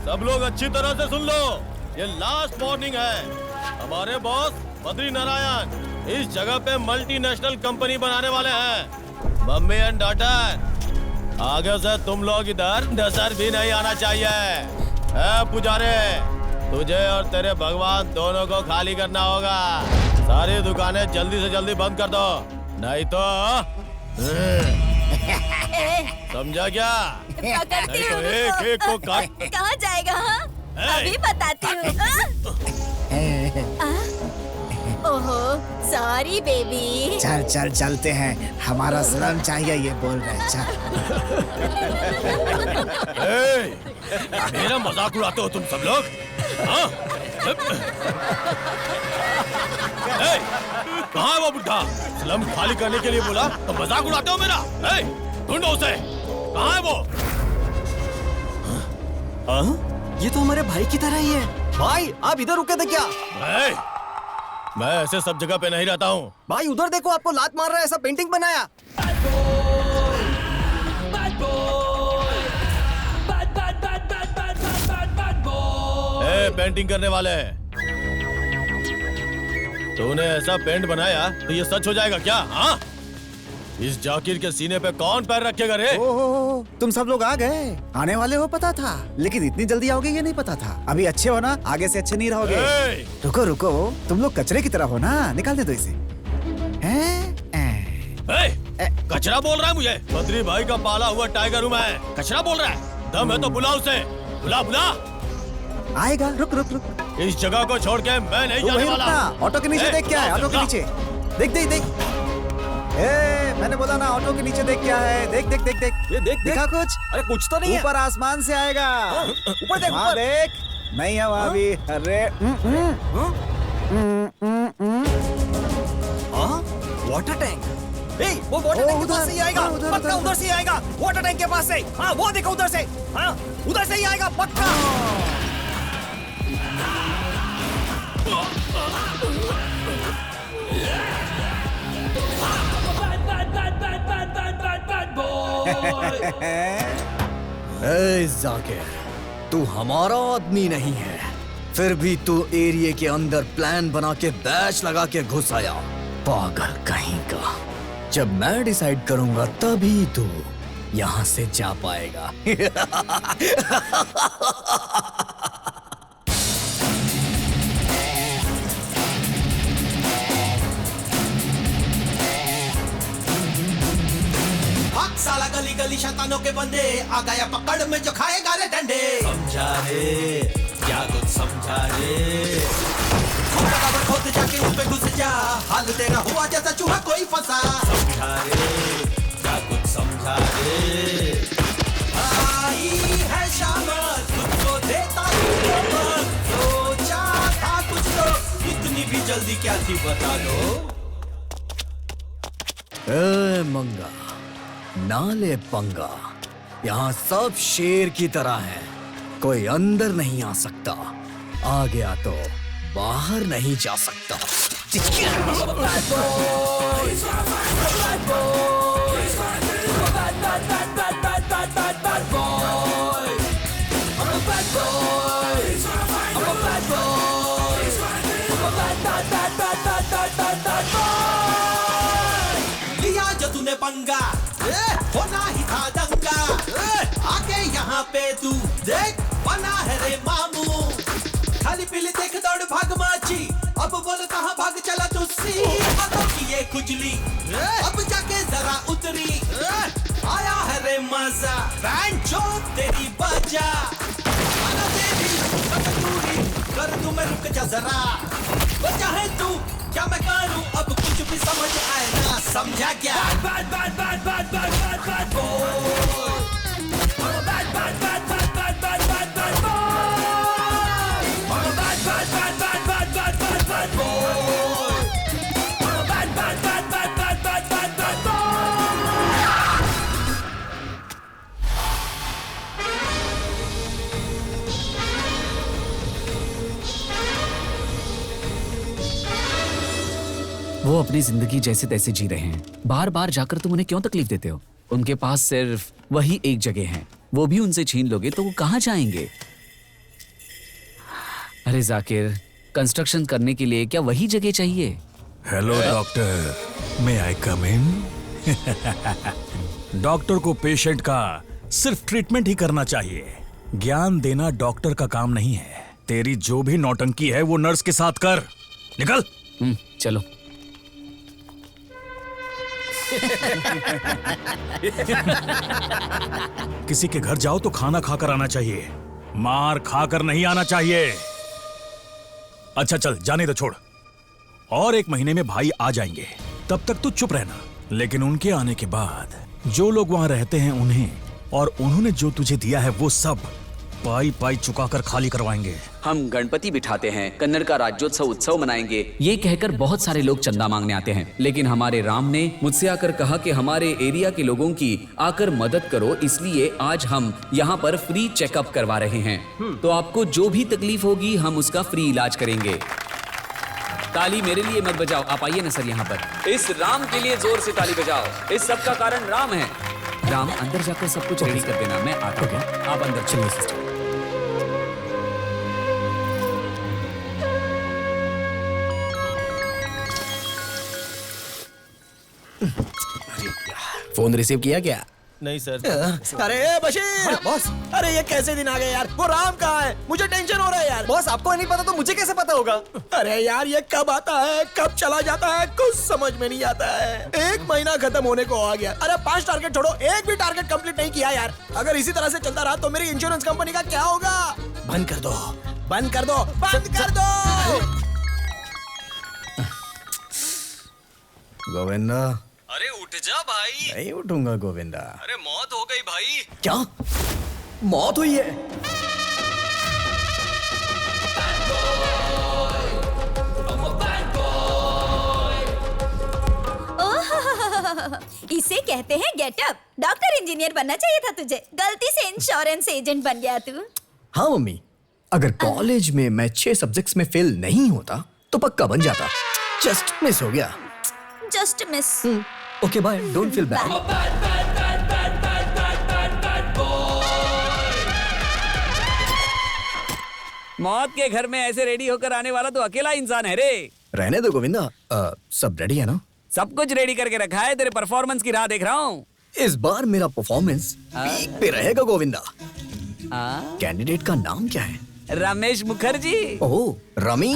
सब लोग अच्छी तरह से सुन लो, ये लास्ट वार्निंग है। हमारे बॉस बद्री नारायण इस जगह पे मल्टीनेशनल कंपनी बनाने वाले हैं। मम्मी एंड डॉटर, आगे से तुम लोग इधर नजर भी नहीं आना चाहिए। पुजारी, तुझे और तेरे भगवान दोनों को खाली करना होगा। सारी दुकानें जल्दी से जल्दी बंद कर दो, नहीं तो समझा क्या? पकड़ती नहीं तो हूँ। एक एक को काट। कहाँ जाएगा? हाँ? अभी बताती हूँ। ओहो, सॉरी बेबी। चल चल चलते हैं, हमारा सलाम चाहिए ये बोल रहे। चल। मेरा मजाक उड़ाते हो तुम सब लोग? हाँ? कहाँ है वो बुड्ढा? स्लम खाली करने के लिए बोला तो मजाक उड़ाते हो मेरा? ढूंढो उसे, कहाँ है वो? ये तो हमारे भाई की तरह ही है। भाई आप इधर रुके थे क्या? मैं ऐसे सब जगह पे नहीं रहता हूँ। भाई उधर देखो, आपको लात मार रहा है, ऐसा पेंटिंग बनाया। पेंटिंग करने वाले, तूने ऐसा पेंट बनाया तो ये सच हो जाएगा क्या? हाँ? इस जाकिर के सीने पे कौन पैर रखेगा रे? ओहो, तुम सब लोग आ गए। आने वाले हो पता था, लेकिन इतनी जल्दी आओगे ये नहीं पता था। अभी अच्छे हो ना, आगे से अच्छे नहीं रहोगे। रुको रुको, तुम लोग कचरे की तरह हो ना, निकाल दे दो इसे। कचरा बोल रहा है मुझे? बद्री भाई का पाला हुआ टाइगर हूँ मैं, कचरा बोल रहा है? दम है तो बुला उसे, बुला बुला। आएगा, रुक रुक रुक। इस जगह को छोड़ के मैं नहीं जाने वाला। ऑटो के नीचे देख क्या है? ऑटो के नीचे देख देख देख। मैंने बोला ना, ऑटो के नीचे देख क्या है? देख देख देख देख। ये देख देखा कुछ? अरे कुछ तो नहीं है। ऊपर आसमान से आएगा। ऊपर देख, वहाँ ऊपर देख। नहीं है वहाँ भी। अरे वाटर टैंक। वो वाटर टैंक के पास से ही आएगा, पक्का उधर से ही आएगा। वाटर टैंक के पास से। हाँ वो देखो उधर से। हाँ उधर से ही आएगा पक्का। जाकिर, तू हमारा आदमी नहीं है, फिर भी तू एरिया के अंदर प्लान बना के बैच लगा के घुस आया। पागल कहीं का। जब मैं डिसाइड करूंगा तभी तू यहाँ से जा पाएगा। साला गली गली शैतानों के बंदे, आ गया पकड़ में जो खाएगा रे डंडे। समझा रे, क्या कुछ समझा रे? खोद जाके उस पे घुस जा, हाल तेरा हुआ जैसा चूहा कोई फंसा। समझा रे, क्या कुछ समझा रे? आई है शाम, तुझको देता हूँ, सोचा था कुछ तो, इतनी भी जल्दी क्या थी बता दो। मंगा नाले पंगा, यहाँ सब शेर की तरह है, कोई अंदर नहीं आ सकता, आ गया तो बाहर नहीं जा सकता। लिया जो तूने पंगा, होना ही था दंगा। आके यहाँ पे तू देख बना है रे मामू। खाली पीली देख दौड़ भाग माची, अब बोल कहाँ भाग चला तू सी। हाथों की ये खुजली अब जाके जरा उतरी, आया है रे मजा। बैंड जो तेरी बजा, आना तेरी दूरी कर तू, मैं रुक जा जरा। वो चाहे तू क्या क्या मैं करूं अब कुछ भी समझ आए ना समझा क्या bad bad bad bad bad bad bad boy I'm a bad bad bad bad bad bad bad bad boy I'm a bad bad bad bad bad bad bad bad boy I'm a bad bad bad bad bad bad bad bad boy वो अपनी जिंदगी जैसे तैसे जी रहे हैं। बार बार जाकर तुम उन्हें क्यों तकलीफ देते हो? उनके पास सिर्फ वही एक जगह है, वो भी उनसे छीन लोगे तो वो कहाँ जाएंगे? अरे जाकिर, कंस्ट्रक्शन करने के लिए क्या वही जगह चाहिए? हेलो डॉक्टर, मे आई कम इन? डॉक्टर को पेशेंट का सिर्फ ट्रीटमेंट ही करना चाहिए, ज्ञान देना डॉक्टर का काम नहीं है। तेरी जो भी नौटंकी है वो नर्स के साथ कर। निकल। चलो। किसी के घर जाओ तो खाना खाकर आना चाहिए, मार खाकर नहीं आना चाहिए। अच्छा चल, जाने दो, छोड़। और 1 महीने में भाई आ जाएंगे, तब तक तू चुप रहना। लेकिन उनके आने के बाद जो लोग वहां रहते हैं उन्हें और उन्होंने जो तुझे दिया है वो सब पाई पाई चुकाकर खाली करवाएंगे। हम गणपति बिठाते हैं, कन्नड़ का राज्योत्सव उत्सव मनाएंगे, ये कहकर बहुत सारे लोग चंदा मांगने आते हैं। लेकिन हमारे राम ने मुझसे आकर कहा कि हमारे एरिया के लोगों की आकर मदद करो, इसलिए आज हम यहाँ पर फ्री चेकअप करवा रहे हैं। तो आपको जो भी तकलीफ होगी हम उसका फ्री इलाज करेंगे। ताली मेरे लिए मत बजाओ, आप आइए ना सर यहाँ पर। इस राम के लिए जोर से ताली बजाओ, इस सब का कारण राम है। राम, अंदर जाकर सब कुछ रेडी कर देना, मैं आता हूँ। आप अंदर चलिए सिस्टर। फोन रिसीव किया क्या? नहीं सर। अरे बशीर बॉस, अरे ये कैसे दिन आ गए यार? वो राम कहाँ है? मुझे टेंशन हो रहा है यार। बॉस आपको नहीं पता तो मुझे कैसे पता होगा? अरे यार ये कब आता है कब चला जाता है कुछ समझ में नहीं आता है। 1 महीना खत्म होने को आ गया। अरे 5 टारगेट छोड़ो, एक भी टारगेट कंप्लीट नहीं किया यार। अगर इसी तरह से चलता रहा तो मेरी इंश्योरेंस कंपनी का क्या होगा? बंद कर दो, बंद कर दो, बंद कर दो। गोविंदा, अरे उठ जा भाई। नहीं उठूंगा गोविंदा। अरे मौत हो गई भाई। क्या मौत हुई है? ओह, इसे कहते हैं गेटअप। डॉक्टर इंजीनियर बनना चाहिए था तुझे, गलती से इंश्योरेंस एजेंट बन गया तू। हाँ मम्मी, अगर कॉलेज में मैं 6 सब्जेक्ट्स में फेल नहीं होता तो पक्का बन जाता। जस्ट मिस हो गया। Just miss. Okay bye, don't feel bad. मौत के घर में ऐसे रेडी होकर आने वाला तो अकेला इंसान है रे। रहने दो गोविंदा, सब रेडी है ना? सब कुछ रेडी करके रखा है, तेरे परफॉर्मेंस की राह देख रहा हूँ। इस बार मेरा परफॉर्मेंस पीक पे रहेगा गोविंदा। कैंडिडेट का नाम क्या है? रमेश मुखर्जी। ओह, रमी।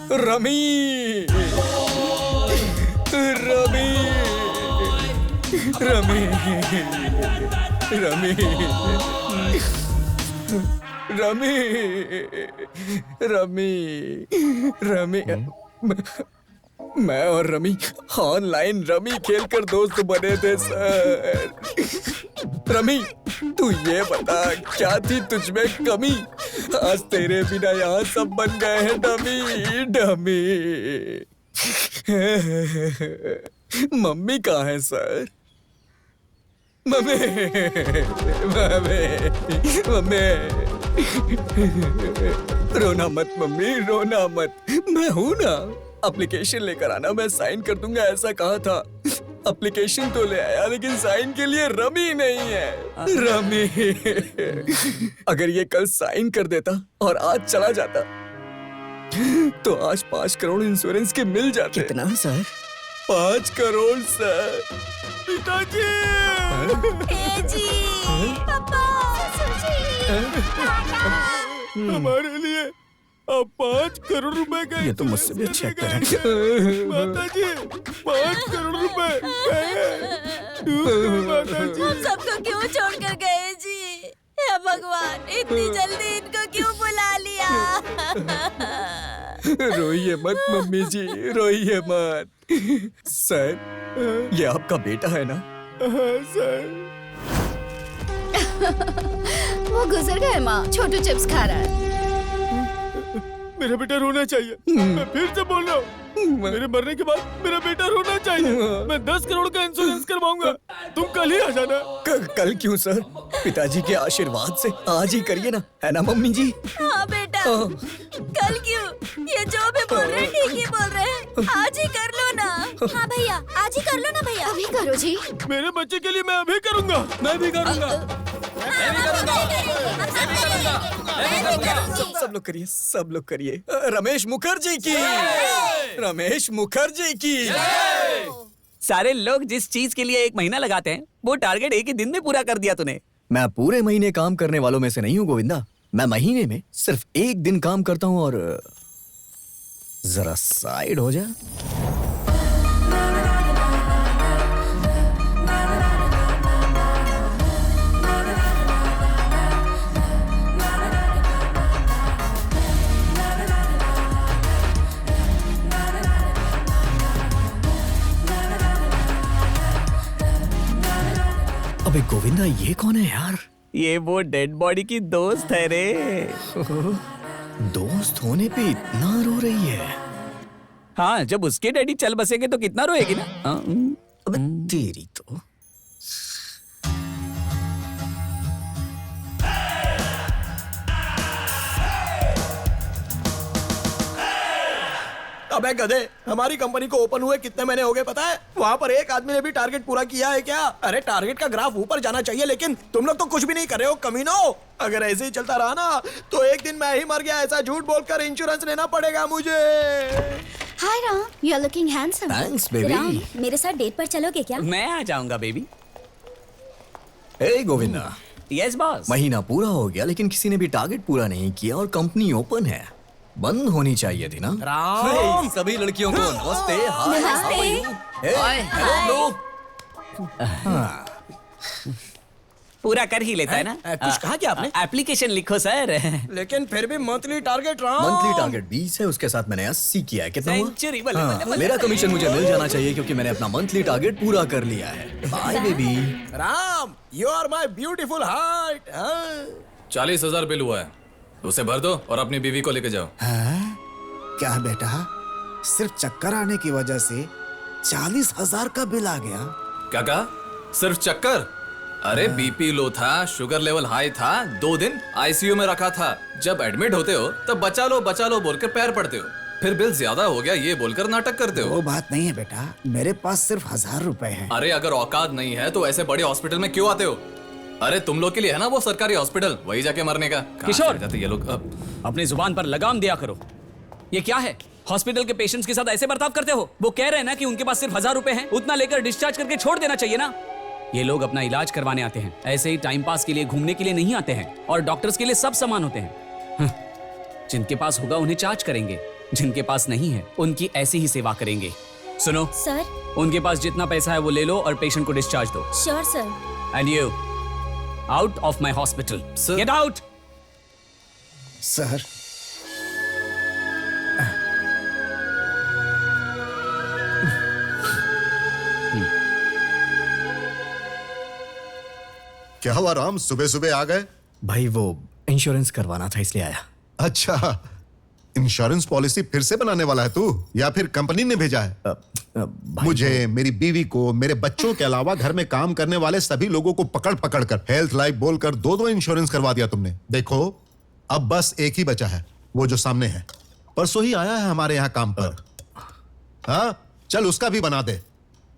रमी, रमी, रमी, रमी, रमी, रमी, रमी। मैं और रमी ऑनलाइन रमी खेलकर दोस्त बने थे सर। रमी, तू ये बता क्या थी तुझमें कमी? आज तेरे बिना यहाँ सब बन गए हैं डमी, डमी। मम्मी कहाँ है सर? Mummy, mummy, mummy. रोना मत मम्मी, रोना मत, मैं हूं ना। एप्लीकेशन लेकर आना, मैं साइन कर दूंगा, ऐसा कहा था। एप्लीकेशन तो ले आया लेकिन साइन के लिए रमी नहीं है। रमी, अगर ये कल साइन कर देता और आज चला जाता तो आज 5 करोड़ इंश्योरेंस के मिल जाते। कितना सर? 5 करोड़ सर। पिताजी, जी, पापा, हमारे लिए अब 5 करोड़ रुपए गए। ये तो मुझसे भी अच्छा एक्टर है। माताजी, 5 करोड़ रुपए माताजी। हम सबको क्यों छोड़कर गए जी? हे भगवान, इतनी जल्दी इनको क्यों बुला लिया? रोइए मत मम्मी जी, रोइए मत। सर, ये आपका बेटा है ना? वो गुजर गए माँ, छोटू चिप्स खा रहा है। मेरा बेटा रोना चाहिए। मैं फिर से बोल रहा हूँ, मेरे मरने के बाद मेरा बेटा रोना चाहिए। मैं 10 करोड़ का इंश्योरेंस करवाऊंगा। तुम कल ही आ जाना। कल क्यों सर? पिताजी के आशीर्वाद से आज ही करिए ना, है ना मम्मी जी? हाँ बेटा, कल क्यों? ये जो भी बोल रहे हैं ठीक ही बोल रहे हैं। आज ही कर लो ना। हाँ भैया, आज ही कर लो ना भैया। अभी करो जी। मेरे बच्चे के लिए मैं अभी करूंगा। मैं भी करूंगा। सब लोग करिए, सब लोग करिए। रमेश मुखर्जी की, रमेश मुखर्जी की। सारे लोग जिस चीज के लिए 1 महीना लगाते हैं वो टारगेट 1 ही दिन में पूरा कर दिया तूने। मैं पूरे महीने काम करने वालों में से नहीं हूँ गोविंदा। मैं महीने में सिर्फ 1 दिन काम करता हूँ। और जरा साइड हो जा। अबे गोविंदा, ये कौन है यार? ये वो डेड बॉडी की दोस्त है रे। दोस्त होने पे इतना रो रही है? हाँ, जब उसके डैडी चल बसेंगे तो कितना रोएगी ना। हाँ। अबे तेरी तो। अबे गधे, हमारी कंपनी को ओपन हुए कितने महीने हो गए पता है? वहाँ पर एक आदमी ने भी टारगेट पूरा किया है क्या? अरे टारगेट का ग्राफ ऊपर जाना चाहिए, लेकिन तुम लोग तो कुछ भी नहीं कर रहे हो कमीनो। अगर ऐसे ही चलता रहा ना तो एक दिन मैं ही मर गया ऐसा झूठ बोलकर इंश्योरेंस लेना पड़ेगा मुझे। Hi Ram, you are looking handsome. Thanks, baby. Ram, मेरे साथ डेट पर चलोगे क्या? मैं आ जाऊंगा बेबी। ए गोविंदा, यस बॉस। महीना पूरा हो गया लेकिन किसी ने भी टारगेट पूरा नहीं किया और कंपनी ओपन है। बंद होनी चाहिए थी ना? राम! हे, सभी लड़कियों को नमस्ते। हाय, नमस्ते। how are you? Hey, hello लो। पूरा कर ही लेता है ना। कुछ कहा क्या आपने? एप्लीकेशन लिखो सर। लेकिन फिर भी monthly target Ram. Monthly target 20 है, उसके साथ मैंने 80 किया है। कितना हुआ? सेंचुरी बोले, हाँ, बोले, बोले। मेरा कमीशन मुझे मिल जाना चाहिए क्योंकि मैंने अपना मंथली टारगेट पूरा कर लिया है। Bye baby. Ram, you are my beautiful heart. 40,000 bill हुआ है, उसे भर दो और अपनी बीवी को लेके जाओ। क्या बेटा, सिर्फ चक्कर आने की वजह से 40,000 का बिल आ गया? क्या कहा? सिर्फ चक्कर? अरे बीपी लो था, शुगर लेवल हाई था, 2 दिन आईसीयू में रखा था। जब एडमिट होते हो तब बचा लो बोलकर पैर पड़ते हो, फिर बिल ज्यादा हो गया ये बोलकर नाटक करते हो। वो बात नहीं है बेटा, मेरे पास सिर्फ 1,000 रुपए हैं। अरे अगर औकात नहीं है तो ऐसे बड़े हॉस्पिटल में क्यों आते हो? अरे तुम लोग के लिए है ना वो सरकारी हॉस्पिटल, वही जाके मरने का। किशोर, जाते ये लोग। अपनी जुबान पर लगाम दिया करो। ये क्या है? हॉस्पिटल के पेशेंट्स के साथ ऐसे बर्ताव करते हो? वो कह रहे हैं ना कि उनके पास सिर्फ 1,000 रुपए हैं, उतना लेकर डिस्चार्ज करके छोड़ देना चाहिए ना। ये लोग अपना इलाज करवाने आते हैं, ऐसे ही टाइम पास के लिए घूमने के लिए नहीं आते हैं। और डॉक्टर्स के लिए सब समान होते हैं। जिनके पास होगा उन्हें चार्ज करेंगे, जिनके पास नहीं है उनकी ऐसी ही सेवा करेंगे। सुनो सर। उनके पास जितना पैसा है वो ले लो और पेशेंट को डिस्चार्ज दो। Sure sir. And you out of my hospital, get out. Sir, क्या हुआ राम, सुबह सुबह आ गए? भाई वो इंश्योरेंस करवाना था इसलिए आया। अच्छा, इंश्योरेंस पॉलिसी फिर से बनाने वाला है तू, या फिर कंपनी ने भेजा है? मुझे, मेरी बीवी को, मेरे बच्चों के अलावा घर में काम करने वाले सभी लोगों को पकड़ पकड़ कर हेल्थ लाइफ बोलकर 2-2 इंश्योरेंस करवा दिया तुमने। देखो अब बस एक ही बचा है, वो जो सामने है, परसों ही आया है हमारे यहाँ काम पर। हाँ, चल उसका भी बना दे।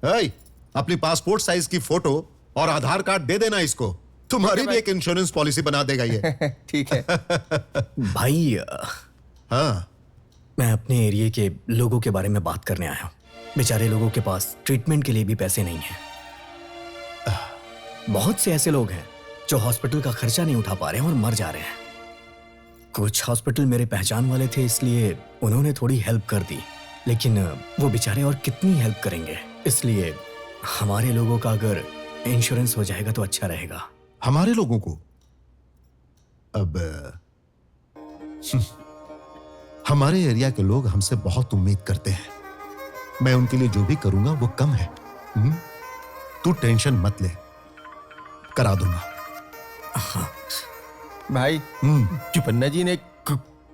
अपनी पासपोर्ट साइज की फोटो और आधार कार्ड दे देना इसको, तुम्हारी भी एक इंश्योरेंस पॉलिसी बना देगा ये। ठीक है भाई। हाँ, मैं अपने एरिया के लोगों के बारे में बात करने आया हूँ। बेचारे लोगों के पास ट्रीटमेंट के लिए भी पैसे नहीं हैं। बहुत से ऐसे लोग हैं जो हॉस्पिटल का खर्चा नहीं उठा पा रहे हैं और मर जा रहे हैं। कुछ हॉस्पिटल मेरे पहचान वाले थे इसलिए उन्होंने थोड़ी हेल्प कर दी, लेकिन वो बेचारे और कितनी हेल्प करेंगे। इसलिए हमारे लोगों का अगर इंश्योरेंस हो जाएगा तो अच्छा रहेगा। हमारे लोगों को? अब हमारे एरिया के लोग हमसे बहुत उम्मीद करते हैं। मैं उनके लिए जो भी करूंगा वो कम है। तू टेंशन मत ले, करा दूंगा। भाई चुपन्ना जी ने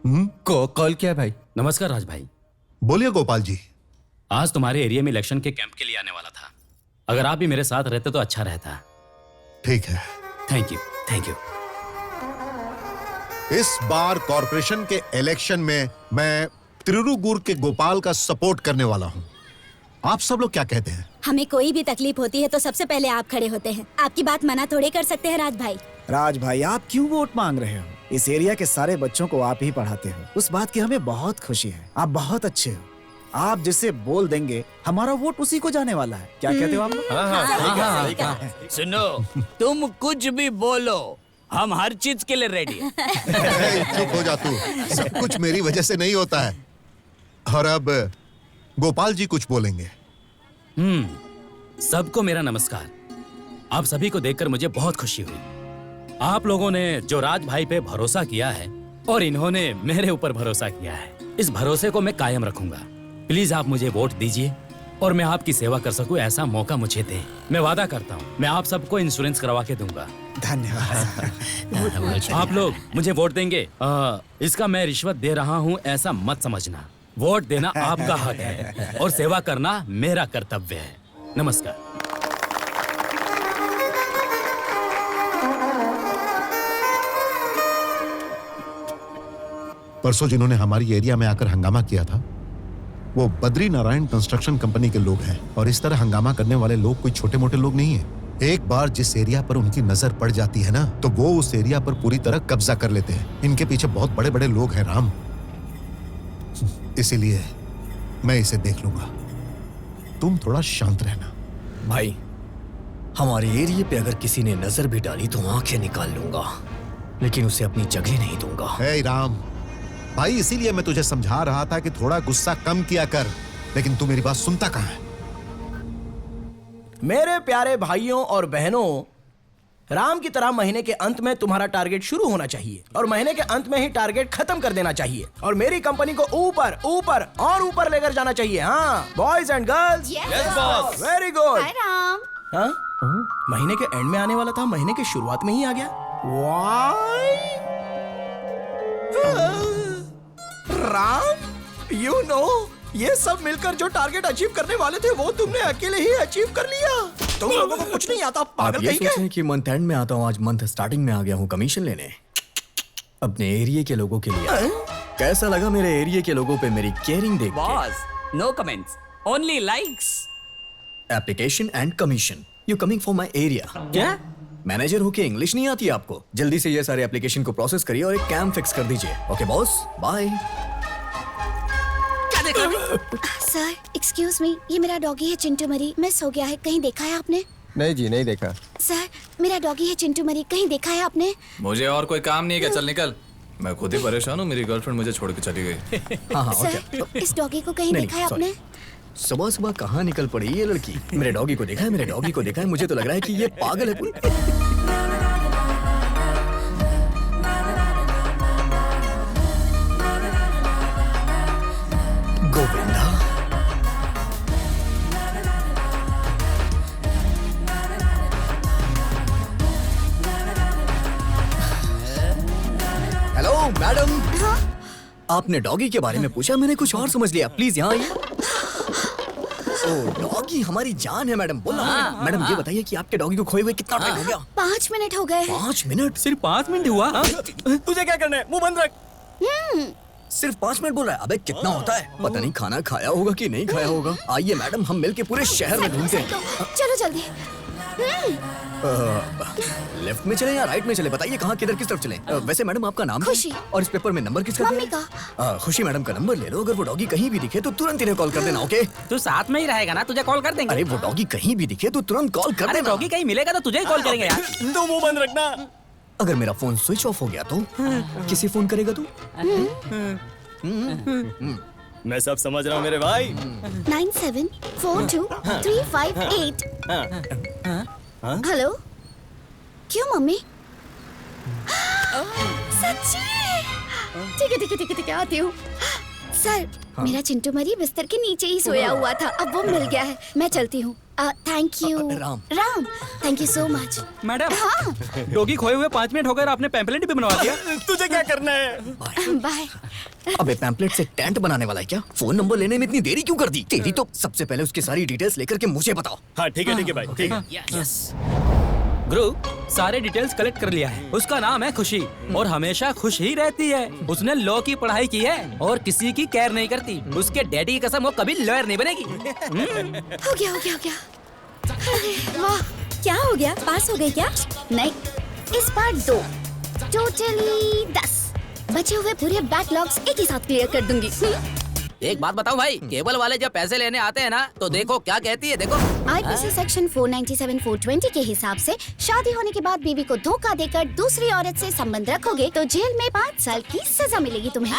कॉल किया भाई। नमस्कार राज भाई। बोलिए गोपाल जी। आज तुम्हारे एरिया में इलेक्शन के कैंप के लिए आने वाला था। अगर आप भी मेरे साथ रहते तो अच्छा रहता। ठीक है। Thank you, thank you. इस बार कॉर्पोरेशन के इलेक्शन में मैं तिरुगुर के गोपाल का सपोर्ट करने वाला हूं। आप सब लोग क्या कहते हैं? हमें कोई भी तकलीफ होती है तो सबसे पहले आप खड़े होते हैं। आपकी बात मना थोड़े कर सकते हैं राज भाई। राज भाई, आप क्यों वोट मांग रहे हो? इस एरिया के सारे बच्चों को आप ही पढ़ाते हो। उस बात की हमें बहुत खुशी है। आप बहुत अच्छे हो। आप जिसे बोल देंगे हमारा वोट उसी को जाने वाला है। क्या कहते हो आप लोग? सुनो, तुम कुछ भी बोलो, हम हर चीज के लिए रेडी हैं। चुप हो जा तू। सब कुछ मेरी वजह से नहीं होता है। और अब गोपाल जी कुछ बोलेंगे। सबको मेरा नमस्कार। आप सभी को देखकर मुझे बहुत खुशी हुई। आप लोगों ने जो राज भाई पे भरोसा किया है और इन्होंने मेरे ऊपर भरोसा किया है, इस भरोसे को मैं कायम रखूंगा। प्लीज आप मुझे वोट दीजिए और मैं आपकी सेवा कर सकूं, ऐसा मौका मुझे दें। मैं वादा करता हूं, मैं आप सबको इंश्योरेंस करवा के दूंगा। धन्यवाद। आप लोग मुझे वोट देंगे, इसका मैं रिश्वत दे रहा हूं ऐसा मत समझना। वोट देना आपका हक है और सेवा करना मेरा कर्तव्य है। नमस्कार। परसों जिन्होंने हमारी एरिया में आकर हंगामा किया था वो बद्री नारायण कंस्ट्रक्शन कंपनी के लोग हैं। और इस तरह हंगामा करने वाले लोग कोई छोटे मोटे लोग नहीं है। एक बार जिस एरिया पर उनकी नजर पड़ जाती है ना, तो वो उस एरिया पर पूरी तरह कब्जा कर लेते हैं। इनके पीछे बहुत बड़े बड़े लोग हैं राम, इसीलिए मैं इसे देख लूंगा। तुम थोड़ा शांत रहना। भाई, हमारे एरिया पे अगर किसी ने नजर भी डाली तो आंखें निकाल लूंगा, लेकिन उसे अपनी जगह नहीं दूंगा। हे राम भाई, इसीलिए मैं तुझे समझा रहा था कि थोड़ा गुस्सा कम किया कर, लेकिन तू मेरी बात सुनता कहाँ है? मेरे प्यारे भाइयों और बहनों, राम की तरह महीने के अंत में तुम्हारा टारगेट शुरू होना चाहिए और महीने के अंत में ही टारगेट खत्म कर देना चाहिए और मेरी कंपनी को ऊपर ऊपर और ऊपर लेकर जाना चाहिए। हाँ boys and girls, yes boss. Very good. Hi Ram. हाँ, महीने के एंड में आने वाला था, महीने के शुरुआत में ही आ गया। वाई राम, यू नो, ये सब मिलकर जो टारगेट अचीव करने वाले थे वो तुमने अकेले ही अचीव कर लिया। तुम लोगों को कुछ नहीं आता, आप पागल ये कहीं सोच रहे हैं कि मंथ एंड में आता हूँ, आज मंथ स्टार्टिंग में आ गया हूँ कमीशन लेने अपने एरिया के लोगों के लिए। कैसा लगा मेरे एरिया के लोगों पे मेरी केयरिंग देख के? Boss, no comments, only likes. Application and commission, you coming for my area. क्या? मैनेजर होके इंग्लिश नहीं आती आपको? जल्दी से ये सारे एप्लीकेशन को प्रोसेस करिए और एक कैंप फिक्स कर दीजिए। Okay boss, bye. Sir excuse me, ये मेरा डॉगी है चिंटू मरी, मिस हो गया है। कहीं देखा है आपने? नहीं जी, नहीं देखा। सर मेरा डॉगी है चिंटू मरी, कहीं देखा है आपने? मुझे और कोई काम नहीं है क्या? चल निकल। मैं खुद ही परेशान हूँ, मेरी गर्लफ्रेंड मुझे छोड़ के चली गई। हाँ, सर इस डॉगी को कहीं नहीं, देखा है sorry। आपने? सुबह सुबह कहाँ निकल पड़ी ये लड़की? मेरे डॉगी को देखा है, मेरे डॉगी को देखा है। मुझे तो लग रहा है कि ये पागल है पूरी। Govinda, hello madam. आपने डॉगी के बारे में पूछा, मैंने कुछ और समझ लिया। प्लीज यहाँ आइए। डॉगी हमारी जान है मैडम। बोला मैडम, ये बताइए कि आपके डॉगी को खोए हुए कितना टाइम हो गया? 5 मिनट हो गए। 5 मिनट? सिर्फ 5 मिनट हुआ? तुझे क्या करना है? मुंह बंद रख। सिर्फ 5 मिनट बोल रहा है? अबे कितना होता है? पता नहीं खाना खाया होगा कि नहीं खाया होगा। आइए मैडम, हम मिलके पूरे शहर में ढूंढते हैं। चलो जल्दी। लेफ्ट में चले या राइट में चले? बताइए कहाँ, किधर, किस तरफ चले? वैसे मैडम आपका नाम खुशी। है? और इस पेपर में नंबर किसका मम्मी दिया है? खुशी मैडम का नंबर ले लो। अगर वो डॉगी कहीं भी दिखे तो तुरंत इन्हें कॉल कर देना। ओके? तू साथ में ही रहेगा ना, तुझे कॉल कर देंगे। अरे वो डॉगी कहीं भी दिखे तो तुरंत कॉल कर अरे देना। डॉगी कहीं मिलेगा तो तुझे ही कॉल करेंगे यार। तो मुंह बंद रखना। अगर मेरा फोन स्विच ऑफ हो गया तो किसे फोन करेगा तू? मैं सब समझ रहा हूँ मेरे भाई। 974235 हेलो। क्यों मम्मी? सच्ची? ठीक है आती हूँ। सर, मेरा चिंटू मरी बिस्तर के नीचे ही सोया हुआ था, अब वो मिल गया है। मैं चलती हूँ। Thank you Ram. Thank you so much. Madam, हाँ डॉगी खोए हुए 5 मिनट हो गए, आपने पैम्पलेट भी बनवा दिया। तुझे क्या करना है? बाय। अबे पैम्पलेट से टेंट बनाने वाला है क्या? फोन नंबर लेने में इतनी देरी क्यों कर दी? तेरी तो सबसे पहले उसकी सारी डिटेल्स लेकर के मुझे बताओ। हाँ ठीक है भाई, ठीक है। यस। गुरु, सारे डिटेल्स कलेक्ट कर लिया है। उसका नाम है खुशी और हमेशा खुश ही रहती है। उसने लॉ की पढ़ाई की है और किसी की केयर नहीं करती। उसके डैडी की कसम, वो कभी लॉयर नहीं बनेगी। हो गया। अरे वाह, क्या हो गया? पास हो गए क्या? नहीं, इस बार 2, टोटली 10। बचे हुए पूरे बैकलॉग्स एक ही साथ क्लियर कर दूंगी। एक बात बताओ भाई, केबल वाले जब पैसे लेने आते हैं ना, तो देखो क्या कहती है, देखो। आईपीसी सेक्शन 497 420 के हिसाब से शादी होने के बाद बीवी को धोखा देकर दूसरी औरत से संबंध रखोगे तो जेल में 5 साल की सजा मिलेगी तुम्हें।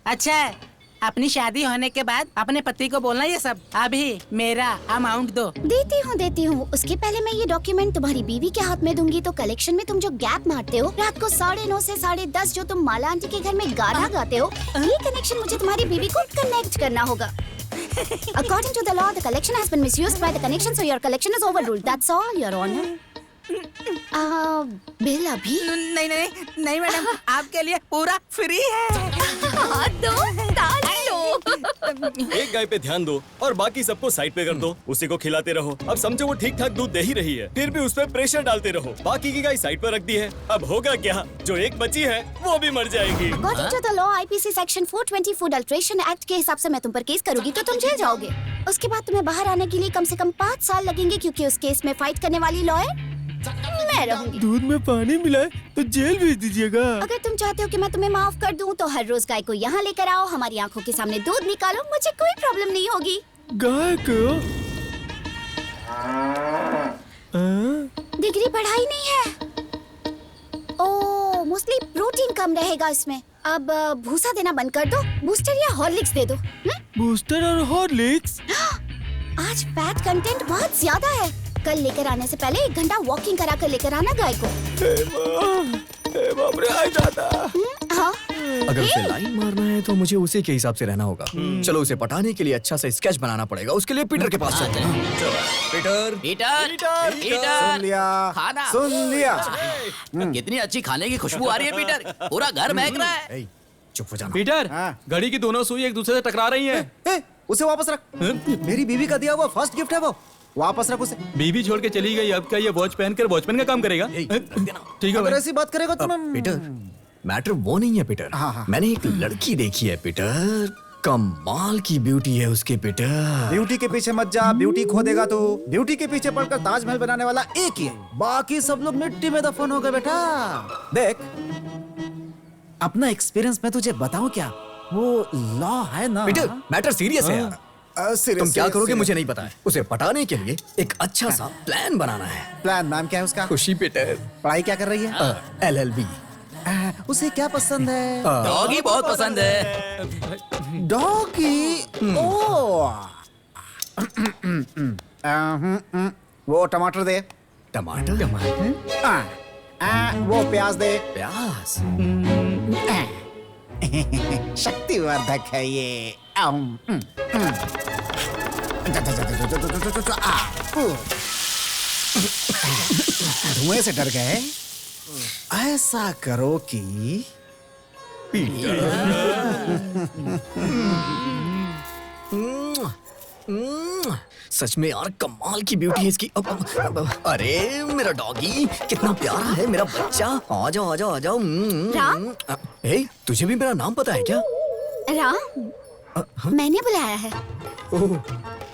अच्छा, अपनी शादी होने के बाद अपने पति को बोलना ये सब। अभी मेरा अमाउंट दो। देती हूँ। उसके पहले मैं ये डॉक्यूमेंट तुम्हारी बीवी के हाथ में दूंगी तो कलेक्शन में तुम जो गैप मारते हो, रात को 9:30 से 10:30 जो तुम माला आंटी के घर में गाना गाते हो, ये कनेक्शन मुझे तुम्हारी बीवी को कनेक्ट करना होगा। According to the law, the collection has been misused by the connection, so your collection is overruled. That's all, Your Honor. Bill अभी? नहीं मैडम, आपके लिए पूरा फ्री है। एक गाय पे ध्यान दो और बाकी सबको साइड पे कर दो। उसी को खिलाते रहो। अब समझो वो ठीक ठाक दूध दे ही रही है, फिर भी उस पर प्रेशर डालते रहो। बाकी की गाय साइड पर रख दी है। अब होगा क्या? जो एक बची है वो भी मर जाएगी। According to the law, IPC section 420 food alteration act के हिसाब से मैं तुम पर केस करूंगी तो तुम जेल जाओगे। उसके बाद तुम्हें बाहर आने के लिए कम से कम 5 साल लगेंगे, क्योंकि उस केस में फाइट करने वाली लॉयर मैं रहूंगी। दूध में पानी मिलाए तो जेल भेज दीजिएगा। अगर तुम चाहते हो कि मैं तुम्हें माफ कर दूं तो हर रोज गाय को यहाँ लेकर आओ, हमारी आंखों के सामने दूध निकालो, मुझे कोई प्रॉब्लम नहीं होगी। गाय को डिग्री पढ़ाई नहीं है। ओह, मोस्टली प्रोटीन कम रहेगा इसमें। अब भूसा देना बंद कर दो, बूस्टर या हॉर्लिक्स दे दो। बूस्टर और हॉर्लिक्स? आज फैट कंटेंट बहुत ज्यादा है। कल लेकर आने से पहले 1 घंटा वॉकिंग करा कर लेकर आना गाय को। बाप रे, आ जाता। हाँ। अगर उसे लाइन मारना है तो मुझे उसी के हिसाब से रहना होगा। चलो, उसे पटाने के लिए अच्छा सा स्केच बनाना पड़ेगा। उसके लिए पीटर के पास चलते हैं। पीटर, सुन लिया, खाना सुन लिया। कितनी अच्छी खाने की खुशबू आ रही है पीटर, पूरा घर महक रहा है। चुप हो जाना। पीटर, घड़ी की दोनों सुई एक दूसरे से टकरा रही हैं। उसे वापस रख। मेरी बीवी का दिया हुआ फर्स्ट गिफ्ट है वो, वापस रख उसे। बीवी छोड़ के चली गई, अब क्या ये वॉच पहनकर वॉचमैन का काम करेगा? ठीक है अगर भाई। ऐसी बात करेगा तो मैं पीटर, मैटर वो नहीं है पीटर। हाँ। मैंने एक लड़की देखी है पीटर, कमाल की ब्यूटी है उसके पीटर। ब्यूटी के पीछे मत जा, ब्यूटी खो देगा तू। ब्यूटी के पीछे पड़कर ताजमहल बनाने वाला एक ही है, बाकी सब लोग मिट्टी में दफन हो गए बेटा। देख, अपना एक्सपीरियंस मैं तुझे बताऊं क्या, वो लॉ है ना। पीटर, मैटर सीरियस है यार। तुम क्या करोगे मुझे नहीं पता है। उसे पटाने के लिए एक अच्छा सा प्लान बनाना है। प्लान नाम क्या है उसका? खुशी पीटर। पढ़ाई क्या कर रही है? LLB। उसे क्या पसंद है? डॉगी बहुत पसंद है। डॉगी? वो टमाटर दे। टमाटर? वो प्याज दे। प्याज? शक्तिवर्धक है ये। धुएं से डर गए? ऐसा करो कि सच में यार कमाल की ब्यूटी है इसकी। अरे मेरा डॉगी कितना प्यारा है, मेरा बच्चा। आ जाओ आ जाओ आ जाओ। राम? हे, तुझे भी मेरा नाम पता है क्या? राम, मैंने बुलाया है। ओह,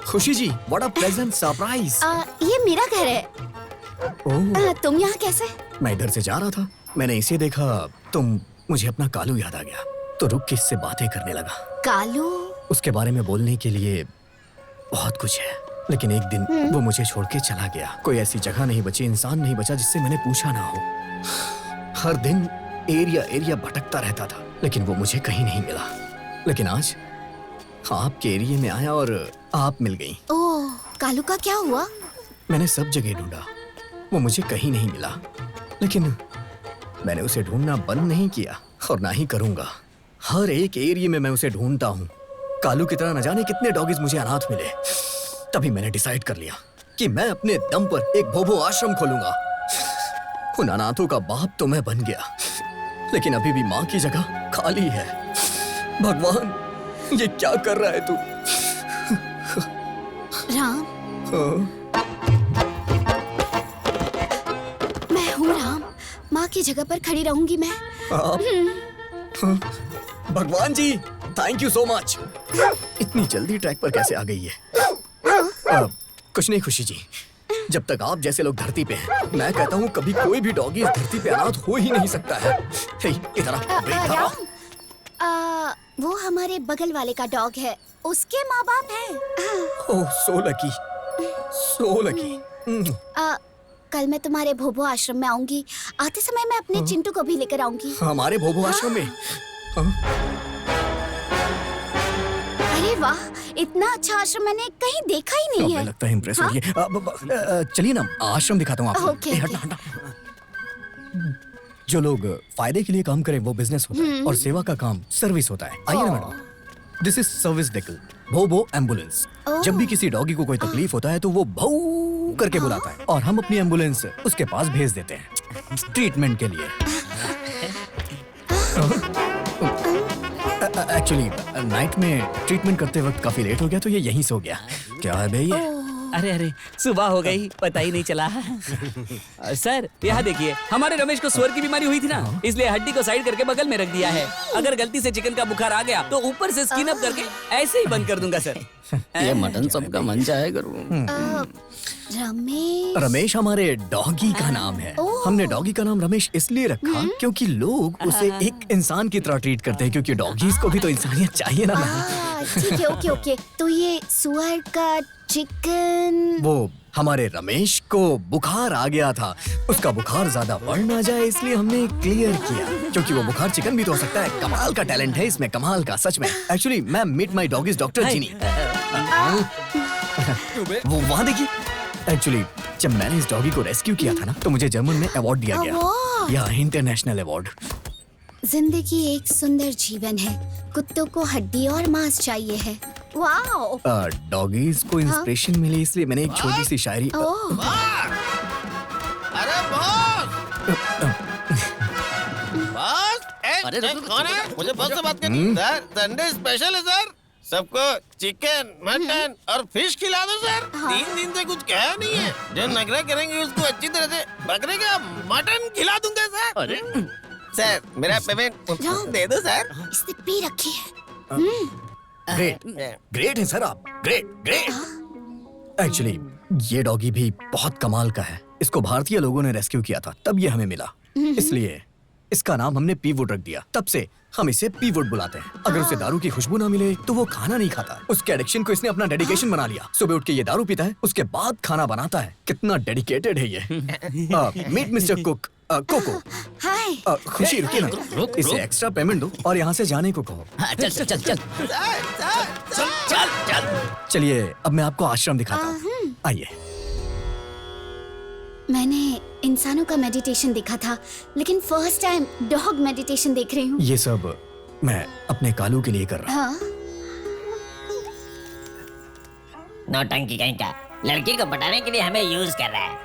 खुशी जी, व्हाट अ प्लेजेंट सरप्राइज। ये मेरा घर है। तुम यहाँ कैसे? मैं इधर से जा रहा था, मैंने इसे देखा, तुम मुझे अपना कालू याद आ गया, तो रुक के इससे बातें करने लगा। कालू? उसके बारे में बोलने के लिए बहुत कुछ है, लेकिन एक दिन वो मुझे छोड़ के चला गया। कोई ऐसी जगह नहीं बची, इंसान नहीं बचा जिससे मैंने पूछा ना हो। हर दिन एरिया भटकता रहता था, लेकिन वो मुझे कहीं नहीं मिला। लेकिन आज आपके एरिया में आया और आप मिल गई। ओह, कालू का क्या हुआ? मैंने सब जगह ढूंढा, वो मुझे कहीं नहीं मिला, लेकिन मैंने उसे ढूंढना बंद नहीं किया। और ना ही करूंगा। हर एक एरिया में मैं उसे ढूंढता हूँ। कालू की तरह न जाने कितने डॉगीज मुझे अनाथ मिले। तभी मैंने डिसाइड कर लिया कि मैं अपने दम पर एक भोभो आश्रम खोलूंगा। उन अनाथों का बाप तो मैं बन गया, लेकिन अभी भी माँ की जगह खाली है। भगवान, ये क्या कर रहा है तू? राम, मैं हूँ राम। माँ की जगह पर खड़ी रहूंगी मैं। भगवान जी, थैंक यू सो मच। इतनी जल्दी ट्रैक पर कैसे आ गई है? कुछ नहीं खुशी जी, जब तक आप जैसे लोग धरती पे हैं, मैं कहता हूँ कभी कोई भी डॉगी इस धरती पे अनाथ हो ही नहीं सकता है। हे, इधर आ, ब्रेक धरा। वो हमारे बगल वाले का डॉग है, उसके माँ बाप हैं। ओह, सो लकी, सो लकी। कल मैं तुम्हारे भोभो आश्रम में आऊंगी। आते समय मैं अपने चिंटू को भी लेकर आऊंगी। हमारे भोभो आश्रम में? अरे वाह, इतना अच्छा आश्रम मैंने कहीं देखा ही नहीं है। लगता है इम्प्रेस हो गए। चलिए ना, आश्रम दिखाता हूँ आपको। ओके, हटा, हटा। जो लोग फायदे के लिए काम करें वो बिजनेस होता है, और सेवा का काम सर्विस होता है। आइए ना madam, this is service vehicle, भोभो एम्बुलेंस। जब भी किसी डॉगी को कोई तकलीफ होता है तो वो भौ करके बुलाता है, और हम अपनी एम्बुलेंस उसके पास भेज देते हैं ट्रीटमेंट के लिए। एक्चुअली नाइट में ट्रीटमेंट करते वक्त काफी लेट हो गया तो ये यहीं सो गया। क्या है भैया? अरे अरे, सुबह हो गई, पता ही नहीं चला। सर, यहाँ देखिए, हमारे रमेश को सुअर की बीमारी हुई थी ना, इसलिए हड्डी को साइड करके बगल में रख दिया है। अगर गलती से चिकन का बुखार आ गया तो ऊपर से स्किन अप करके ऐसे ही बंद कर दूंगा सर। ये मटन सबका मन चाहे करूँ। रमेश हमारे डॉगी का नाम है। हमने डॉगी का नाम रमेश इसलिए रखा क्योंकि लोग उसे एक इंसान की तरह ट्रीट करते हैं, क्योंकि डॉगीज को भी तो इंसानियत चाहिए ना। ठीक है, ओके ओके। तो ये सुअर का चिकन, वो हमारे रमेश को बुखार आ गया था, उसका बुखार ज्यादा बढ़ ना जाए इसलिए हमने क्लियर किया, क्योंकि वो बुखार चिकन भी तो हो सकता है। कमाल का टैलेंट है इसमें, कमाल का, सच में। एक्चुअली मैं मीट माय डॉगीज डॉक्टर जीनी। वो वहाँ देखिए, एक्चुअली जब मैंने इस डॉगी को रेस्क्यू किया था ना, तो मुझे जर्मन में अवार्ड दिया गया, या इंटरनेशनल अवार्ड। जिंदगी एक सुंदर जीवन है, कुत्तों को हड्डी और मांस चाहिए है। वाओ। डॉगीज को इंस्पिरेशन मिली इसलिए मैंने एक छोटी सी शायरी। अरे बॉस, अरे कौन है? मुझे बॉस से बात करनी। सर, संडे स्पेशल है सर, सबको चिकन, मटन और फिश खिला दो सर। 3 दिन से कुछ कहा नहीं है। जो नखरा करेंगे उसको अच्छी तरह से बकरे का मटन खिला दूंगा सर। अरे सर, मेरा पेमेंट दे दो सर। इसने पी रखी है। ग्रेट, ग्रेट है सर आप, ग्रेट ग्रेट। एक्चुअली ये डॉगी भी बहुत कमाल का है। इसको भारतीय लोगों ने रेस्क्यू किया था, तब ये हमें मिला, इसलिए इसका नाम हमने पीवुड रख दिया। तब से हम इसे पीवुड बुलाते हैं। अगर उसे दारू की खुशबू ना मिले तो वो खाना नहीं खाता। उसके एडिक्शन को इसने अपना डेडिकेशन बना लिया। सुबह उठ के ये दारू पीता है, उसके बाद खाना बनाता है। कितना डेडिकेटेड है ये। Meet mister Cook, Coco. Hi. Khushi रुकिए ना, इसे एक्स्ट्रा पेमेंट दो और यहाँ से जाने को कहो। चल चल चल चल चल चल। चलिए अब मैं आपको आश्रम दिखाता हूँ, आइए। मैंने इंसानों का मेडिटेशन देखा था, लेकिन फर्स्ट टाइम डॉग मेडिटेशन देख रही हूँ। ये सब मैं अपने कालू के लिए कर रहा हूँ। नौटंकी कहीं का, लड़की को पटाने के लिए हमें यूज कर रहा है।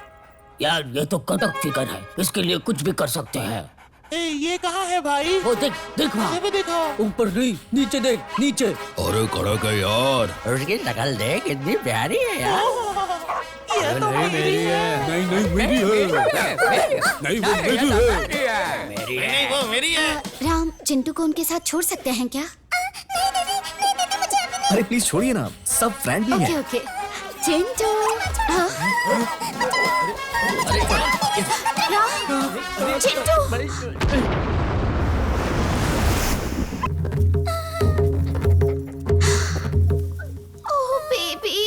यार ये तो कटक फिगर है, इसके लिए कुछ भी कर सकते हैं। ये कहाँ है भाई? वो देख देख वहाँ, देखो। ऊपर नहीं, नीचे देख, नीचे। अरे कड़क है यार। उसकी शक्ल देख, कितनी प्यारी है यार। नहीं मेरी है। नहीं नहीं मेरी है। नहीं वो मेरी है। नहीं वो मेरी है। राम, चिंटू को उनके साथ छोड़ सकते हैं क्या? अरे प्लीज छोड़िए ना, सब फ्रेंडली हैं। Okay okay. चिंटू। हाँ? राम, चिंटू। Oh baby.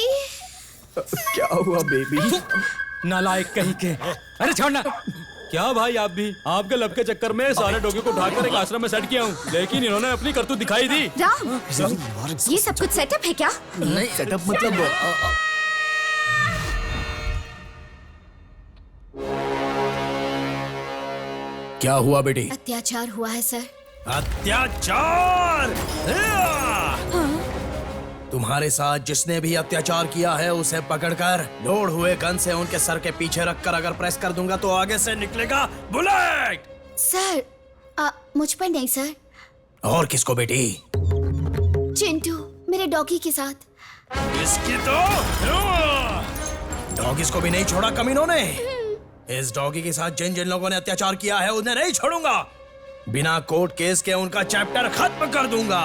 क्या हुआ बेबी? नालायक कहीं के। अरे छोड़ना। क्या भाई, आप भी आपके लब के चक्कर में सारे डॉगी को ढाकर एक आश्रम में सेट किया हूँ, लेकिन इन्होंने अपनी करतूत दिखाई दी। राम, ये सब कुछ सेटअप है क्या? नहीं सेटअप मतलब क्या हुआ बेटी? अत्याचार हुआ है सर। अत्याचार। तुम्हारे साथ जिसने भी अत्याचार किया है उसे पकड़कर लोड हुए गन से उनके सर के पीछे रखकर अगर प्रेस कर दूंगा तो आगे से निकलेगा बुलेट। सर मुझ पर नहीं सर। और किसको बेटी? चिंटू, मेरे डॉगी के साथ। इसकी तो डॉगीज को भी नहीं छोड़ा कमीनों ने। इस डॉगी के साथ जिन जिन लोगों ने अत्याचार किया है उन्हें नहीं छोड़ूंगा। बिना कोर्ट केस के उनका चैप्टर खत्म कर दूंगा।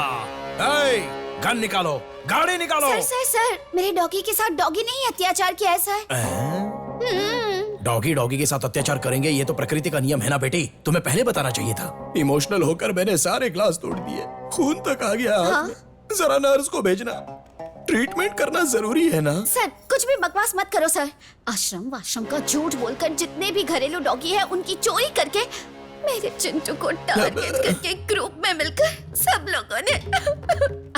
गन निकालो, गाड़ी निकालो। सर, मेरे डॉगी के साथ डॉगी नहीं अत्याचार किया है सर। डॉगी के साथ अत्याचार करेंगे ये तो प्रकृति का नियम है ना बेटी। तुम्हें पहले बताना चाहिए था। इमोशनल होकर मैंने सारे ग्लास तोड़ दिए, खून तक आ गया। हाँ? जरा नर्स को भेजना, ट्रीटमेंट करना जरूरी है ना। सर कुछ भी बकवास मत करो सर। आश्रम वाश्रम का झूठ बोलकर जितने भी घरेलू डॉगी है उनकी चोरी करके मेरे चिंटू को टारगेट करके ग्रुप में मिलकर सब लोगों ने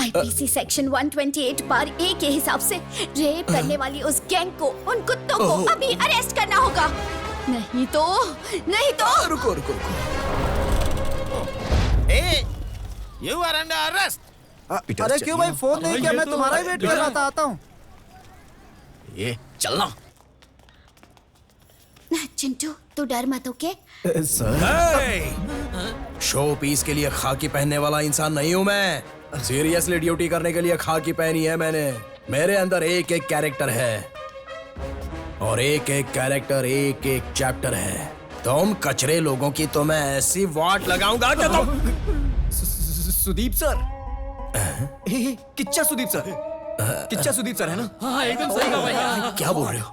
आईपीसी सेक्शन 128 पार ए के हिसाब से रेप करने वाली उस गैंग को, उन कुत्तों को अभी अरेस्ट करना होगा। नहीं तो रुको। You are under arrest. अरे क्यों भाई फोन नहीं किया? मैं तुम्हारा ही वेट कर रहा था। आता हूँ। ये चलना। चिंटू तू डर मत, ओके? शो पीस के लिए खाकी पहनने वाला इंसान नहीं हूँ मैं। सीरियसली ड्यूटी करने के लिए खाकी पहनी है मैंने। मेरे अंदर एक एक कैरेक्टर है और एक एक कैरेक्टर एक एक चैप्टर है। तुम कचरे लोगों की तो मैं ऐसी वाट लगाऊंगा कि तुम। सुदीप सर। किच्चा सुदीप सर है ना? हाँ एकदम सही कहा भाई। क्या बोल रहे हो?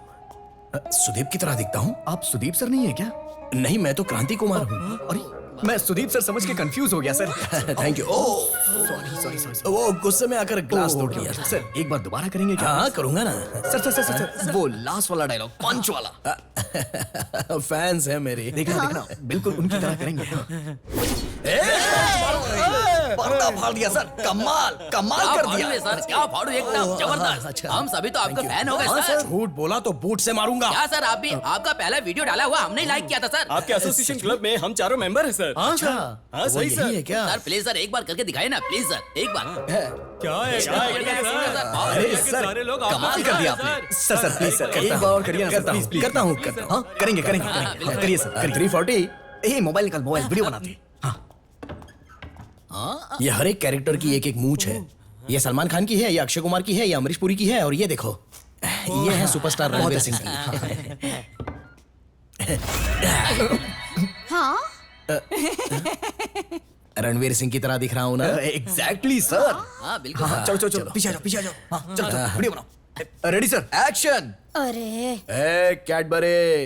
सुदीप की तरह दिखता हूँ? आप सुदीप सर नहीं है क्या? नहीं, मैं तो क्रांति कुमार हूँ। अरे मैं सुदीप सर समझ के कंफ्यूज हो गया सर। Thank you. सॉरी। वो गुस्से में आकर ग्लास तोड़ दिया था। सर एक बार दोबारा करेंगे क्या? हाँ करूंगा ना। सर वो लास्ट वाला डायलॉग, पंच वाला। फैंस है मेरे। देखना बिल्कुल उनकी तरह करेंगे। पर्दा फाड़ दिया सर। कमाल कर दिया सर। क्या फाड़ू, एकदम जबरदस्त। हम सभी तो आपका फैन हो गए सर। झूठ बोला तो बूट से मारूंगा। क्या सर, आप भी आपका पहला वीडियो डाला हुआ हमने लाइक किया था सर। आपके एसोसिएशन क्लब में हम चारों मेंबर हैं सर। अच्छा हाँ सही सर। है क्या? सर प्लीज सर एक बार करके दिखाइए ना, प्लीज सर एक बार। क्या है अरे सर सारे लोग कमाल कर दिया आपने। सर प्लीज सर एक बार और करिए ना। करता हूँ। हाँ करेंगे करिए सर। 340। मोबाइल निकाल, मोबाइल वीडियो बनाते। ये हर एक कैरेक्टर की एक एक मूंछ है। ये सलमान खान की है, ये अक्षय कुमार की है, ये अमरीश पुरी की है और ये देखो ये है सुपरस्टार रणवीर सिंह की। हाँ रणवीर सिंह की तरह दिख रहा हूँ ना? Exactly sir. हाँ बिल्कुल। चलो पीछे आ जाओ। हाँ चलो वीडियो बनाओ। Ready sir, action. अरे कैडबरी,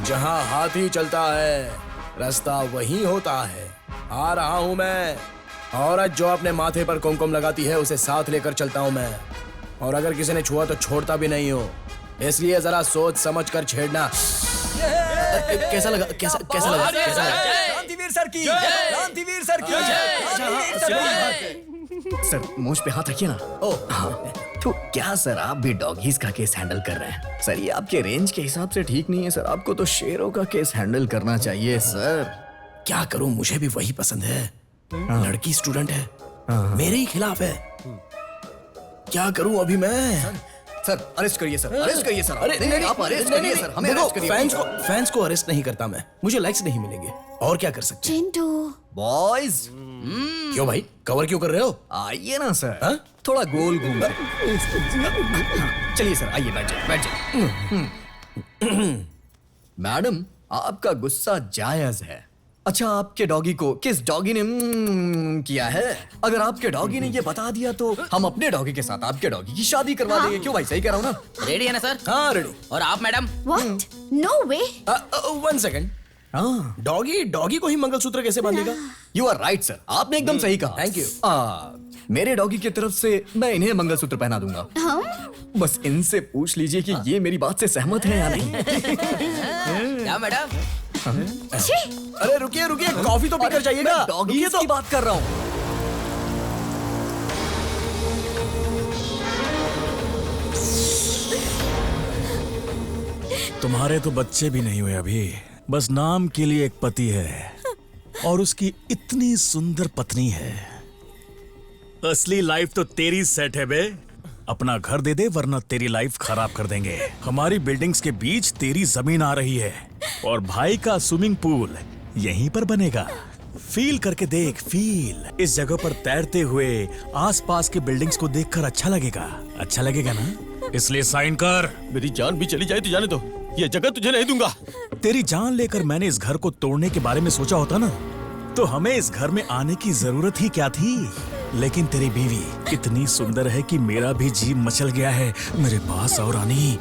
जहाँ हाथी चलता है रास्ता वही होता है। आ रहा हूँ मैं। औरत जो अपने माथे पर कुमकुम लगाती है उसे साथ लेकर चलता हूँ मैं। और अगर किसी ने छुआ तो छोड़ता भी नहीं हो। इसलिए जरा सोच समझ कर छेड़ना। कैसा लगा? क्रांतिवीर सर की। सर मूंछ पे हाथ रखिए ना। तो क्या सर आप भी डॉगीज का केस हैंडल कर रहे हैं? सर ये आपके रेंज के हिसाब से ठीक नहीं है सर। आपको तो शेरों का केस हैंडल करना चाहिए सर। क्या करूं, मुझे भी वही पसंद है। लड़की स्टूडेंट है, मेरे ही खिलाफ है। क्या करूं अभी मैं? सर अरेस्ट करिए सर। अरे नहीं, आप अरेस्ट करिए सर। हमें देखो, अरेस्ट करिए। फैंस को अरेस्ट नहीं करता मैं। मुझे लाइक्स नहीं मिलेंगे। और क्या कर सकते हैं? चिंटू बॉयज क्यों भाई, कवर क्यों कर रहे हो? आइए ना सर। थोड़ा गोल घूम। चलिए सर आइए, बैठ जाइए। मैडम आपका गुस्सा जायज है। अच्छा आपके डॉगी को किस डॉगी ने किया है? अगर आपके डॉगी ने ये बता दिया तो हम अपने डॉगी के साथ आपके डॉगी की शादी करवा देंगे। क्यों भाई, सही कह रहा हूँ ना? रेडी है ना सर? हाँ रेडी। और आप madam? What? No way. 1 second. Doggy को ही मंगलसूत्र कैसे बांधेगा? यू आर राइट सर, आपने एकदम सही कहा। Thank you. मेरे डॉगी की तरफ से मैं इन्हें मंगलसूत्र पहना दूंगा। बस इनसे पूछ लीजिए कि ये मेरी बात से सहमत है या नहीं। क्या मैडम? अरे रुकिए, कॉफी तो पीकर जाइएगा। डॉगी की बात कर रहा हूँ। तुम्हारे तो बच्चे भी नहीं हुए अभी, बस नाम के लिए एक पति है। और उसकी इतनी सुंदर पत्नी है। असली लाइफ तो तेरी सेट है बे। अपना घर दे दे वरना तेरी लाइफ खराब कर देंगे। हमारी बिल्डिंग्स के बीच तेरी जमीन आ रही है और भाई का स्विमिंग पूल यहीं पर बनेगा। फील करके देख, फील। इस जगह पर तैरते हुए आसपास के बिल्डिंग्स को देखकर अच्छा लगेगा ना? इसलिए साइन कर। मेरी जान भी चली जाए तो जाने दो, ये जगह तुझे नहीं दूंगा। तेरी जान लेकर मैंने इस घर को तोड़ने के बारे में सोचा होता ना, तो हमें इस घर में आने की जरूरत ही क्या थी। लेकिन तेरी बीवी इतनी सुंदर है कि मेरा भी जी मचल गया है मेरे पास। और रानी,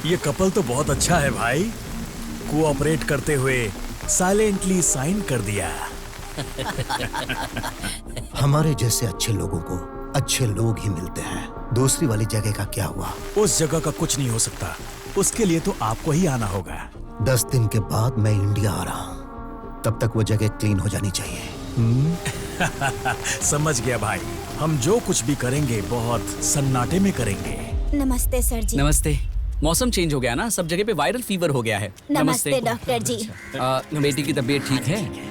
ये कपल तो बहुत अच्छा है भाई। कोऑपरेट करते हुए साइलेंटली साइन कर दिया। हमारे जैसे अच्छे लोगों को अच्छे लोग ही मिलते हैं। दूसरी वाली जगह का क्या हुआ? उस जगह का कुछ नहीं हो सकता, उसके लिए तो आपको ही आना होगा। 10 दिन के बाद मैं इंडिया आ रहा हूँ, तब तक वो जगह क्लीन हो जानी चाहिए। समझ गया भाई। हम जो कुछ भी करेंगे बहुत सन्नाटे में करेंगे। नमस्ते सर जी। नमस्ते। मौसम चेंज हो गया ना, सब जगह पे वायरल फीवर हो गया है। नमस्ते डॉक्टर जी। बेटी की तबीयत ठीक है?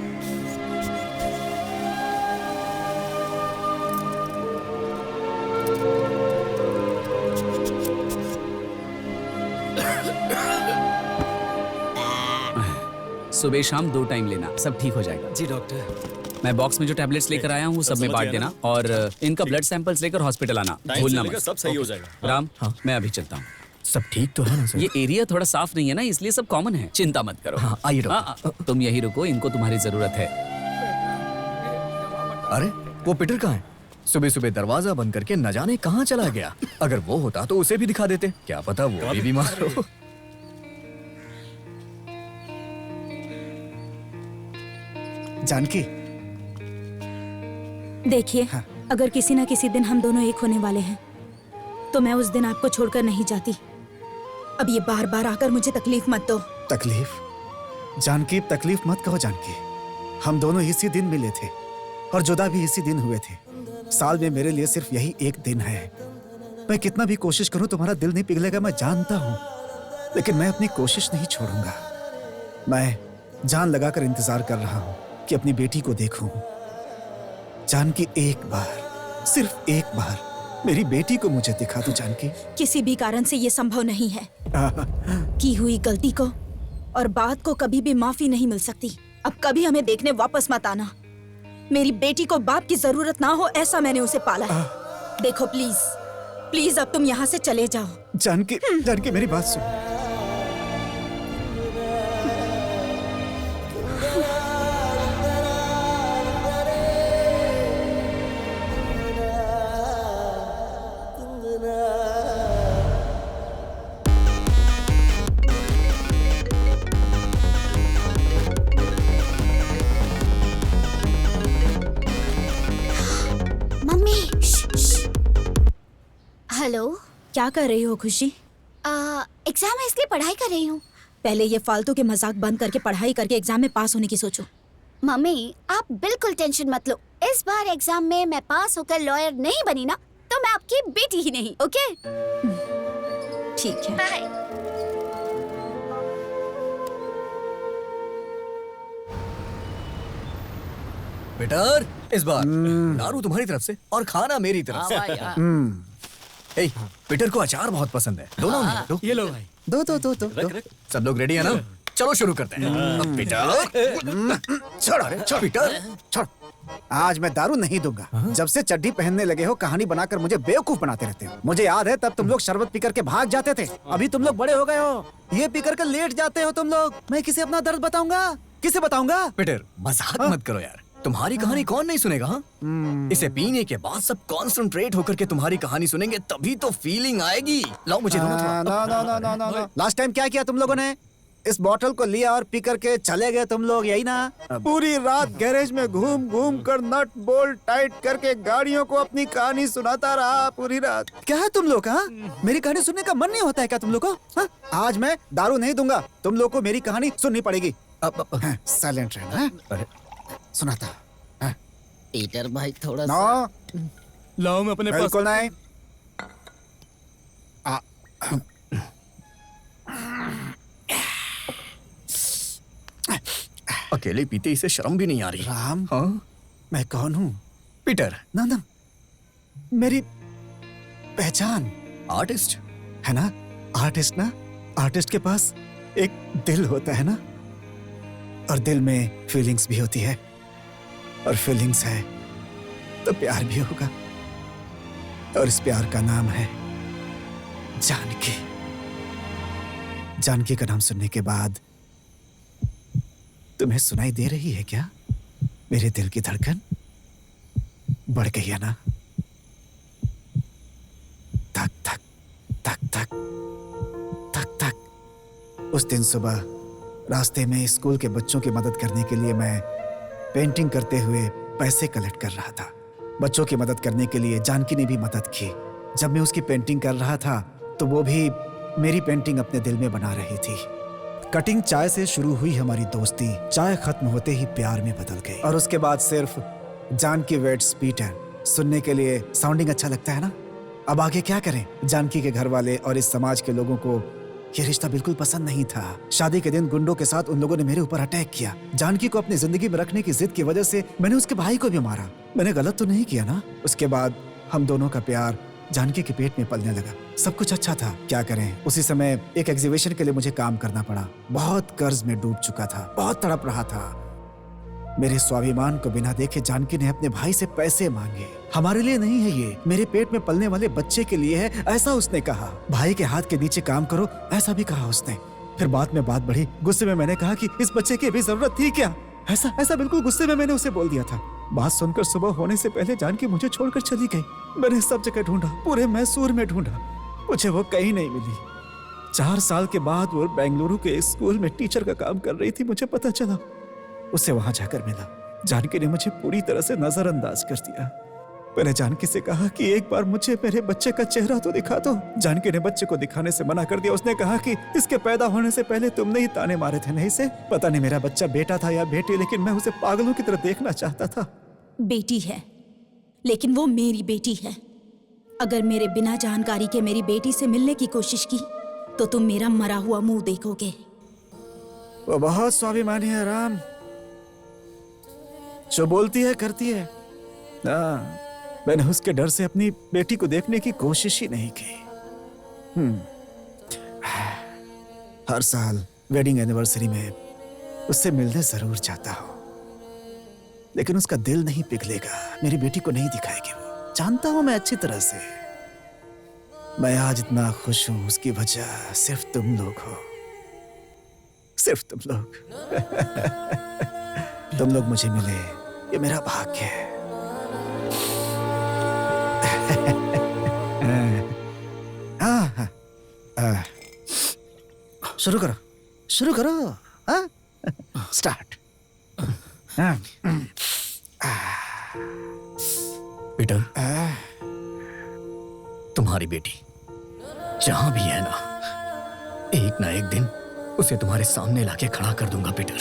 सुबह शाम 2 टाइम लेना, सब ठीक हो जाएगा। जी डॉक्टर। मैं बॉक्स में जो टैबलेट्स लेकर आया हूँ वो सब में बांट देना, और इनका ब्लड सैंपल्स लेकर हॉस्पिटल आना भूलना मत। सब सही हो जाएगा। राम, मैं अभी चलता हूँ। सब ठीक तो है ना सर? ये एरिया थोड़ा साफ नहीं है ना, इसलिए सब कॉमन है, चिंता मत करो। हाँ, आइए डॉक्टर। तुम यही रुको, इनको तुम्हारी जरूरत है। अरे वो पीटर कहाँ है? सुबह सुबह दरवाजा बंद करके न जाने कहाँ चला गया। अगर वो होता तो उसे भी दिखा देते, क्या पता वो भी बीमार हो। जानकी, देखिए, अगर किसी न किसी दिन हम दोनों एक होने वाले हैं तो मैं उस दिन आपको छोड़कर नहीं जाती। अब ये बार बार आकर मुझे तकलीफ मत दो। तकलीफ? जानकी, तकलीफ मत कहो जानकी। हम दोनों इसी दिन मिले थे और जुदा भी इसी दिन हुए थे। साल में मेरे लिए सिर्फ यही एक दिन है। मैं कितना भी कोशिश करूं तुम्हारा दिल नहीं पिघलेगा, मैं जानता हूं, लेकिन मैं अपनी कोशिश नहीं छोड़ूंगा। मैं जान लगाकर इंतजार कर रहा हूं कि अपनी बेटी को देखूं। जानकी, एक बार, सिर्फ एक बार मेरी बेटी को मुझे दिखा दो जानकी। किसी भी कारण से ये संभव नहीं है। की हुई गलती को और बात को कभी भी माफी नहीं मिल सकती। अब कभी हमें देखने वापस मत आना। मेरी बेटी को बाप की जरूरत ना हो, ऐसा मैंने उसे पाला है। देखो प्लीज, प्लीज अब तुम यहाँ से चले जाओ। जानकी, जानकी मेरी बात सुन। हेलो, क्या कर रही हो खुशी? एग्जाम है इसलिए पढ़ाई कर रही हूँ। पहले ये फालतू के मजाक बंद करके पढ़ाई करके एग्जाम में पास होने की सोचो। मम्मी, आप बिल्कुल टेंशन मत लो। इस बार एग्जाम में मैं पास होकर लॉयर नहीं बनी ना, तो मैं आपकी बेटी ही नहीं। ओके? ठीक है। बाय। पीटर, इस बार दारू तुम्हारी तरफ से और खाना मेरी तरफ से। ए, पीटर को अचार बहुत पसंद है। दो ना उन्हें, दो। ये लो भाई। दो दो दो दो, दो। सब लोग रेडी है ना? चलो शुरू करते हैं। अब पीटर, छोड़, अरे छोड़ पीटर, छोड़। आज मैं दारू नहीं दूंगा। जब से चड्डी पहनने लगे हो कहानी बनाकर मुझे बेवकूफ बनाते रहते हो। मुझे याद है तब तुम लोग शरबत पीकर के भाग जाते थे। अभी तुम लोग बड़े हो गए हो, ये पीकर के लेट जाते हो तुम लोग। मैं किसे अपना दर्द बताऊंगा? किसे बताऊंगा? पीटर, मजाक मत करो यार। तुम्हारी कहानी कौन नहीं सुनेगा? इसे पीने के बाद सब कॉन्सेंट्रेट होकर के तुम्हारी कहानी सुनेंगे, तभी तो फीलिंग आएगी। लाओ मुझे दो ना थोड़ा। लास्ट टाइम क्या किया तुम लोगों ने? इस बोतल को लिया और पी करके चले गए तुम लोग, यही ना? पूरी रात गैरेज में घूम घूम कर नट बोल्ट टाइट करके गाड़ियों को अपनी कहानी सुनाता रहा पूरी रात। क्या है तुम लोग? हाँ, मेरी कहानी सुनने का मन नहीं होता है क्या तुम लोग को? हाँ? आज मैं दारू नहीं दूंगा, तुम लोग को मेरी कहानी सुननी पड़ेगी। साइलेंट रहना। सुनाता। पीटर भाई थोड़ा सा लाओ मैं अपने पास। बिल्कुल नहीं। अकेले पीते इसे शर्म भी नहीं आ रही। राम, हाँ? मैं कौन हूँ? पीटर। ना, मेरी पहचान। आर्टिस्ट है ना? आर्टिस्ट ना? आर्टिस्ट के पास एक दिल होता है ना, और दिल में फीलिंग्स भी होती है, और फीलिंग्स है तो प्यार भी होगा, और इस प्यार का नाम है जानकी। जानकी का नाम सुनने के बाद तुम्हें सुनाई दे रही है क्या? मेरे दिल की धड़कन बढ़ गई है ना? धक धक धक धक धक धक। उस दिन सुबह रास्ते में स्कूल के बच्चों की मदद करने के लिए मैं पेंटिंग करते हुए पैसे कलेक्ट कर रहा था। बच्चों की मदद करने के लिए जानकी ने भी मदद की। जब मैं उसकी पेंटिंग कर रहा था तो वो भी मेरी पेंटिंग अपने दिल में बना रही थी। कटिंग चाय से शुरू हुई हमारी दोस्ती चाय खत्म होते ही प्यार में बदल गई, और उसके बाद सिर्फ जानकी वेड्स पीटर सुनने के लिए साउंडिंग अच्छा लगता है ना? अब आगे क्या करें? जानकी के घर वाले और इस समाज के लोगों को ये रिश्ता बिल्कुल पसंद नहीं था। शादी के दिन गुंडों के साथ उन लोगों ने मेरे ऊपर अटैक किया। जानकी को अपनी जिंदगी में रखने की जिद की वजह से मैंने उसके भाई को भी मारा। मैंने गलत तो नहीं किया ना? उसके बाद हम दोनों का प्यार जानकी के पेट में पलने लगा। सब कुछ अच्छा था, क्या करें? उसी समय एक एग्जीबिशन के लिए मुझे काम करना पड़ा। बहुत कर्ज में डूब चुका था, बहुत तड़प रहा था। मेरे स्वाभिमान को बिना देखे जानकी ने अपने भाई से पैसे मांगे। हमारे लिए नहीं है ये, मेरे पेट में पलने वाले बच्चे के लिए है, ऐसा उसने कहा। भाई के हाथ के नीचे काम करो, ऐसा भी कहा उसने। फिर बाद में बात बढ़ी। गुस्से में मैंने कहा कि इस बच्चे की भी जरूरत थी क्या? ऐसा बिल्कुल गुस्से में मैंने उसे बोल दिया था। बात सुनकर सुबह होने से पहले जानकी मुझे छोड़कर चली गई। मैंने सब जगह ढूंढा, पूरे मैसूर में ढूंढा, मुझे वो कहीं नहीं मिली। 4 साल के बाद वो बेंगलुरु के एक स्कूल में टीचर का काम कर रही थी। मुझे पता चला, उसे वहां जाकर मिला। जानकी ने मुझे पूरी तरह से नजरअंदाज कर दिया। मैंने जानकी से कहा कि एक बार मुझे मेरे बच्चे का चेहरा तो दिखा दो। जानकी ने बच्चे को दिखाने से मना कर दिया। उसने कहा कि इसके पैदा होने से पहले तुमने ही ताने मारे थे नहीं से। पता नहीं मेरा बच्चा बेटा था या बेटी, लेकिन मैं उसे पागलों की तरह देखना चाहता था। बेटी है, लेकिन वो मेरी बेटी है। अगर मेरे बिना जानकारी के मेरी बेटी से मिलने की कोशिश की तो तुम मेरा मरा हुआ मुंह देखोगे। वो बहुत स्वाभिमानी है राम, जो बोलती है करती है। मैंने उसके डर से अपनी बेटी को देखने की कोशिश ही नहीं की। हर साल वेडिंग एनिवर्सरी में उससे मिलने जरूर जाता हूं, लेकिन उसका दिल नहीं पिघलेगा। मेरी बेटी को नहीं दिखाएगी वो, जानता हूं मैं अच्छी तरह से। मैं आज इतना खुश हूं, उसकी वजह सिर्फ तुम लोग हो, सिर्फ तुम लोग। तुम लोग मुझे मिले, ये मेरा भाग्य है। शुरू करो, शुरू करो। स्टार्ट। पीटर, तुम्हारी बेटी जहां भी है ना, एक ना एक दिन उसे तुम्हारे सामने लाके खड़ा कर दूंगा Peter.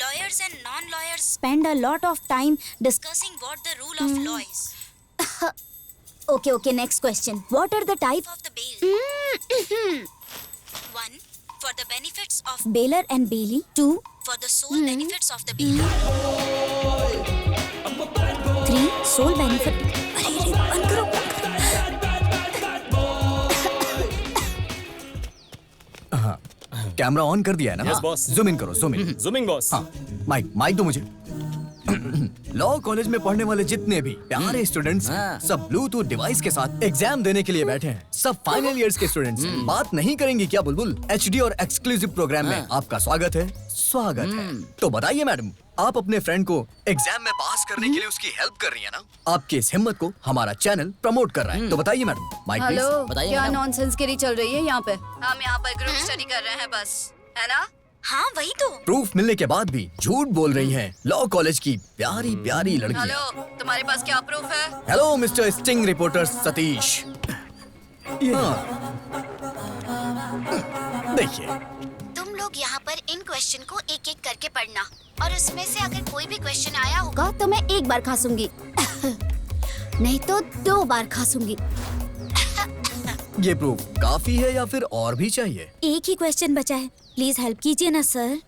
Lawyers and non-lawyers spend a lot of time discussing what the rule of law is. Okay, next question. What are the types of the bail? 1. For the benefits of bailer and bailee. 2. For the sole benefits of the bailer. 3. Sole benefit. अरे बंद करो। हाँ, camera on कर दिया है ना? Yes, boss. Zoom in करो, zoom in. Zooming boss. हाँ, माइक दो मुझे। लॉ कॉलेज में पढ़ने वाले जितने भी प्यारे स्टूडेंट्स सब ब्लूटूथ डिवाइस के साथ एग्जाम देने के लिए बैठे हैं। सब फाइनल ईयर्स के स्टूडेंट्स। बात नहीं करेंगी क्या बुलबुल? एचडी और एक्सक्लूसिव प्रोग्राम में आपका स्वागत है, स्वागत है। तो बताइए मैडम, आप अपने फ्रेंड को एग्जाम में पास करने के लिए उसकी हेल्प कर रही है ना? आपकी इस हिम्मत को हमारा चैनल प्रमोट कर रहा है। तो बताइए मैडम। Mike please. हेलो, क्या नॉनसेंस की चल रही है यहाँ पे? हम यहाँ पर ग्रुप स्टडी कर रहे हैं बस, है ना? हाँ वही तो। प्रूफ मिलने के बाद भी झूठ बोल रही हैं लॉ कॉलेज की प्यारी प्यारी लड़की। हेलो, तुम्हारे पास क्या प्रूफ है? Hello mister sting reporter Satish. देखिए, तुम लोग यहाँ पर इन क्वेश्चन को एक एक करके पढ़ना और उसमें से अगर कोई भी क्वेश्चन आया होगा तो मैं एक बार खासूंगी नहीं तो 2 बार खासूंगी। ये प्रूफ काफी है या फिर और भी चाहिए? एक ही क्वेश्चन बचा है, प्लीज हेल्प कीजिए ना सर।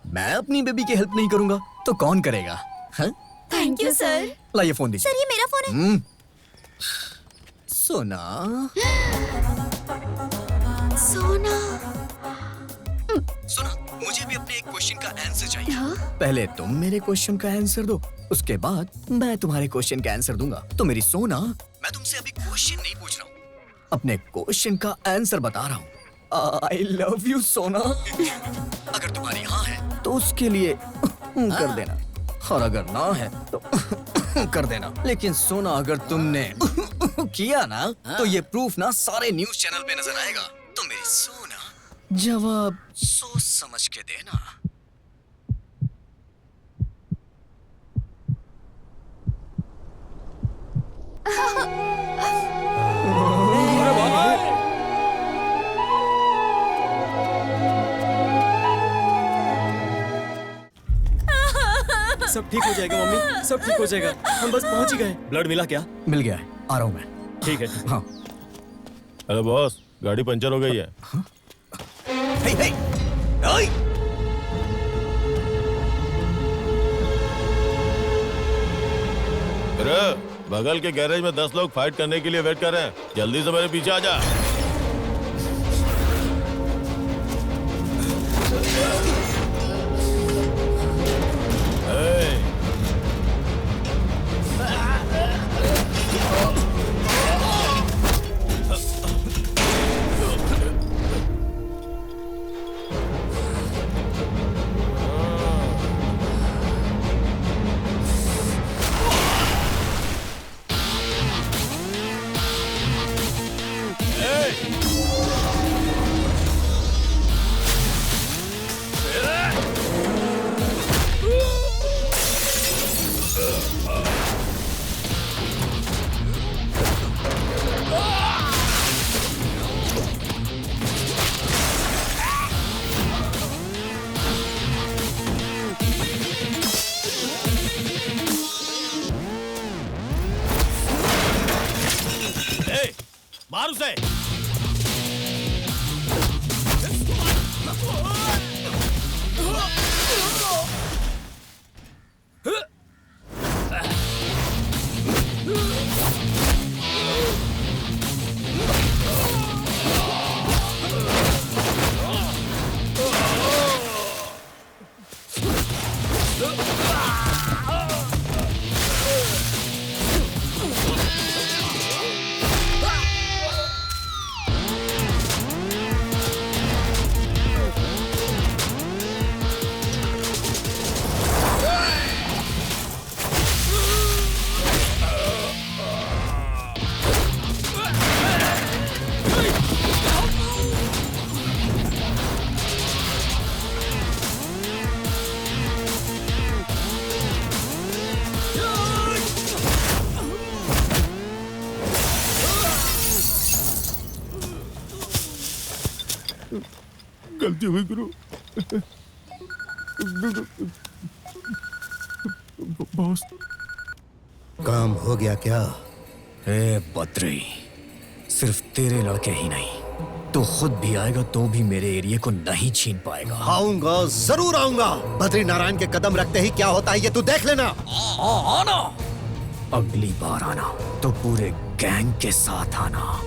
मैं अपनी बेबी की हेल्प नहीं करूंगा तो कौन करेगा? हाँ? Thank you sir. लाइए फोन दीजिए। सर ये मेरा फोन है। सोना सोना सुना, मुझे भी अपने एक क्वेश्चन का आंसर चाहिए। पहले तुम मेरे क्वेश्चन का आंसर दो, उसके बाद मैं तुम्हारे क्वेश्चन का आंसर दूंगा। तो मेरी सोना, मैं तुमसे अभी क्वेश्चन नहीं पूछ रहा हूँ, अपने क्वेश्चन का आंसर बता रहा हूँ। आई लव यू सोना। अगर तुम्हारी हाँ है तो उसके लिए कर देना, और अगर ना है तो कर देना। लेकिन सोना, अगर तुमने किया ना तो ये प्रूफ ना सारे न्यूज़ चैनल पे नजर आएगा। तो मेरी सोना, जवाब सोच समझ के देना। सब ठीक हो जाएगा मम्मी, सब ठीक हो जाएगा। हम बस पहुंच ही गए। ब्लड मिला क्या? मिल गया है, आ रहा हूँ मैं। ठीक है। हाँ। अरे बॉस, गाड़ी पंचर हो गई है। हे हे, ओए! अरे बगल के गैरेज में 10 लोग फाइट करने के लिए वेट कर रहे हैं, जल्दी से मेरे पीछे आ जा। मार उसे। गलती हुई गुरु। बॉस, काम हो गया क्या? ए बद्री, सिर्फ तेरे लड़के ही नहीं, तो खुद भी आएगा तो भी मेरे एरिया को नहीं छीन पाएगा। आऊंगा, जरूर आऊंगा। बद्री नारायण के कदम रखते ही क्या होता है ये तू देख लेना। आना, अगली बार आना तो पूरे गैंग के साथ आना।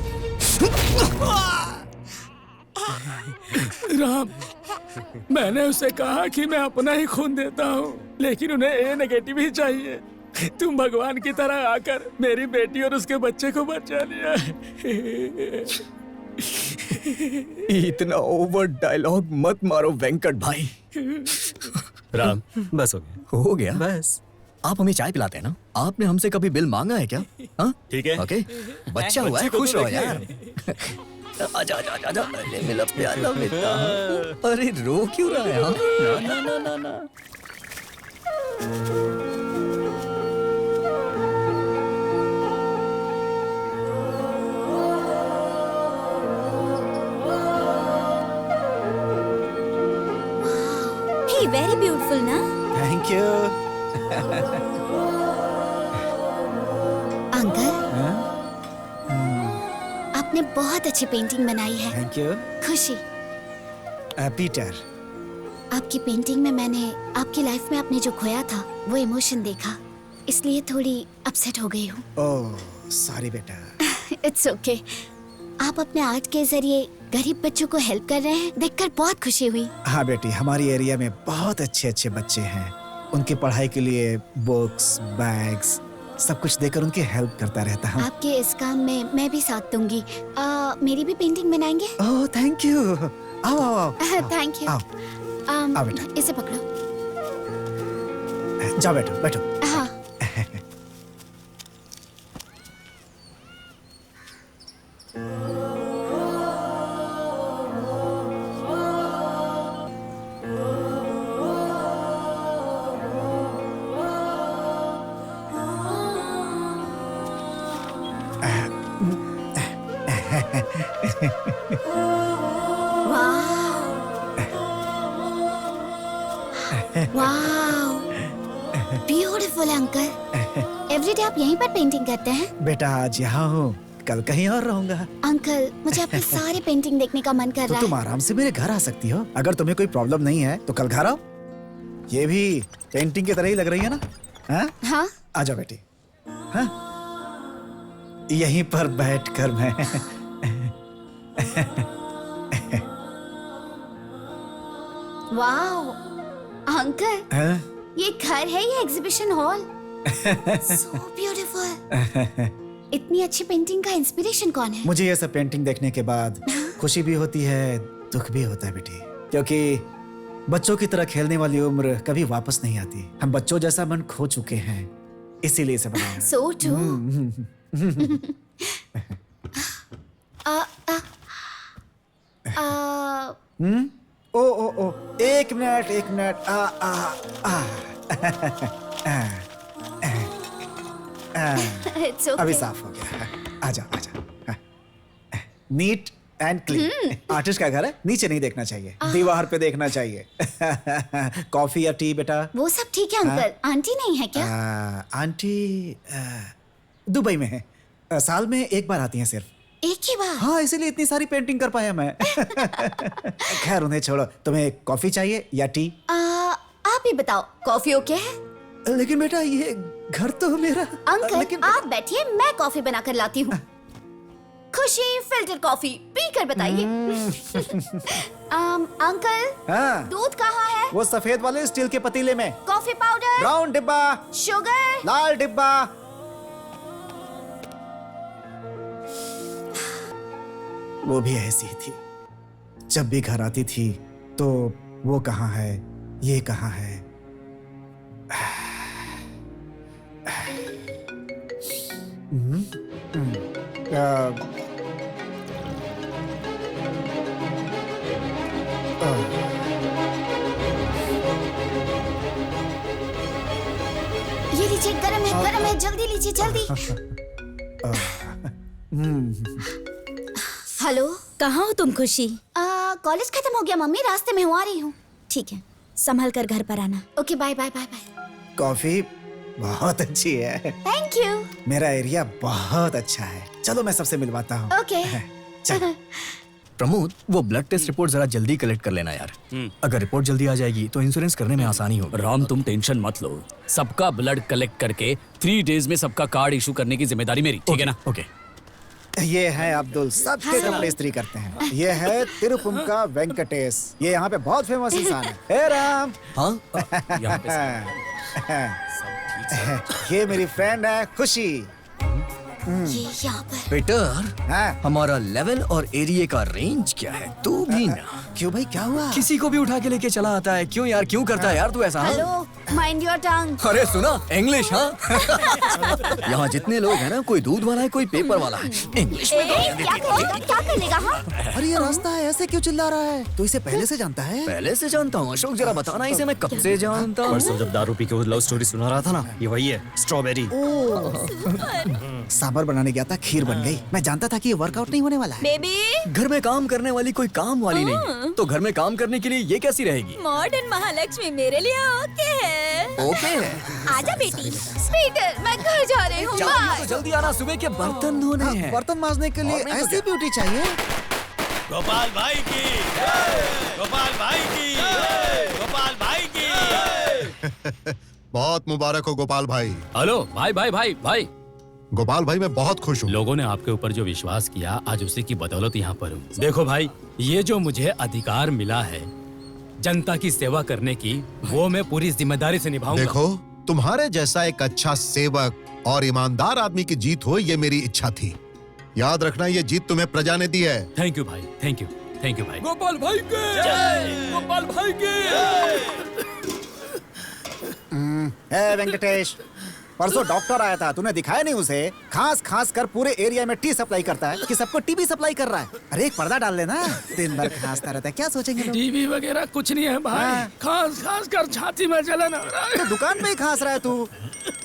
राम, मैंने उसे कहा कि मैं अपना ही खून देता हूँ, लेकिन उन्हें ए नेगेटिव ही चाहिए। तुम भगवान की तरह आकर मेरी बेटी और उसके बच्चे को बचा लिया। इतना ओवर डायलॉग मत मारो वेंकट भाई। राम, बस हो गया। हो गया बस। आप हमें चाय पिलाते हैं ना? आपने हमसे कभी बिल मांगा है क्या? हाँ ठीक है। ओके, बच्चा हुआ है, खुश रहो यार। आजा आजा आजा, अरे मेरा प्यारा बेटा। अरे रो क्यों रहा है? हाँ? ना ना ना ना ना। वाह, वेरी ब्यूटीफुल ना? Thank you. अंकल, आपने बहुत अच्छी पेंटिंग बनाई है। Thank you. खुशी, पीटर, आपकी पेंटिंग में मैंने आपकी लाइफ में आपने जो खोया था वो इमोशन देखा, इसलिए थोड़ी अपसेट हो गई हूँ। ओह सॉरी बेटा। It's okay. आप अपने आर्ट के जरिए गरीब बच्चों को हेल्प कर रहे हैं, देखकर बहुत खुशी हुई। हाँ बेटी, हमारी एरिया में बहुत अच्छे अच्छे बच्चे हैं। उनकी पढ़ाई के लिए बुक्स, बैग्स, सब कुछ देकर उनकी हेल्प करता रहता हूँ। आपके इस काम में मैं भी साथ दूंगी। मेरी भी पेंटिंग बनाएंगे? Oh thank you. आओ आओ आओ। Thank you. आओ आओ बेटा। इसे पकड़ो। जाओ बैठो बैठो। हाँ। वाह, ब्यूटीफुल अंकल। एवरीडे आप यहीं पर पेंटिंग करते हैं? बेटा आज यहाँ हूँ, कल कहीं और रहूंगा। अंकल, मुझे आपकी सारी पेंटिंग देखने का मन कर तो रहा तुम है। आराम से मेरे घर आ सकती हो। अगर तुम्हें कोई प्रॉब्लम नहीं है तो कल घर आओ। ये भी पेंटिंग की तरह ही लग रही है ना? हाँ? हाँ? आ जाओ बेटी। हाँ? यहीं पर बैठकर मैं वाह अंकल, हाँ? ये घर है या एग्जीबिशन हॉल? So beautiful. इतनी अच्छी पेंटिंग का इंस्पिरेशन कौन है? मुझे ये सब पेंटिंग देखने के बाद खुशी भी होती है, दुख भी होता है बेटी, क्योंकि बच्चों की तरह खेलने वाली उम्र कभी वापस नहीं आती। हम बच्चों जैसा मन खो चुके हैं, इसीलिए इसे बनाया। So true। ओ ओ ओ, एक मिनट एक मिनट। It's okay। अभी साफ हो गया। आजा आजा। Neat and clean. आर्टिस्ट का घर है, नीचे नहीं देखना चाहिए, दीवार पे देखना चाहिए। कॉफी या टी बेटा? वो सब ठीक है अंकल। आंटी नहीं है क्या? आंटी दुबई में है, साल में एक बार आती हैं सिर्फ। एक ही बार? हाँ, इसीलिए इतनी सारी पेंटिंग कर पाया मैं। खैर उन्हें छोड़ो, तुम्हें कॉफी चाहिए या टी? आप ही बताओ, कॉफी ओके है? लेकिन बेटा ये घर तो मेरा। अंकल आप बैठिए, मैं कॉफी बनाकर लाती हूँ। खुशी फिल्टर कॉफी पीकर बताइए। अंकल, हाँ? दूध कहाँ है? वो सफेद वाले स्टील के पतीले में। Coffee powder? ब्राउन डिब्बा। शुगर? लाल डिब्बा। वो भी ऐसी थी, जब भी घर आती थी तो वो कहाँ है, ये कहाँ है। ये लीजिए, गरम है, जल्दी लीजिए जल्दी। हेलो, कहाँ हो तुम खुशी? कॉलेज खत्म हो गया मम्मी, रास्ते में हूँ, आ रही हूँ। ठीक है, संभल कर घर पर आना। Okay, bye bye bye bye. Coffee बहुत अच्छी है। Thank you. मेरा एरिया बहुत अच्छा है, चलो मैं सबसे मिलवाता हूँ। ओके। चल। प्रमोद, वो ब्लड टेस्ट रिपोर्ट जरा जल्दी कलेक्ट कर लेना यार। अगर रिपोर्ट जल्दी आ जाएगी तो इंश्योरेंस करने में आसानी होगी। राम तुम टेंशन मत लो, सबका ब्लड कलेक्ट करके 3 डेज में सबका कार्ड इशू करने की जिम्मेदारी मेरी, ठीक है ना? ओके। ये है अब्दुल, सबके कपड़े इस्त्री करते हैं। ये है तिरुपुंका वेंकटेश, ये यहाँ पे बहुत फेमस इंसान है। हे राम। हाँ? यहाँ पे ये मेरी फ्रेंड है खुशी। ये यहाँ पर। पीटर, हाँ? हमारा लेवल और एरिया का रेंज क्या है? तू भी ना। क्यों भाई, क्या हुआ? किसी को भी उठा के लेके चला आता है, क्यों यार, क्यों करता है यार तू ऐसा? Hello, mind your tongue. अरे सुना, इंग्लिश हाँ। यहाँ जितने लोग हैं ना, कोई दूध वाला है, कोई पेपर वाला है। इंग्लिश में क्या करेगा, क्या करेगा? हाँ अरे ये रास्ता है, ऐसे क्यों चिल्ला रहा है? तो इसे पहले से जानता है? पहले से जानता हूँ। अशोक जरा बताना, इसे मैं कब से जानता हूँ? परसों जब दारू पी के वो लव स्टोरी सुना रहा था ना, ये वही है, स्ट्रॉबेरी। सांभर बनाने गया था, खीर बन गई। मैं जानता था कि ये वर्कआउट नहीं होने वाला है। बेबी घर में काम करने वाली कोई काम वाली नहीं है, तो घर में काम करने के लिए ये कैसी रहेगी? मॉडर्न महालक्ष्मी मेरे लिए ओके है। ओके है। आजा बेटी। पीटर, मैं घर जा रही हूँ। तो जल्दी आना, सुबह के बर्तन धोने हैं। बर्तन मांजने के लिए ऐसी ब्यूटी चाहिए। गोपाल भाई की, गोपाल भाई की, गोपाल भाई की। बहुत मुबारक हो गोपाल भाई। हेलो भाई भाई भाई भाई। गोपाल भाई मैं बहुत खुश हूँ। लोगों ने आपके ऊपर जो विश्वास किया, आज उसी की बदौलत यहाँ पर हूँ। देखो भाई, ये जो मुझे अधिकार मिला है जनता की सेवा करने की, वो मैं पूरी जिम्मेदारी से निभाऊंगा। देखो, तुम्हारे जैसा एक अच्छा सेवक और ईमानदार आदमी की जीत हो, ये मेरी इच्छा थी। याद रखना, ये जीत तुम्हें प्रजा ने दी है। थैंक यू भाई, थैंक यू, थैंक यू भाई। गोपाल भाई के, गोपाल भाई के। वेंकटेश, परसों डॉक्टर आया था, तूने दिखाया नहीं उसे? खास खास कर पूरे एरिया में टी सप्लाई करता है कि सबको टीबी सप्लाई कर रहा है। अरे एक पर्दा डाल लेना, दिन भर खांसता रहता है, क्या सोचेंगे लोग? टीबी वगैरह कुछ नहीं है भाई, खास खास कर छाती में जलन हो रहा है। तो दुकान में ही खांस रहा है तू।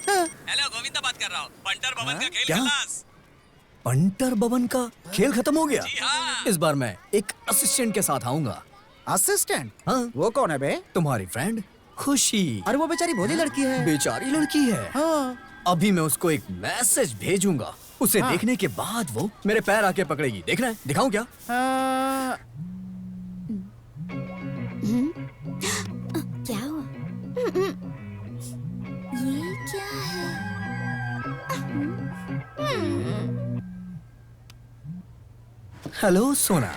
हेलो, गोविंदा बात कर रहा हूँ। पंटर भवन का खेल क्या? खलास। पंटर भवन का खेल खत्म हो गया? इस बार मैं एक असिस्टेंट के साथ आऊंगा। असिस्टेंट? हाँ। वो कौन है बे? तुम्हारी फ्रेंड खुशी। अरे वो बेचारी भोली लड़की है। बेचारी लड़की है। हाँ। अभी मैं उसको एक मैसेज भेजूंगा, उसे देखने के बाद वो मेरे पैर आके पकड़ेगी। देखना है? दिखाऊं क्या? क्या हुआ? ये क्या है? हेलो सोना।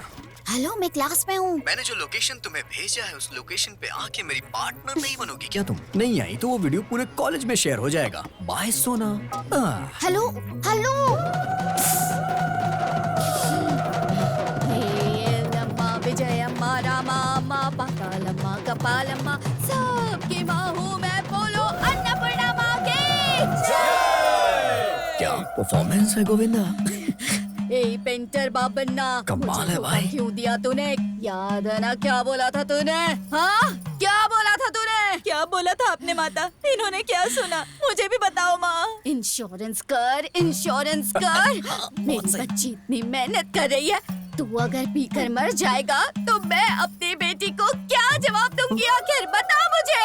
हेलो, मैं क्लास में हूँ। मैंने जो लोकेशन तुम्हें भेजा है, उस लोकेशन पे आके मेरी पार्टनर नहीं बनोगी क्या तुम? नहीं आई तो वो वीडियो पूरे कॉलेज में शेयर हो जाएगा। बाय सोना। Hello hello. विजयम्मा रामा पाकालम्मा कपालम्मा, सबकी माँ हूँ मैं, बोलो अन्नपूर्णा माँ की जय। क्या परफॉर्मेंस है गोविंदा? ए पेंटर बाबन्ना, कमाल है भाई। क्यों दिया तूने? याद है ना क्या बोला था तूने? हाँ, क्या बोला था तूने? क्या बोला था आपने माता? इन्होंने क्या सुना? मुझे भी बताओ माँ। इंश्योरेंस कर, इंश्योरेंस कर। मेरी बच्ची इतनी मेहनत कर रही है, तू अगर पीकर मर जाएगा तो मैं अपनी बेटी को क्या जवाब दूंगी? आखिर बता मुझे।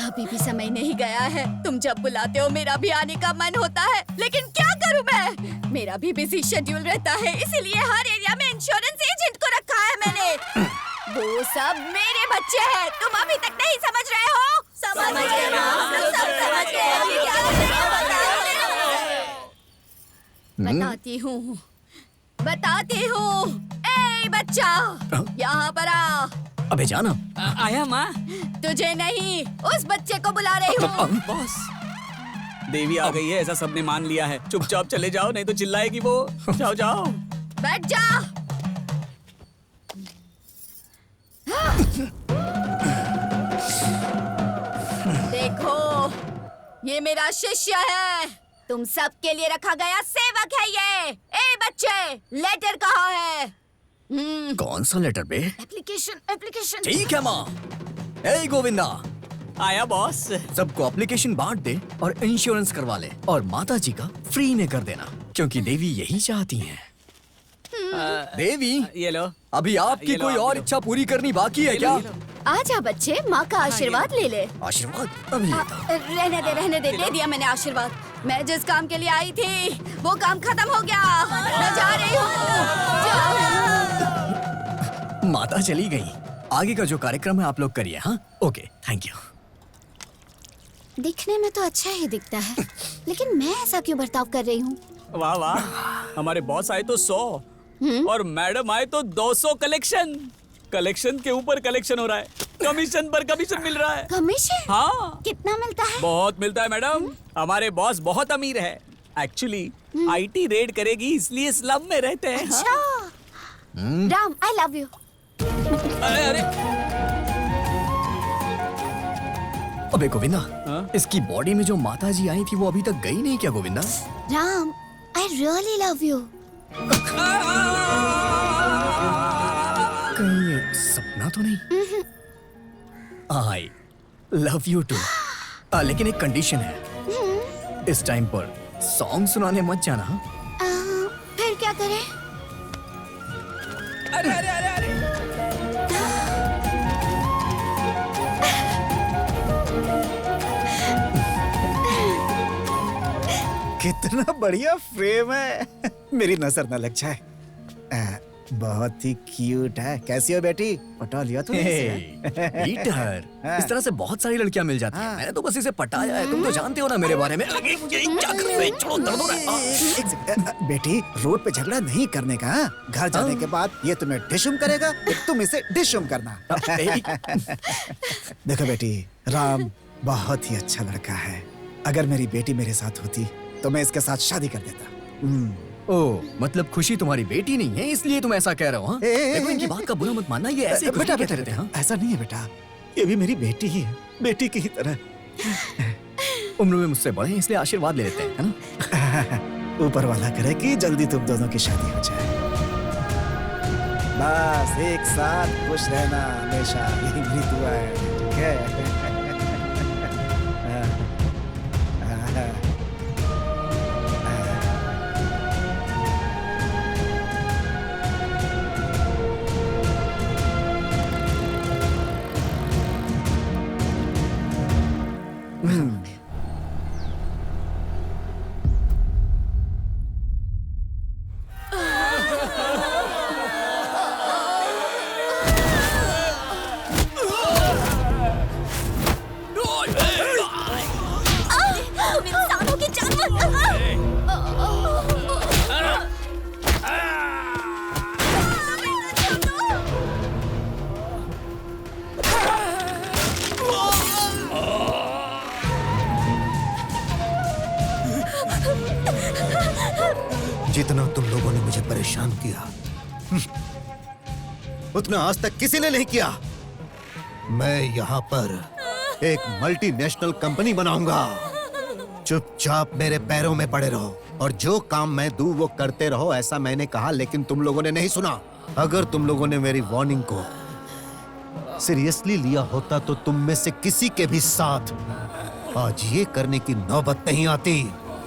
अभी भी समय नहीं गया है, तुम जब बुलाते हो मेरा भी आने का मन होता है, लेकिन क्या करूं मैं? मेरा भी बिजी शेड्यूल रहता है, इसीलिए हर एरिया में इंश्योरेंस एजेंट को रखा है मैंने। वो सब मेरे बच्चे हैं, तुम अभी तक नहीं समझ रहे हो? समझ गए ना? हम लोग सब समझ गए। अभी क्या बताती हूँ, बताती हूँ। ए बच्चा, यहाँ पर आ। अबे जाना। आया माँ। तुझे नहीं, उस बच्चे को बुला रही हूँ। बॉस, देवी आ गई है ऐसा सबने मान लिया है। चुपचाप चले जाओ, नहीं तो चिल्लाएगी वो। जाओ जाओ। बैठ जा। देखो, ये मेरा शिष्य है, तुम सबके लिए रखा गया सेवक है ये। ए बच्चे, लेटर कहाँ है? कौन सा लेटर बे? एप्लीकेशन। ठीक है माँ। ए गोविंदा, आया बॉस। सबको एप्लीकेशन बांट दे और इंश्योरेंस करवा ले, और माता जी का फ्री में कर देना, क्योंकि देवी यही चाहती हैं। देवी, ये लो। अभी आपकी कोई और इच्छा पूरी करनी बाकी है क्या? आजा बच्चे, माँ का आशीर्वाद ले ले। आशीर्वाद? अभी रहने दे, दे दिया मैंने आशीर्वाद। मैं जिस काम के लिए आई थी वो काम खत्म हो गया, मैं जा रही हूँ। माता चली गई, आगे का जो कार्यक्रम है आप लोग करिए। हाँ, ओके, थैंक यू। दिखने में तो अच्छा ही दिखता है, लेकिन मैं ऐसा क्यों बर्ताव कर रही हूँ? वाह वाह, हमारे बॉस आए तो 100 और मैडम आए तो 200 कलेक्शन। कलेक्शन के ऊपर कलेक्शन हो रहा है, कमीशन पर कमीशन मिल रहा है। कमीशन? हाँ। कितना मिलता है? बहुत मिलता है मैडम। हमारे बॉस बहुत अमीर है। एक्चुअली आईटी रेड करेगी इसलिए स्लम में रहते हैं। अच्छा। राम, आई लव यू। अरे अरे, अबे गोविंदा, इसकी बॉडी में जो माता जी आई थी वो अभी तक गई नहीं क्या Govinda? Ram, I really love you. कहीं ये सपना तो नहीं? I love you too. लेकिन एक कंडीशन है, इस टाइम पर सॉन्ग सुनाने मत जाना। फिर क्या करें? अरे अरे अरे अरे कितना बढ़िया फ्रेम है। मेरी नजर न लग जाए। बहुत ही क्यूट है। कैसी हो बेटी? पटा लिया तूने इसे? पीटर, इस तरह से बहुत सारी लड़कियां मिल जाती हैं। मैंने तो बस इसे पटाया है। तुम तो जानते हो ना मेरे बारे में। क्या कर रहे हो? छोड़ो, दर्द हो रहा है। बेटी, रोड पे झगड़ा नहीं करने का। घर जाने के बाद ये तुम्हें डिशुम करेगा, तुम इसे डिशुम करना। देखो बेटी, राम बहुत ही अच्छा लड़का है। अगर मेरी बेटी मेरे साथ होती तो मैं इसके साथ शादी कर देता। ओ, मतलब खुशी तुम्हारी बेटी नहीं है इसलिए तुम ऐसा कह रहे हो? देखो, इनकी बात का बुरा मत मानना। ये ऐसे बेटा बेटा रहते हैं। ऐसा नहीं है बेटा, ये भी मेरी बेटी ही है, बेटी की ही तरह। उम्र में मुझसे बड़े हैं इसलिए आशीर्वाद ले लेते हैं, है ना? ऊपर वाला करे कि जल्दी तुम दोनों की शादी हो जाए। बस एक साथ खुश रहना हमेशा, यही मेरी दुआ है। ठीक है? जितना तुम लोगों ने मुझे परेशान किया, उतना आज तक किसी ने नहीं किया। मैं यहाँ पर एक मल्टीनेशनल कंपनी बनाऊंगा। चुपचाप मेरे पैरों में पड़े रहो और जो काम मैं दूं वो करते रहो, ऐसा मैंने कहा, लेकिन तुम लोगों ने नहीं सुना। अगर तुम लोगों ने मेरी वार्निंग को सीरियसली लिया होता तो तुम में से किसी के भी साथ आज ये करने की नौबत नहीं आती।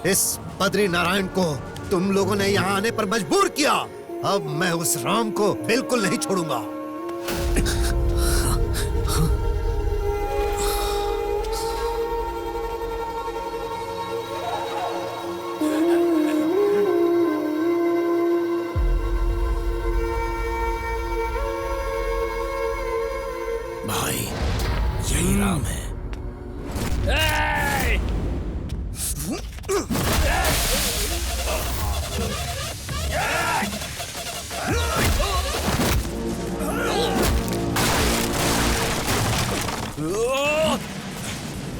इस बद्री नारायण को तुम लोगों ने यहाँ आने पर मजबूर किया। अब मैं उस राम को बिल्कुल नहीं छोड़ूंगा। भाई, यही राम है।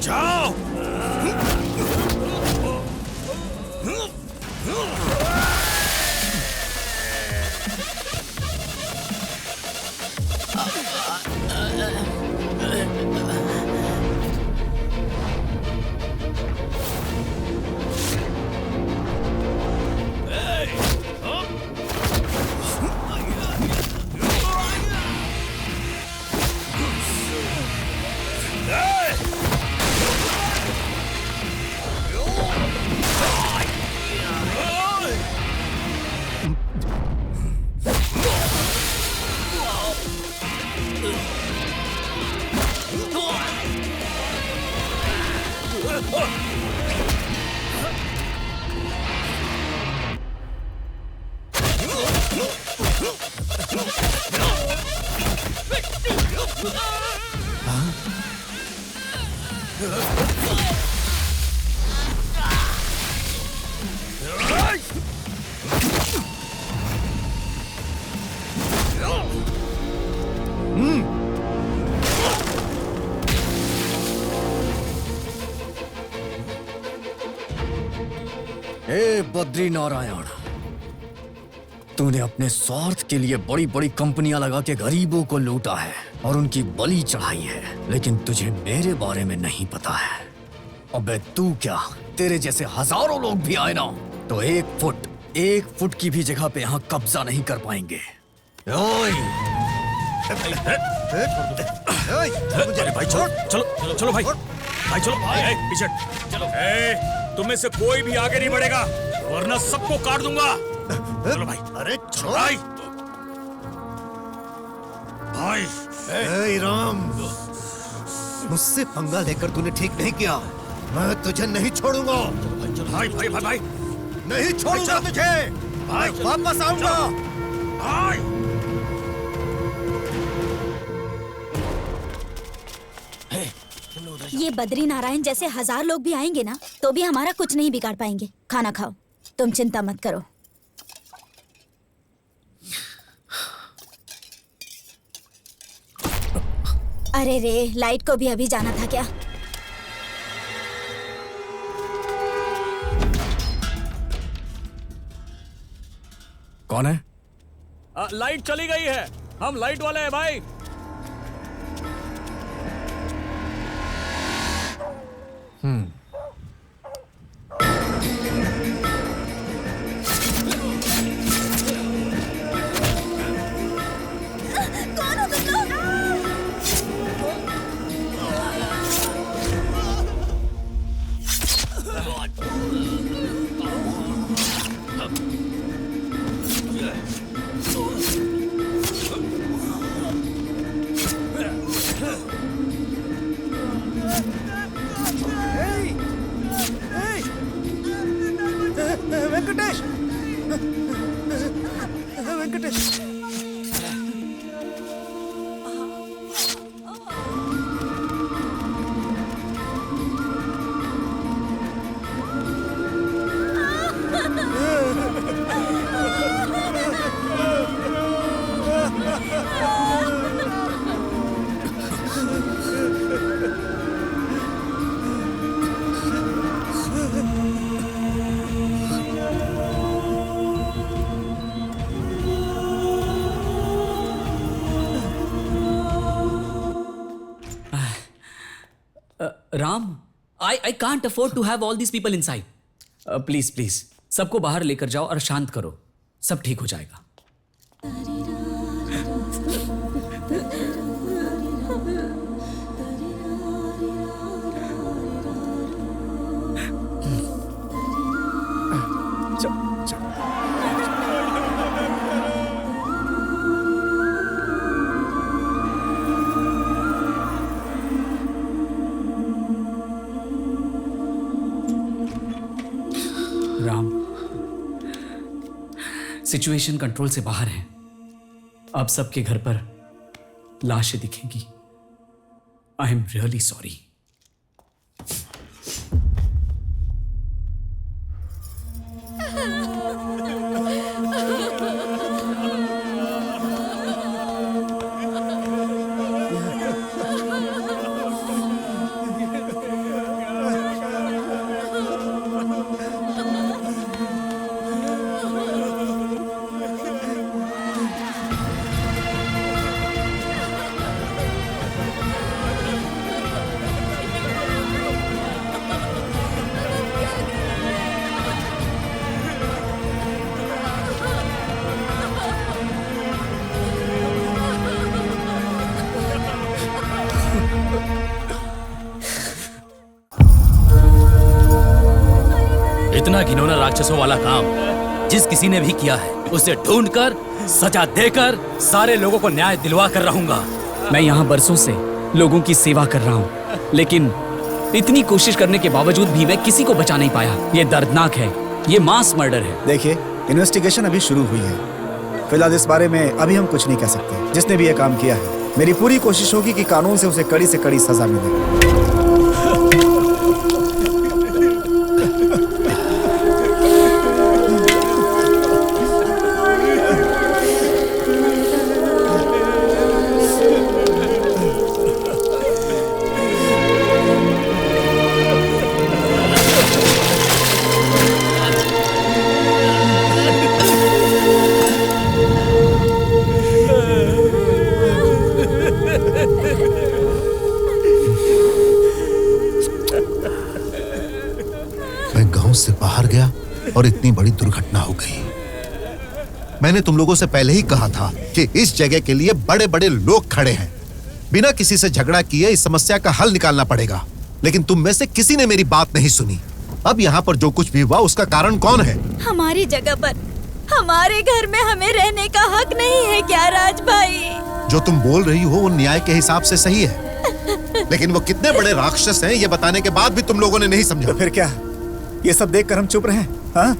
जाओ। हे बद्री नारायण, तूने अपने स्वार्थ के लिए बड़ी बड़ी कंपनियां लगा के गरीबों को लूटा है और उनकी बलि चढ़ाई है, लेकिन तुझे मेरे बारे में नहीं पता है। अबे तू क्या, तेरे जैसे हजारों लोग भी आए ना तो एक फुट की भी जगह पे यहाँ कब्जा नहीं कर पाएंगे। ओए! अरे भाई चलो चलो चलो भाई चलो पीछे चलो। तुम में से कोई भी आगे नहीं बढ़ेगा वरना सबको काट दूंगा। चलो भाई, अरे चलो भाई। भाई राम, मुझसे पंगा लेकर तूने ठीक नहीं किया। मैं तुझे नहीं छोड़ूंगा। भाई भाई भाई भाई नहीं छोड़ूंगा तुझे। भाई वापस आऊंगा। भाई ये बद्री नारायण जैसे 1000 लोग भी आएंगे ना तो भी हमारा कुछ नहीं बिगाड़ पाएंगे। खाना खाओ, तुम चिंता मत करो। अरे रे, लाइट को भी अभी जाना था क्या? कौन है? लाइट चली गई है, हम लाइट वाले हैं भाई। कौन हो तुम लोग? Venkatesh, Venkatesh. Ram, I can't afford to have all these people inside. Please please सबको बाहर लेकर जाओ और शांत करो, सब ठीक हो जाएगा। राम, सिचुएशन कंट्रोल से बाहर है। अब सबके घर पर लाशें दिखेंगी। I am really sorry. इतना घिनौना राक्षसों वाला काम जिस किसी ने भी किया है उसे ढूंढकर सजा देकर सारे लोगों को न्याय दिलवा कर रहूंगा। मैं यहाँ बरसों से लोगों की सेवा कर रहा हूँ, लेकिन इतनी कोशिश करने के बावजूद भी मैं किसी को बचा नहीं पाया। ये दर्दनाक है, ये मास मर्डर है। देखिए, इन्वेस्टिगेशन अभी शुरू हुई है। फिलहाल इस बारे में अभी हम कुछ नहीं कह सकते। जिसने भी ये काम किया है, मेरी पूरी कोशिश होगी कि कानून से उसे कड़ी से कड़ी सजा मिले। और इतनी बड़ी दुर्घटना हो गई। मैंने तुम लोगों से पहले ही कहा था कि इस जगह के लिए बड़े बड़े लोग खड़े हैं। बिना किसी से झगड़ा किए इस समस्या का हल निकालना पड़ेगा, लेकिन तुम में से किसी ने मेरी बात नहीं सुनी। अब यहाँ पर जो कुछ भी हुआ उसका कारण कौन है? हमारी जगह पर हमारे घर में हमें रहने का हक नहीं है क्या राज भाई? जो तुम बोल रही हो वो न्याय के हिसाब से सही है, लेकिन वो कितने बड़े राक्षस हैं ये बताने के बाद भी तुम लोगों ने नहीं समझा। तो फिर क्या ये सब देखकर हम चुप रहे? हाँ,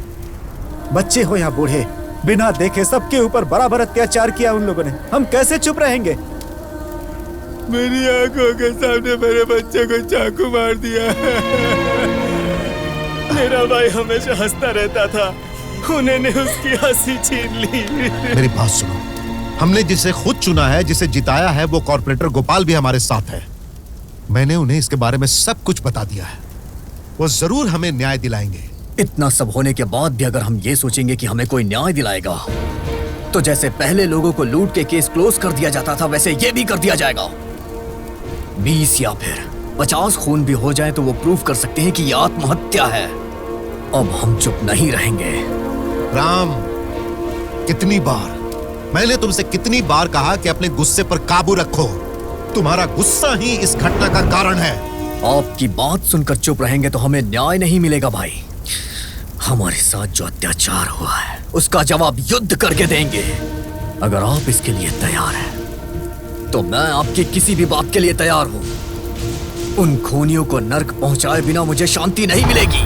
बच्चे हो या बूढ़े, बिना देखे सबके ऊपर बराबर अत्याचार किया उन लोगों ने, हम कैसे चुप रहेंगे? मेरी आंखों के सामने मेरे बच्चे को चाकू मार दिया। मेरा भाई हमेशा हंसता रहता था, उन्होंने उसकी हंसी छीन ली। मेरी बात सुनो, हमने जिसे खुद चुना है, जिसे जिताया है, वो कॉर्पोरेटर गोपाल भी हमारे साथ है। मैंने उन्हें इसके बारे में सब कुछ बता दिया है, वो जरूर हमें न्याय दिलाएंगे। इतना सब होने के बाद भी अगर हम ये सोचेंगे कि हमें कोई न्याय दिलाएगा, तो जैसे पहले लोगों को लूट के केस क्लोज कर दिया जाता था वैसे ये भी कर दिया जाएगा। 20 या फिर 50 खून भी हो जाए तो वो प्रूफ कर सकते हैं कि ये आत्महत्या है। अब हम चुप नहीं रहेंगे। राम, कितनी बार मैंने तुमसे कितनी बार कहा कि अपने गुस्से पर काबू रखो। तुम्हारा गुस्सा ही इस घटना का कारण है। आपकी बात सुनकर चुप रहेंगे तो हमें न्याय नहीं मिलेगा भाई। हमारे साथ जो अत्याचार हुआ है उसका जवाब युद्ध करके देंगे। अगर आप इसके लिए तैयार हैं तो मैं आपकी किसी भी बात के लिए तैयार हूं। उन खूनियों को नर्क पहुंचाए बिना मुझे शांति नहीं मिलेगी।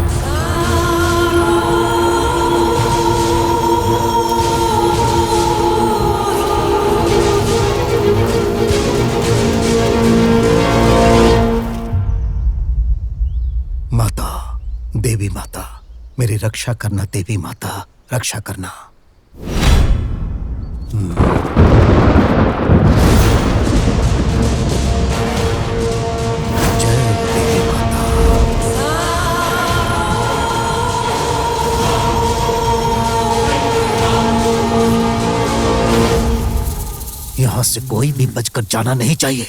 माता, देवी माता, मेरी रक्षा करना। देवी माता, रक्षा करना। जय देवी माता। यहां से कोई भी बचकर जाना नहीं चाहिए।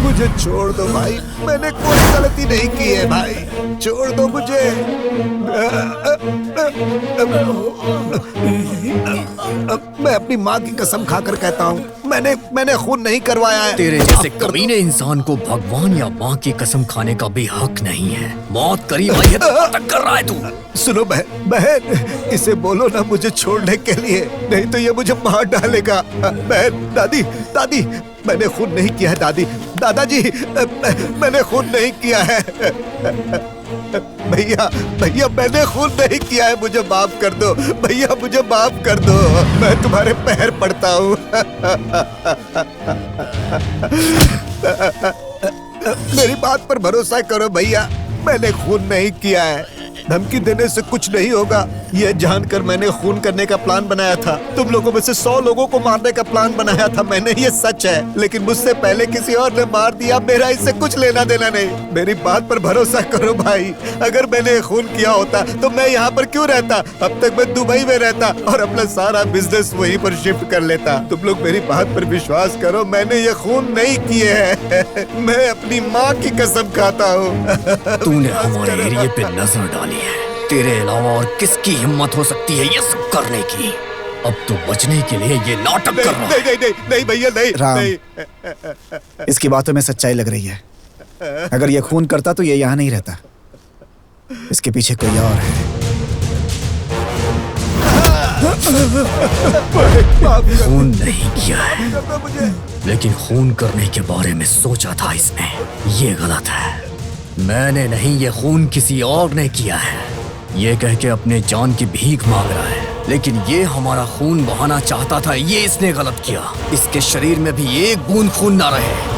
मुझे छोड़ दो भाई, मैंने कोई गलती नहीं की है भाई, छोड़ दो मुझे। मैं अपनी माँ की कसम खाकर कहता हूँ, मैंने खून नहीं करवाया है। तेरे जैसे कमीने इंसान को भगवान या माँ की कसम खाने का भी हक नहीं है। मौत करीब आई है तो नाटक कर रहा है तू। सुनो बहन, इसे बोलो ना मुझे छोड़ने के लिए, नहीं तो ये मुझे मार डालेगा। बहन, दादी, मैंने खून नहीं किया है। दादाजी, मैंने खून नहीं किया है। भैया, मैंने खून नहीं किया है, मुझे माफ कर दो भैया, मुझे माफ कर दो, मैं तुम्हारे पैर पड़ता हूँ। मेरी बात पर भरोसा करो भैया, मैंने खून नहीं किया है। धमकी देने से कुछ नहीं होगा, यह जानकर मैंने खून करने का प्लान बनाया था। तुम लोगों में से 100 लोगों को मारने का प्लान बनाया था मैंने, ये सच है। लेकिन मुझसे पहले किसी और ने मार दिया, मेरा इससे कुछ लेना देना नहीं। मेरी बात पर भरोसा करो भाई, अगर मैंने खून किया होता तो मैं यहाँ पर क्यों रहता? अब तक मैं दुबई में रहता और अपना सारा बिजनेस वहीं पर शिफ्ट कर लेता। तुम लोग मेरी बात पर विश्वास करो, मैंने ये खून नहीं किए हैं। मैं अपनी माँ की कसम खाता हूँ। तूने हमारे एरिया पे नजर डाली है, तेरे अलावा और किसकी हिम्मत हो सकती है ये सब करने की? अब तो बचने के लिए ये नाटक कर रहा है। नहीं भैया, नहीं राम, नहीं। इसकी बातों में सच्चाई लग रही है। अगर ये खून करता तो ये यहाँ नहीं रहता। इसके पीछे कोई और है। खून नहीं किया है, लेकिन खून करने के बारे में सोचा था इसने। ये गलत है। मैंने नहीं, ये खून किसी और ने किया है। ये कह के अपने जान की भीख मांग रहा है, लेकिन ये हमारा खून बहाना चाहता था, ये इसने गलत किया। इसके शरीर में भी एक बूंद खून ना रहे।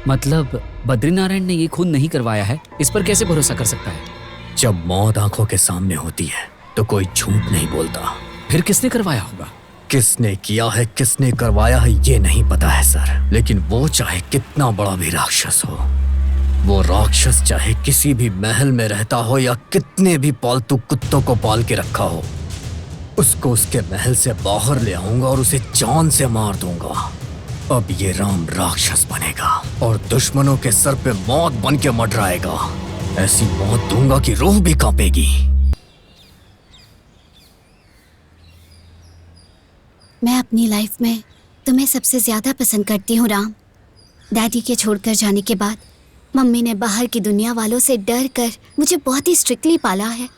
मतलब बद्रीनारायण ने ये खून नहीं करवाया है, इस पर कैसे भरोसा कर सकता है? जब मौत आंखों के सामने होती है तो कोई झूठ नहीं बोलता। फिर किसने करवाया होगा? किसने किया है, किसने करवाया है, ये नहीं पता है सर। लेकिन वो चाहे कितना बड़ा भी राक्षस हो, वो राक्षस चाहे किसी भी महल में रहता हो या कितने भी पालतू कुत्तों को पाल के रखा हो, उसको उसके महल से बाहर ले आऊंगा और उसे जान से मार दूंगा। अब ये राम राक्षस बनेगा और दुश्मनों के सर पे मौत बन के मंडराएगा। ऐसी मौत दूंगा कि रूह भी कांपेगी। मैं अपनी लाइफ में तुम्हें सबसे ज्यादा पसंद करती हूँ राम। डैडी के छोड़कर जाने के बाद मम्मी ने बाहर की दुनिया वालों से डर कर मुझे बहुत ही स्ट्रिक्टली पाला है।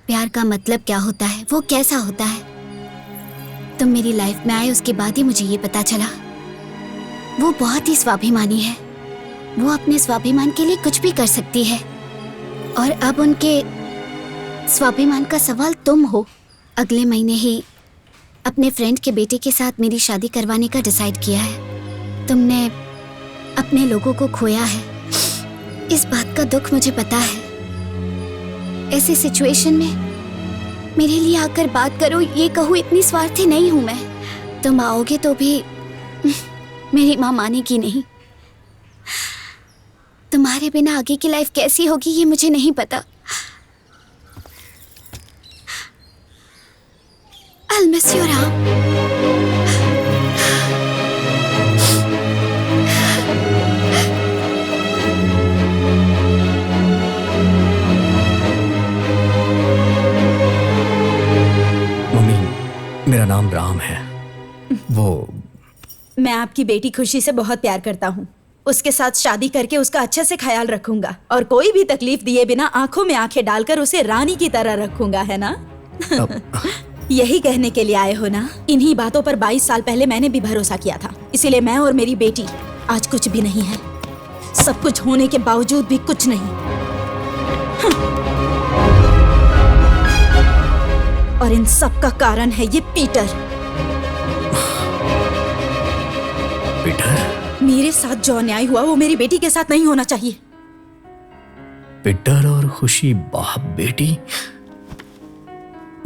प्यार का मतलब क्या होता है, वो कैसा होता है, तुम मेरी लाइफ में आए उसके बाद ही मुझे ये पता चला। वो बहुत ही स्वाभिमानी है, वो अपने स्वाभिमान के लिए कुछ भी कर सकती है। और अब उनके स्वाभिमान का सवाल तुम हो। अगले महीने ही अपने फ्रेंड के बेटे के साथ मेरी शादी करवाने का डिसाइड किया है। तुमने अपने लोगों को खोया है, इस बात का दुख मुझे पता है। ऐसी सिचुएशन में मेरे लिए आकर बात करो, ये कहूँ इतनी स्वार्थी नहीं हूं मैं। तुम आओगे तो भी मेरी माँ मानेगी नहीं। तुम्हारे बिना आगे की लाइफ कैसी होगी ये मुझे नहीं पता। I'll miss you, Ram. Mummy, मेरा नाम राम है। वो मैं आपकी बेटी खुशी से बहुत प्यार करता हूँ। उसके साथ शादी करके उसका अच्छे से ख्याल रखूंगा और कोई भी तकलीफ दिए बिना आंखों में आंखें डालकर उसे रानी की तरह रखूंगा, है ना? यही कहने के लिए आए हो ना? इन्हीं बातों पर 22 साल पहले मैंने भी भरोसा किया था, इसीलिए मैं और मेरी बेटी आज कुछ भी नहीं है। सब कुछ होने के बावजूद भी कुछ नहीं। और इन सब का कारण है ये पीटर। पीटर? मेरे साथ जो अन्याय हुआ वो मेरी बेटी के साथ नहीं होना चाहिए। पीटर और खुशी बाप बेटी?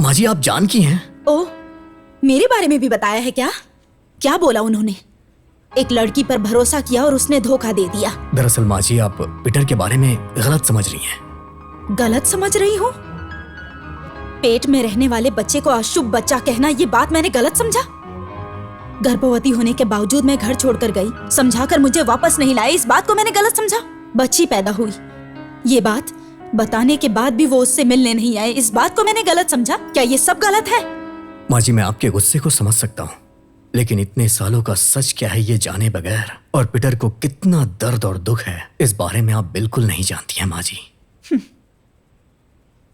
माँ जी, आप जानकी हैं? ओह, मेरे बारे में भी बताया है क्या? क्या बोला उन्होंने? एक लड़की पर भरोसा किया और उसने धोखा दे दिया। दरअसल माँ जी, आप पीटर के बारे में गलत समझ रही हैं। गलत समझ रही हूँ? पेट में रहने वाले बच्चे को अशुभ बच्चा कहना, ये बात मैंने गलत समझा? गर्भवती होने के बावजूद मैं घर छोड़कर गई, समझाकर मुझे वापस नहीं लाए, इस बात को मैंने गलत समझा? बच्ची पैदा हुई, ये बात बताने के बाद भी वो उससे मिलने नहीं आए, इस बात को मैंने गलत समझा? क्या ये सब गलत है? माँ जी, मैं आपके गुस्से को समझ सकता हूँ, लेकिन इतने सालों का सच क्या है ये जाने बगैर और पीटर को कितना दर्द और दुख है, इस बारे में आप बिल्कुल नहीं जानती हैं माँ जी।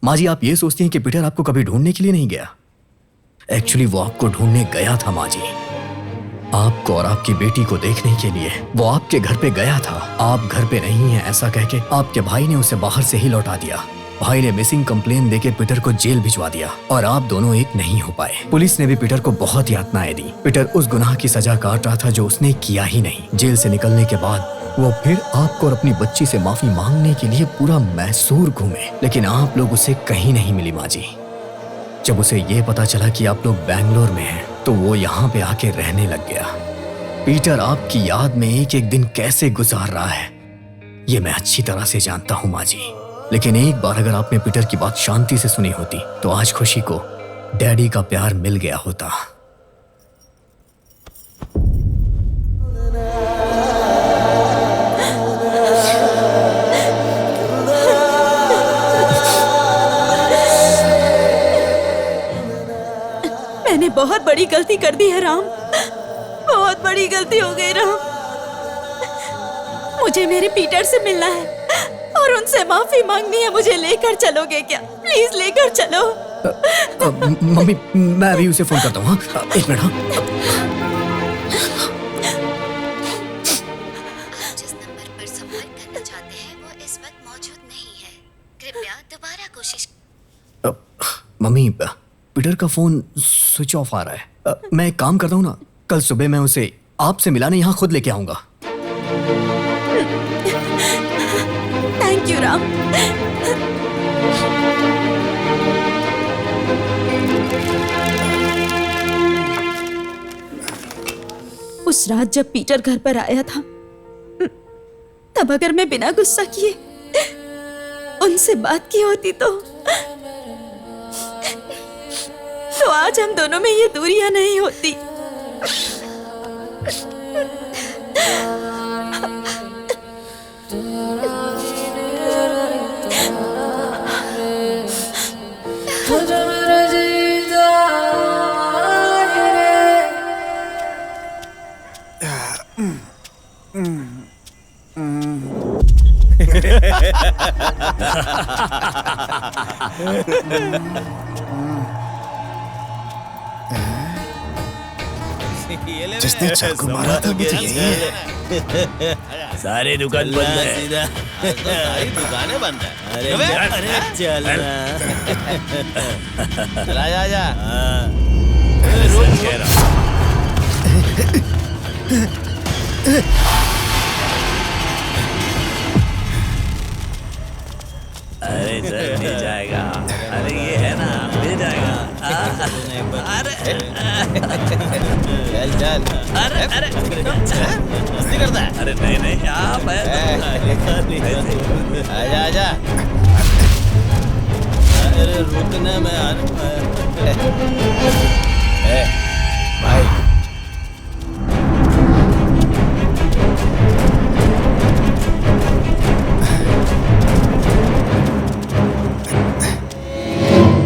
माँ जी, आप ये सोचती हैं कि पीटर आपको कभी ढूंढने के लिए नहीं गया। एक्चुअली वो आपको ढूंढने गया था माँ जी। आपको और आपकी बेटी को देखने के लिए वो आपके घर पे गया था। आप घर पे नहीं हैं ऐसा कह के आपके भाई ने उसे बाहर से ही लौटा दिया। भाई ने मिसिंग कंप्लेन देके पीटर को जेल भिजवा दिया और आप दोनों एक नहीं हो पाए। पुलिस ने भी पीटर को बहुत यातनाएं दी। पीटर उस गुनाह की सजा काट रहा था जो उसने किया ही नहीं। जेल से निकलने के बाद वो फिर आपको और अपनी बच्ची से माफी मांगने के लिए पूरा मैसूर घूमे, लेकिन आप लोग उसे कहीं नहीं मिली माँ जी। जब उसे ये पता चला कि आप लोग बैंगलोर में हैं, तो वो यहाँ पे आके रहने लग गया। पीटर आपकी याद में एक एक दिन कैसे गुजार रहा है ये मैं अच्छी तरह से जानता हूँ माँ जी। लेकिन एक बार अगर आपने पीटर की बात शांति से सुनी होती तो आज खुशी को डैडी का प्यार मिल गया होता। मैंने बहुत बड़ी गलती कर दी है राम, बहुत बड़ी गलती हो गई राम। मुझे मेरे पीटर से मिलना है और उनसे माफी मांगनी है। मुझे लेकर चलोगे क्या? प्लीज लेकर चलो। मम्मी मैं अभी उसे फोन करता हूँ। एक मिनट। जिस नंबर पर संपर्क करना चाहते हैं वो इस वक्त मौजूद नहीं है, कृपया दोबारा कोशिश। मम्मी पीटर का फोन स्विच ऑफ आ रहा है। मैं एक काम करता हूँ ना, कल सुबह मैं उसे आपसे मिलाने यहाँ खुद लेके आऊंगा। Thank you Ram. उस रात जब पीटर घर पर आया था, तब अगर मैं बिना गुस्सा किए उनसे बात की होती तो आज हम दोनों में ये दूरियां नहीं होती। जिसने चाकू मारा था मुझे यही है। सारी दुकान बंद है। सारी दुकानें बंद है। अरे चल चला जा। अरे चल मिल जाएगा। अरे ये है ना, मिल जाएगा। अरे चल चल। अरे अरे मस्ती करता है। अरे नहीं नहीं आप आजा आजा। अरे रुकना मैं भाई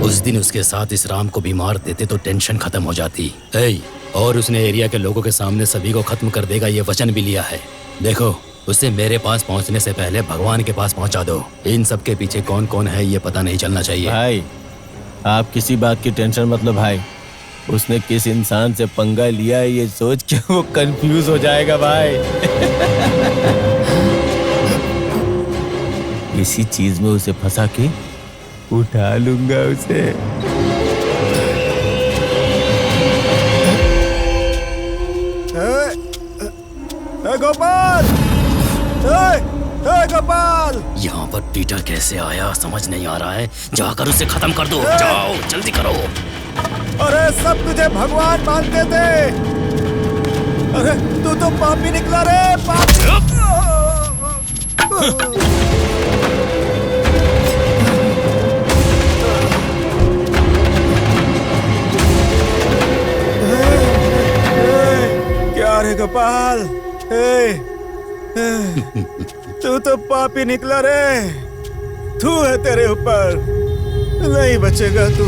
उस दिन उसके साथ इस राम को भी मार देते तो टेंशन खत्म हो जाती। और उसने एरिया के लोगों के सामने सभी को खत्म कर देगा ये वचन भी लिया है। देखो उसे मेरे पास पहुंचने से पहले भगवान के पास पहुंचा दो। इन सब के पीछे कौन कौन है ये पता नहीं चलना चाहिए। भाई आप किसी बात की टेंशन मत लो भाई। उसने किस इंसान से पंगा लिया है ये सोच के वो कंफ्यूज हो जाएगा भाई। इसी चीज में उसे फंसा के उठा लूंगा उसे। गोपाल, गोपाल, यहाँ पर पीटर कैसे आया समझ नहीं आ रहा है। जाकर उसे खत्म कर दो। जाओ जल्दी करो। अरे सब तुझे भगवान मानते थे। अरे तू तो पापी निकला रे, पापी। क्या रे गोपाल, तू तो पापी निकला रे। तू है तेरे ऊपर, नहीं बचेगा तू।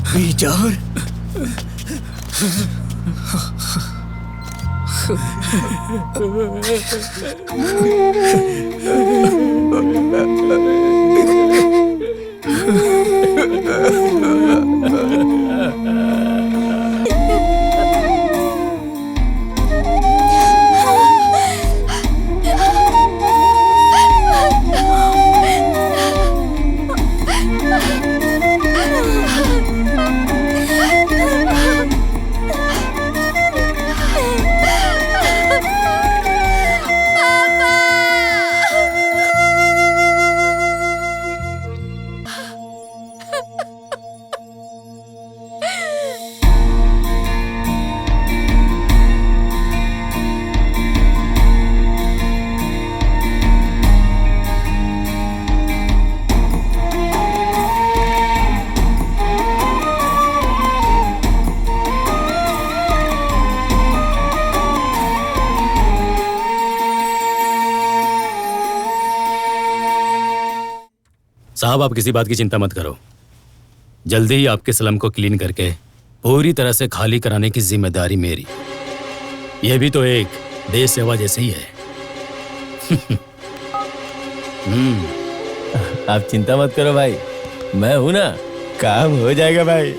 पीटर, साहब, आप किसी बात की चिंता मत करो। जल्दी ही आपके स्लम को क्लीन करके पूरी तरह से खाली कराने की जिम्मेदारी मेरी। यह भी तो एक देश सेवा जैसे ही है। आप चिंता मत करो भाई, मैं हूं ना, काम हो जाएगा भाई।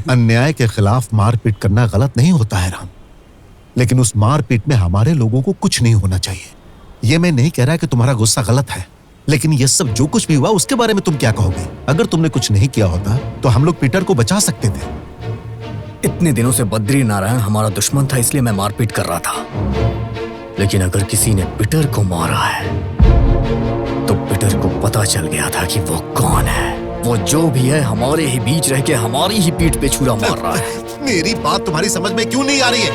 अन्याय के खिलाफ मारपीट करना गलत नहीं होता है राम, लेकिन उस मारपीट में हमारे लोगों को कुछ नहीं होना चाहिए। ये मैं नहीं कह रहा कि तुम्हारा गुस्सा गलत है, लेकिन ये सब जो कुछ भी हुआ उसके बारे में तुम क्या कहोगे? अगर तुमने कुछ नहीं किया होता तो हम लोग पीटर को बचा सकते थे। इतने दिनों से बद्री नारायण हमारा दुश्मन था, इसलिए मैं मारपीट कर रहा था। लेकिन अगर किसी ने पीटर को मारा है तो पीटर को पता चल गया था कि वो कौन है। वो जो भी है हमारे ही बीच रह के हमारी ही पीठ पे छुरा मार रहा है। मेरी बात तुम्हारी समझ में क्यों नहीं आ रही है?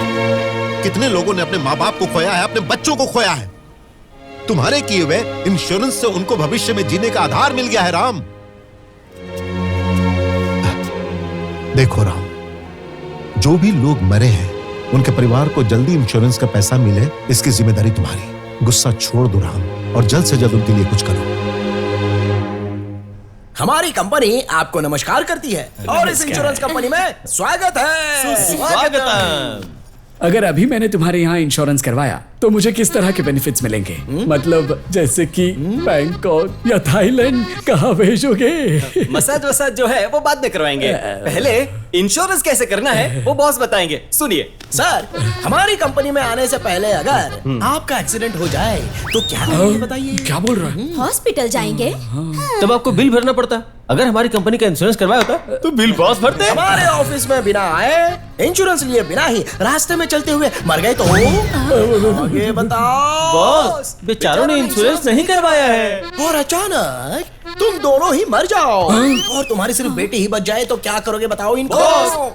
कितने लोगों ने अपने माँ बाप को खोया है, अपने बच्चों को खोया है। तुम्हारे किए हुए इंश्योरेंस से उनको भविष्य में जीने का आधार मिल गया है राम। देखो राम, जो भी लोग मरे हैं उनके परिवार को जल्दी इंश्योरेंस का पैसा मिले, इसकी जिम्मेदारी तुम्हारी। गुस्सा छोड़ दो राम और जल्द से जल्द उनके लिए कुछ करो। हमारी कंपनी आपको नमस्कार करती है और इस इंश्योरेंस कंपनी में स्वागत है। स्वागत। अगर अभी मैंने तुम्हारे यहाँ इंश्योरेंस करवाया तो मुझे किस तरह के बेनिफिट्स मिलेंगे? मतलब जैसे कि बैंकॉक या थाईलैंड कहाँ भेजोगे? मसाज वसाज जो है वो बाद में करवाएंगे, पहले इंश्योरेंस कैसे करना है वो बॉस बताएंगे। सुनिए सर, हमारी कंपनी में आने से पहले अगर आपका एक्सीडेंट हो जाए तो क्या करेंगे बताइए? क्या बोल रहा है? हॉस्पिटल जाएंगे? तब आपको बिल भरना पड़ता। अगर हमारी कंपनी का इंश्योरेंस करवाया होता तो बिल बॉस भरते। हमारे ऑफिस में बिना आए, इंश्योरेंस लिए बिना ही रास्ते में चलते हुए मर गए तो आगे बताओ। बॉस, बेचारों ने इंश्योरेंस नहीं करवाया है और अचानक तुम दोनों ही मर जाओ और तुम्हारी सिर्फ बेटी ही बच जाए तो क्या करोगे बताओ इनको?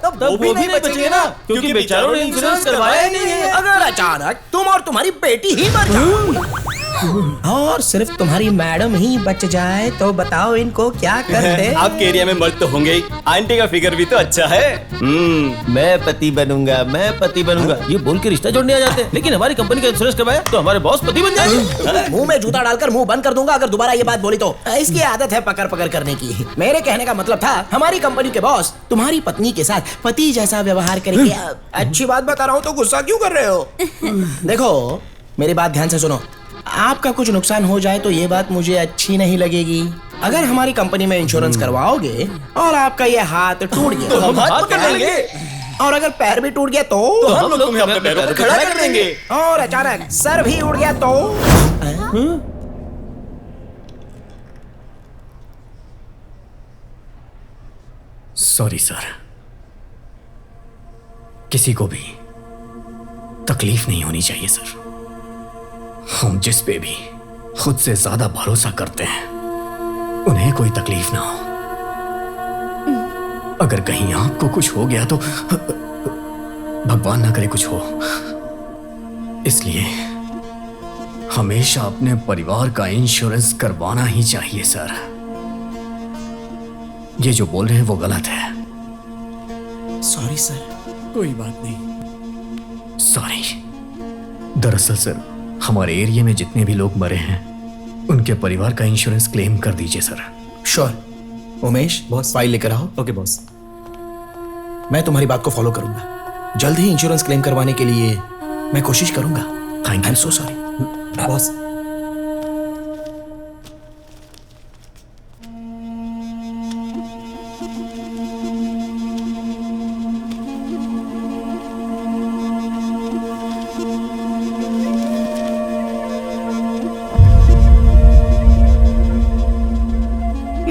तब वो भी नहीं बचेंगे ना, क्योंकि बेचारों ने इंश्योरेंस करवाया ही नहीं है। अगर अचानक तुम और तुम्हारी बेटी ही मर जाओ और सिर्फ तुम्हारी मैडम ही बच जाए तो बताओ इनको क्या करते? आपके एरिया में मर्द तो होंगे ही, आंटी का फिगर भी तो अच्छा है। मैं पति बनूंगा, मैं पति बनूंगा, ये बोल के रिश्ता जोड़ने आ जाते हैं। लेकिन हमारी कंपनी का इंश्योरेंस करवाया तो हमारे बॉस पति बन जाएंगे। मुंह में जूता डालकर मुंह बंद कर दूंगा अगर दोबारा ये बात बोली तो। इसकी आदत है पकड़ पकड़ करने की। मेरे कहने का मतलब था हमारी कंपनी के बॉस तुम्हारी पत्नी के साथ पति जैसा व्यवहार करेंगे। अच्छी बात बता रहा हूँ तो गुस्सा क्यों कर रहे हो? देखो मेरी बात ध्यान से सुनो, आपका कुछ नुकसान हो जाए तो ये बात मुझे अच्छी नहीं लगेगी। अगर हमारी कंपनी में इंश्योरेंस करवाओगे और आपका ये हाथ टूट गया तो हम हाथ पकड़ लेंगे, और अगर पैर भी टूट गया तो हम लोग तुम्हें अपने पैरों पर खड़ा कर देंगे, और अचानक सर भी उड़ गया तो? सॉरी सर, किसी को भी तकलीफ नहीं होनी चाहिए सर। हम जिस पे भी खुद से ज्यादा भरोसा करते हैं उन्हें कोई तकलीफ ना हो। अगर कहीं आपको कुछ हो गया तो भगवान ना करे कुछ हो, इसलिए हमेशा अपने परिवार का इंश्योरेंस करवाना ही चाहिए सर। ये जो बोल रहे हैं वो गलत है। Sorry sir. कोई बात नहीं। सॉरी। दरअसल सर, हमारे एरिया में जितने भी लोग मरे हैं उनके परिवार का इंश्योरेंस क्लेम कर दीजिए sir. Sure. Umesh boss file लेकर आओ। Okay boss. मैं तुम्हारी बात को फॉलो करूंगा। जल्द ही इंश्योरेंस क्लेम करवाने के लिए मैं कोशिश करूंगा। Thank you. So sorry boss.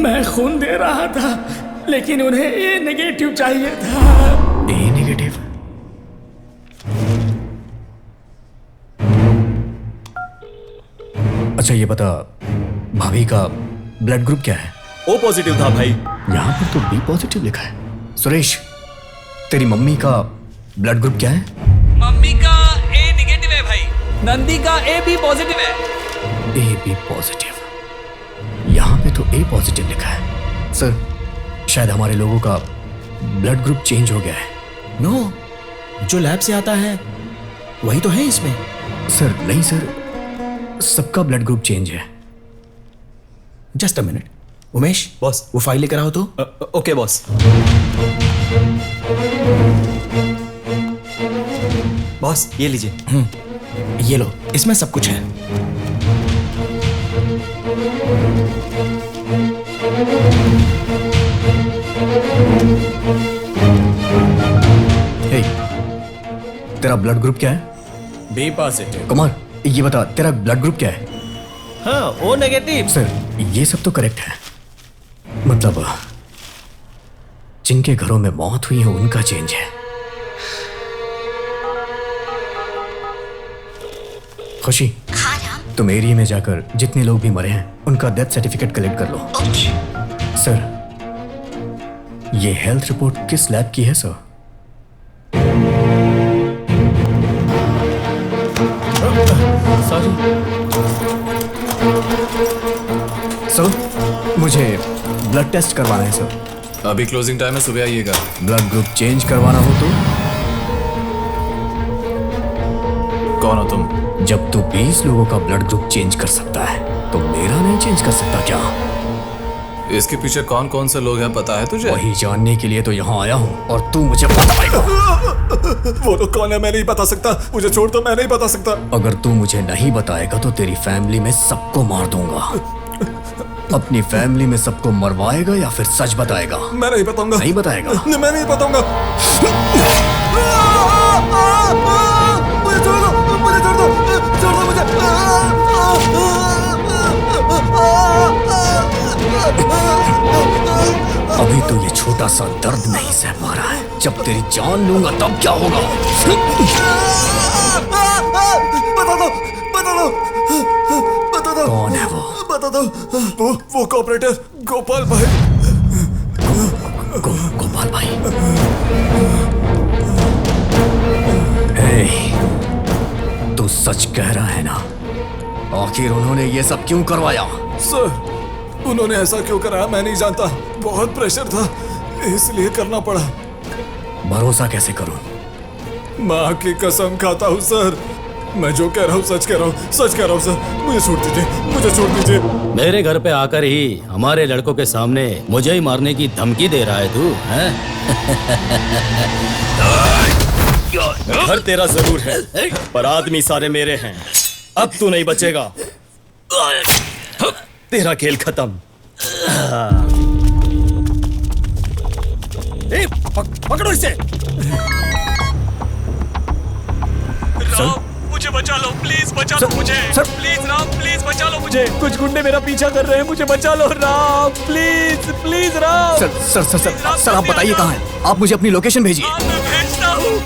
मैं खून दे रहा था लेकिन उन्हें ए नेगेटिव चाहिए था। ए नेगेटिव? अच्छा ये बता, भाभी का ब्लड ग्रुप क्या है? ओ पॉजिटिव था भाई। यहाँ पर तो बी पॉजिटिव लिखा है। सुरेश, तेरी मम्मी का ब्लड ग्रुप क्या है? मम्मी का ए नेगेटिव है भाई। नंदी का ए बी पॉजिटिव है। A B positive? यहाँ पे तो ए पॉजिटिव लिखा है। सर, शायद हमारे लोगों का ब्लड ग्रुप चेंज हो गया है। नो, जो लैब से आता है वही तो है इसमें। सर नहीं सर, सबका ब्लड ग्रुप चेंज है। Just a minute. Umesh boss, वो फाइल लेकर आओ तो। Okay boss. बॉस ये लीजिए। ये लो, इसमें सब कुछ है। हे, तेरा ब्लड ग्रुप क्या है? B positive. कुमार, ये बता तेरा ब्लड ग्रुप क्या है? हाँ, ओ नेगेटिव। सर ये सब तो करेक्ट है, मतलब जिनके घरों में मौत हुई है उनका चेंज है। खुशी, तुम एरिया में जाकर जितने लोग भी मरे हैं उनका डेथ सर्टिफिकेट कलेक्ट कर लो। सर, ये हेल्थ रिपोर्ट किस लैब की है सर? सॉरी सर, मुझे ब्लड टेस्ट करवाना है सर। अभी क्लोजिंग टाइम है, सुबह आइएगा। ब्लड ग्रुप चेंज करवाना हो तो? कौन हो तुम? जब तू 20 लोगों का ब्लड ग्रुप चेंज कर सकता है तो मेरा नहीं चेंज कर सकता क्या? इसके पीछे कौन कौन से लोग हैं पता है तुझे? वही जानने के लिए तो यहाँ आया हूँ और तू मुझे बताएगा। वो तो कौन है मैं नहीं बता सकता। मुझे छोड़ दो, मैं नहीं बता सकता। अगर तू मुझे नहीं बताएगा तो तेरी फैमिली में सबको मार दूंगा। अपनी फैमिली में सबको मरवाएगा या फिर सच बताएगा? मैं नहीं बताऊंगा। नहीं बताएगा? मैं नहीं बताऊंगा। मुझे छोड़ दो, मुझे छोड़ दो, छोड़ दो मुझे। अभी तो ये छोटा सा दर्द नहीं सह पा रहा है, जब तेरी जान लूंगा तब क्या होगा? बता दो, बता दो, बता दो। कौन है वो? बता दो। वो कॉपरेटर गोपाल भाई। गोपाल भाई? तू सच कह रहा है ना? आखिर उन्होंने ये सब क्यों करवाया? सर, उन्होंने ऐसा क्यों करा मैं नहीं जानता। बहुत प्रेशर था इसलिए करना पड़ा। भरोसा कैसे करूं? माँ की कसम खाता हूँ सर, मैं जो कह रहा हूँ सच कह रहा हूँ, सच कह रहा हूँ सर। मुझे छोड़ दीजिए, मुझे छोड़ दीजिए। मेरे घर पे आकर ही हमारे लड़कों के सामने मुझे ही मारने की धमकी दे रहा है तू, हैं? घर तेरा जरूर है पर आदमी सारे मेरे हैं। अब तू नहीं बचेगा, तेरा खेल खत्म। पकड़ो इसे। राम, मुझे बचा लो प्लीज, बचा लो मुझे। प्लीज राम, प्लीज बचा लो मुझे। कुछ गुंडे मेरा पीछा कर रहे हैं, मुझे बचा लो Ram, please please Ram. Sir sir sir sir, sir आप बताइए कहाँ हैं? आप मुझे अपनी लोकेशन भेजिए। मैं भेजता हूँ।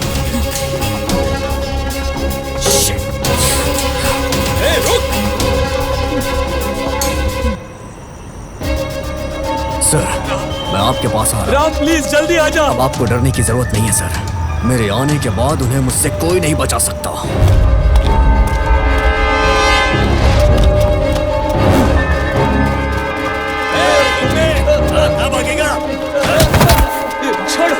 सर, मैं आपके पास आ रहा हूं। राम प्लीज जल्दी आ जा। अब आपको डरने की जरूरत नहीं है सर। मेरे आने के बाद उन्हें मुझसे कोई नहीं बचा सकता। भागेगा? छोड़ो।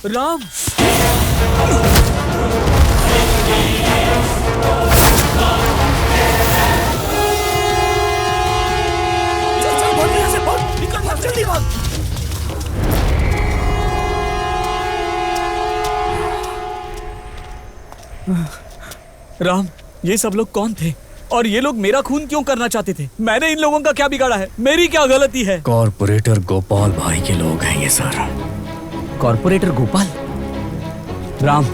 राम जल्दी भाग। राम, ये सब लोग कौन थे और ये लोग मेरा खून क्यों करना चाहते थे? मैंने इन लोगों का क्या बिगाड़ा है? मेरी क्या गलती है? कॉर्पोरेटर गोपाल भाई के लोग हैं ये सर। कॉर्पोरेटर गोपाल? राम,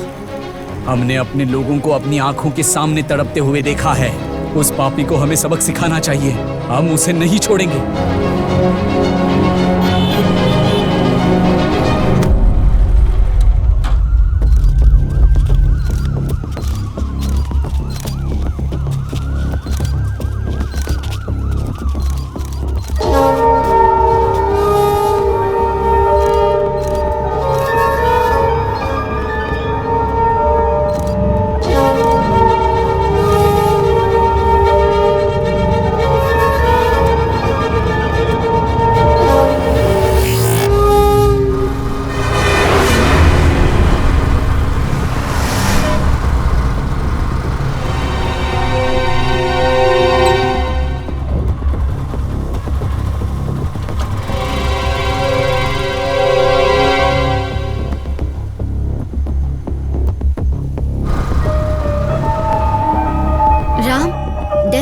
हमने अपने लोगों को अपनी आंखों के सामने तड़पते हुए देखा है। उस पापी को हमें सबक सिखाना चाहिए। हम उसे नहीं छोड़ेंगे।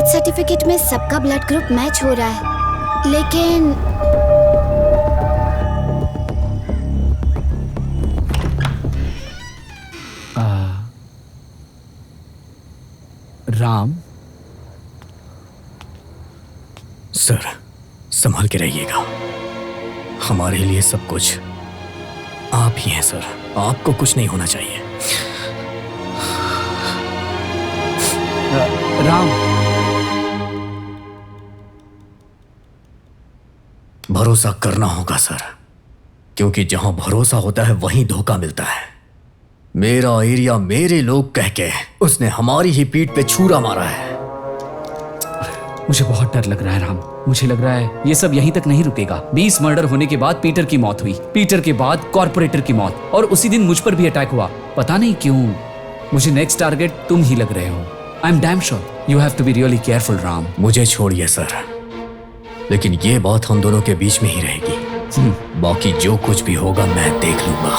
सर्टिफिकेट में सबका ब्लड ग्रुप मैच हो रहा है, लेकिन राम सर, संभाल के रहिएगा। हमारे लिए सब कुछ आप ही हैं सर। आपको कुछ नहीं होना चाहिए। राम, भरोसा करना होगा सर, क्योंकि जहां भरोसा होता है वहीं धोखा मिलता है। मेरा एरिया मेरे लोग कह के उसने हमारी ही पीठ पे छुरा मारा है। मुझे बहुत डर लग रहा है राम। मुझे लग रहा है ये सब यहीं तक नहीं रुकेगा। 20 मर्डर होने के बाद पीटर की मौत हुई, पीटर के बाद कॉर्पोरेटर की मौत, और उसी दिन मुझ पर भी अटैक हुआ। पता नहीं क्यों मुझे नेक्स्ट टारगेट तुम ही लग रहे हो। I am damn sure you have to be really careful Ram. मुझे छोड़िए सर, लेकिन ये बात हम दोनों के बीच में ही रहेगी। बाकी जो कुछ भी होगा मैं देख लूंगा।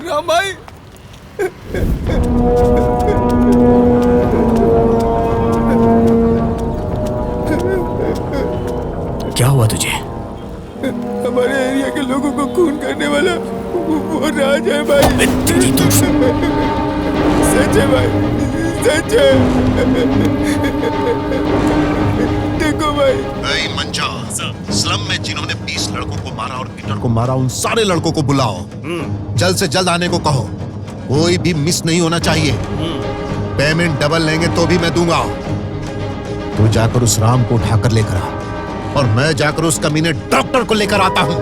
राम भाई, क्या हुआ तुझे? हमारे एरिया के लोगों को खून करने वाला वो राज है भाई। सच है भाई, सच है। देखो भाई। मंजा, स्लम में जिन्होंने 20 लड़कों को मारा और पीटर को मारा, उन सारे लड़कों को बुलाओ। जल्द से जल्द आने को कहो। कोई भी मिस नहीं होना चाहिए। पेमेंट डबल लेंगे तो भी मैं दूंगा। तू जाकर उस राम को उठाकर लेकर आ, और मैं जाकर उस कमीने डॉक्टर को लेकर आता हूं।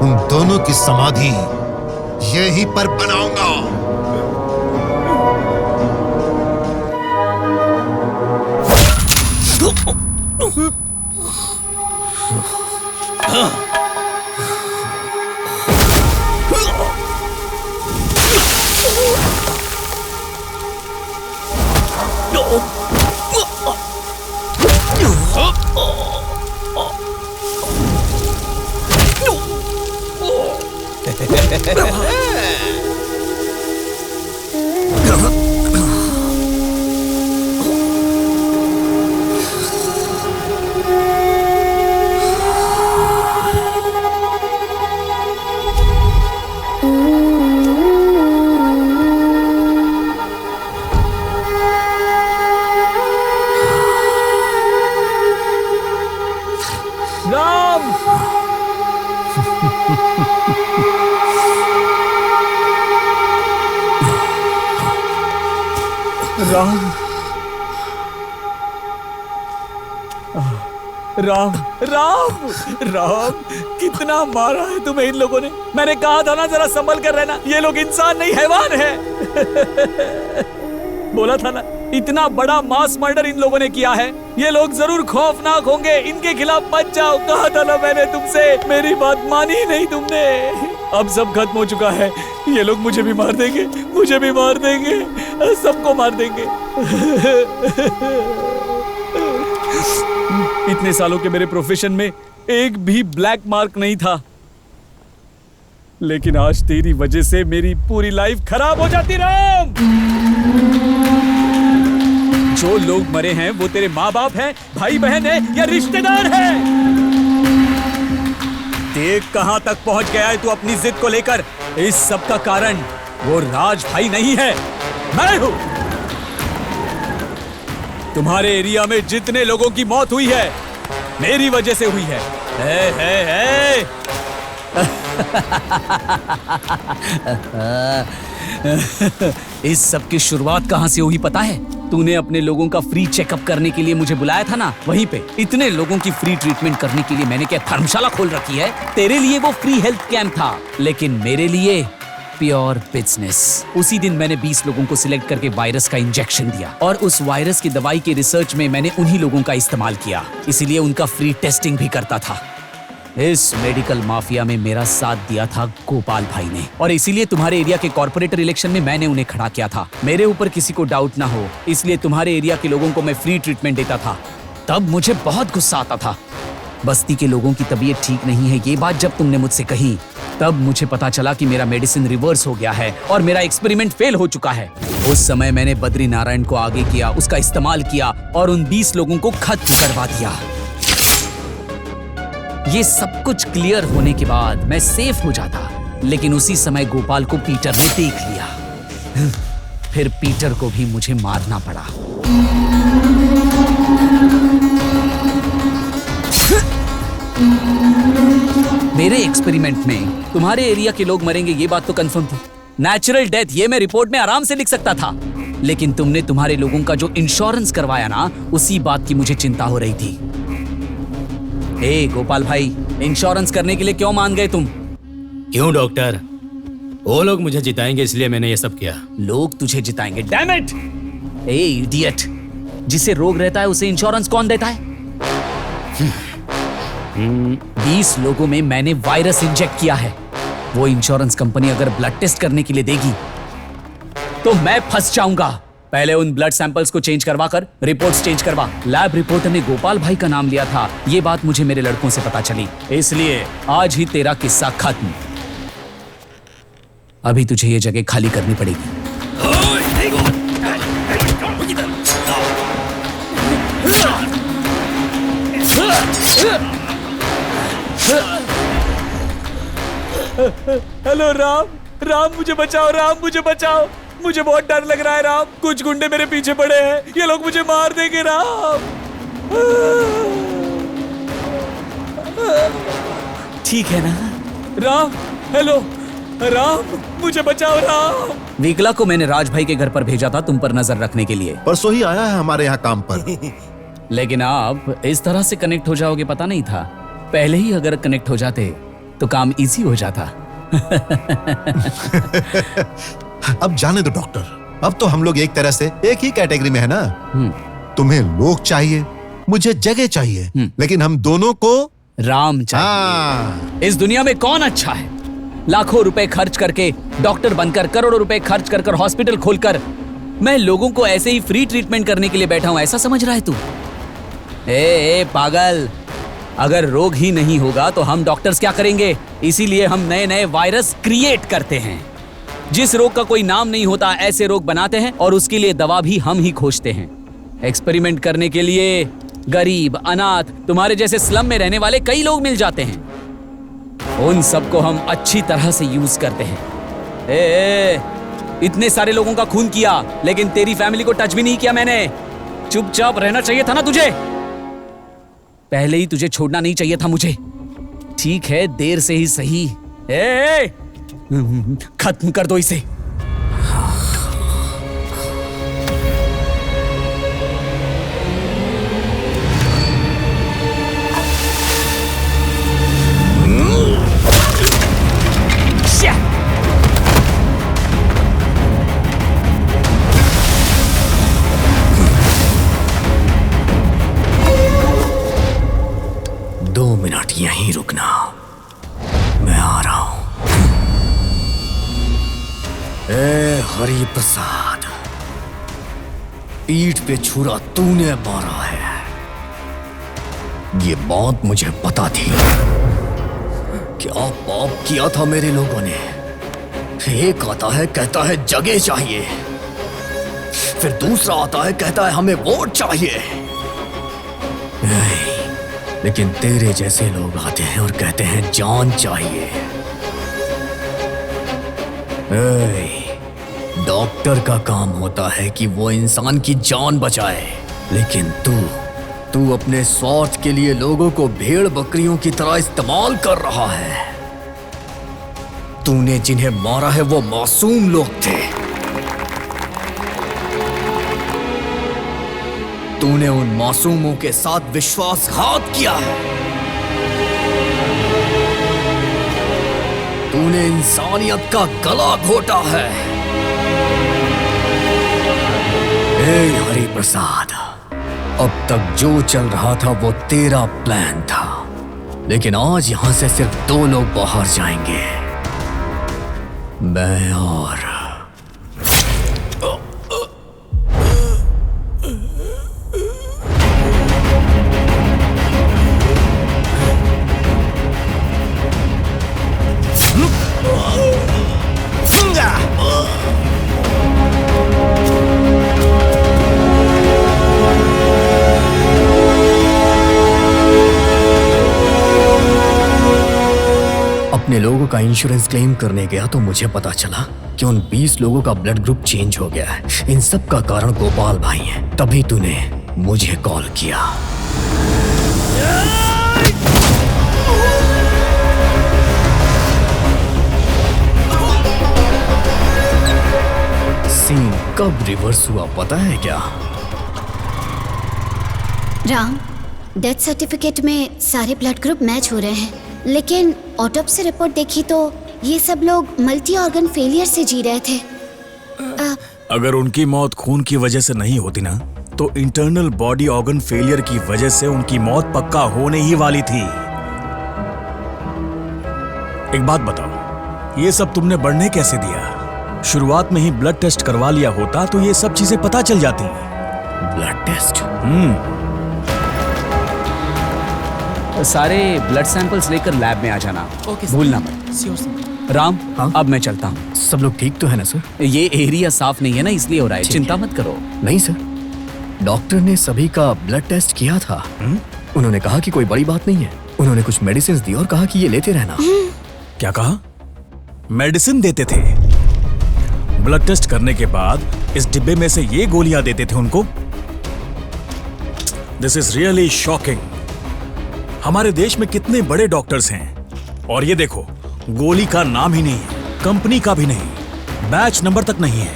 उन दोनों की समाधि यहीं पर बनाऊंगा। राम, राम, राम, कितना मारा है तुम्हें इन लोगों ने। मैंने कहा था ना जरा संभल कर रहना। ये लोग इंसान नहीं हैवान है। बोला था ना इतना बड़ा मास मर्डर इन लोगों ने किया है। ये लोग जरूर खौफनाक होंगे, इनके खिलाफ बच जाओ। कहा था ना मैंने तुमसे, मेरी बात मानी ही नहीं तुमने। अब सब खत्म हो चुका है। ये लोग मुझे भी मार देंगे, मुझे भी मार देंगे, सबको मार देंगे। इतने सालों के मेरे प्रोफेशन में एक भी ब्लैक मार्क नहीं था, लेकिन आज तेरी वजह से मेरी पूरी लाइफ खराब हो जाती। राम, जो लोग मरे हैं वो तेरे माँ बाप हैं, भाई बहन है या रिश्तेदार हैं। देख कहां तक पहुंच गया है तू अपनी जिद को लेकर। इस सब का कारण वो राज भाई नहीं है, मैं हूं। तुम्हारे एरिया में जितने लोगों की मौत हुई है मेरी वजह से हुई है। इस सब की शुरुआत कहां से हुई पता है? तूने अपने लोगों का फ्री चेकअप करने के लिए मुझे बुलाया था ना, वहीं पे इतने लोगों की फ्री ट्रीटमेंट करने के लिए मैंने क्या धर्मशाला खोल रखी है? तेरे लिए वो फ्री हेल्थ कैंप था, लेकिन मेरे लिए प्योर बिजनेस। उसी दिन मैंने 20 लोगों को सिलेक्ट करके वायरस का इंजेक्शन दिया और उस वायरस की दवाई की रिसर्च में मैंने उन्हीं लोगों का इस्तेमाल किया, इसीलिए उनका फ्री टेस्टिंग भी करता था। इस मेडिकल माफिया में मेरा साथ दिया था गोपाल भाई ने, और इसीलिए तुम्हारे एरिया के कॉर्पोरेटर इलेक्शन में मैंने उन्हें खड़ा किया था। मेरे ऊपर किसी को डाउट ना हो, इसलिए तुम्हारे एरिया के लोगों को मैं फ्री ट्रीटमेंट देता था। तब मुझे बहुत गुस्सा आता था। बस्ती के लोगों की तबीयत ठीक नहीं है, ये बात जब तुमने मुझसे कही तब मुझे पता चला कि मेरा मेडिसिन रिवर्स हो गया है और मेरा एक्सपेरिमेंट फेल हो चुका है। उस समय मैंने बद्री नारायण को आगे किया, उसका इस्तेमाल किया और उन 20 लोगों को खत्म करवा दिया। ये सब कुछ क्लियर होने के बाद मैं सेफ हो जाता, लेकिन उसी समय गोपाल को पीटर ने देख लिया। फिर पीटर को भी मुझे मारना पड़ा। मेरे एक्सपेरिमेंट में तुम्हारे एरिया के लोग मरेंगे ये बात तो कंफर्म थी। नेचुरल डेथ ये मैं रिपोर्ट में आराम से लिख सकता था, लेकिन तुमने तुम्हारे लोगों का जो इंश्योरेंस करवाया ना, उसी बात की मुझे चिंता हो रही थी। गोपाल भाई, इंश्योरेंस करने के लिए क्यों मान गए तुम? क्यों डॉक्टर? वो लोग मुझे जिताएंगे इसलिए मैंने ये सब किया। लोग तुझे जिताएंगे? Damn it! इडियट! जिसे रोग रहता है उसे इंश्योरेंस कौन देता है? 20 लोगों में मैंने वायरस इंजेक्ट किया है। वो इंश्योरेंस कंपनी अगर ब्लड टेस्ट करने के लिए देगी तो मैं फंस जाऊंगा। पहले उन ब्लड सैंपल्स को चेंज करवा कर रिपोर्ट्स चेंज करवा। लैब रिपोर्टर ने गोपाल भाई का नाम लिया था, ये बात मुझे मेरे लड़कों से पता चली, इसलिए आज ही तेरा किस्सा खत्म। अभी तुझे ये जगह खाली करनी पड़ेगी। हेलो राम, राम मुझे बचाओ, राम मुझे बचाओ, मुझे बहुत डर लग रहा है राम। कुछ गुंडे मेरे पीछे पड़े हैं, ये लोग मुझे मार देंगे राम। ठीक है ना राम? हेलो राम, मुझे बचाओ राम। विकला को मैंने राज भाई के घर पर भेजा था तुम पर नजर रखने के लिए। परसों ही आया है हमारे यहाँ काम पर। लेकिन आप इस तरह से कनेक्ट हो जाओगे पता नहीं था। पहले ही अगर कनेक्ट हो जाते तो काम इजी हो जाता। अब जाने दो डॉक्टर, अब तो हम लोग एक तरह से एक ही कैटेगरी में है ना। तुम्हें लोग चाहिए, मुझे जगह चाहिए, लेकिन हम दोनों को राम चाहिए। इस दुनिया में कौन अच्छा है? लाखों रुपए खर्च करके डॉक्टर बनकर, करोड़ों रुपए खर्च कर हॉस्पिटल खोलकर मैं लोगों को ऐसे ही फ्री ट्रीटमेंट करने के लिए बैठा हूं, ऐसा समझ रहा है तू? ए पागल, अगर रोग ही नहीं होगा तो हम डॉक्टर्स क्या करेंगे? इसीलिए हम नए नए वायरस क्रिएट करते हैं। जिस रोग का कोई नाम नहीं होता ऐसे रोग बनाते हैं और उसके लिए दवा भी हम ही खोजते हैं। एक्सपेरिमेंट करने के लिए गरीब, अनाथ, तुम्हारे जैसे स्लम में रहने वाले कई लोग मिल जाते हैं। उन सबको हम अच्छी तरह से यूज करते हैं। इतने सारे लोगों का खून किया, लेकिन तेरी फैमिली को टच भी नहीं किया मैंने। चुपचाप रहना चाहिए था ना तुझे? पहले ही तुझे छोड़ना नहीं चाहिए था मुझे। ठीक है, देर से ही सही। खत्म कर दो इसे। हरि प्रसाद, पीठ पे छुरा तूने मारा है। ये बात मुझे पता थी। क्या पाप किया था मेरे लोगों ने। एक आता है कहता है जगह चाहिए, फिर दूसरा आता है कहता है हमें वोट चाहिए। नहीं, लेकिन तेरे जैसे लोग आते हैं और कहते हैं जान चाहिए। डॉक्टर का काम होता है कि वो इंसान की जान बचाए, लेकिन तू अपने स्वार्थ के लिए लोगों को भेड़ बकरियों की तरह इस्तेमाल कर रहा है। तूने जिन्हें मारा है वो मासूम लोग थे। तूने उन मासूमों के साथ विश्वासघात किया है। तूने इंसानियत का गला घोटा है। हरि प्रसाद, अब तक जो चल रहा था वो तेरा प्लान था, लेकिन आज यहां से सिर्फ 2 लोग बाहर जाएंगे, मैं और अपने लोगों का इंश्योरेंस क्लेम करने गया तो मुझे पता चला कि उन 20 लोगों का ब्लड ग्रुप चेंज हो गया है। इन सब का कारण गोपाल भाई है। तभी तूने मुझे कॉल किया। सीन कब रिवर्स हुआ पता है क्या? राम, डेथ सर्टिफिकेट में सारे ब्लड ग्रुप मैच हो रहे हैं, लेकिन ऑटोप्सी रिपोर्ट देखी तो ये सब लोग मल्टी ऑर्गन फेलियर से जी रहे थे। अगर उनकी मौत खून की वजह से नहीं होती ना, तो इंटरनल बॉडी ऑर्गन फेलियर की वजह से उनकी मौत पक्का होने ही वाली थी। एक बात बताओ, ये सब तुमने बढ़ने कैसे दिया? शुरुआत में ही ब्लड टेस्ट करवा लिया होता तो ये सब चीजें पता चल जाती। Blood test? सारे ब्लड सैंपल्स लेकर लैब में आ जाना, भूलना मत। राम, अब मैं चलता हूँ। सब लोग ठीक तो है ना सर? ये एरिया साफ नहीं है ना, इसलिए हो रहा है, चिंता मत करो। नहीं सर, डॉक्टर ने सभी का ब्लड टेस्ट किया था। उन्होंने कहा कि कोई बड़ी बात नहीं है। उन्होंने कुछ मेडिसिन दी और कहा कि ये लेते रहना। क्या कहा? मेडिसिन देते थे? ब्लड टेस्ट करने के बाद इस डिब्बे में से ये गोलियां देते थे उनको? This is really shocking. हमारे देश में कितने बड़े डॉक्टर्स हैं और ये देखो, गोली का नाम ही नहीं है, कंपनी का भी नहीं, बैच नंबर तक नहीं है।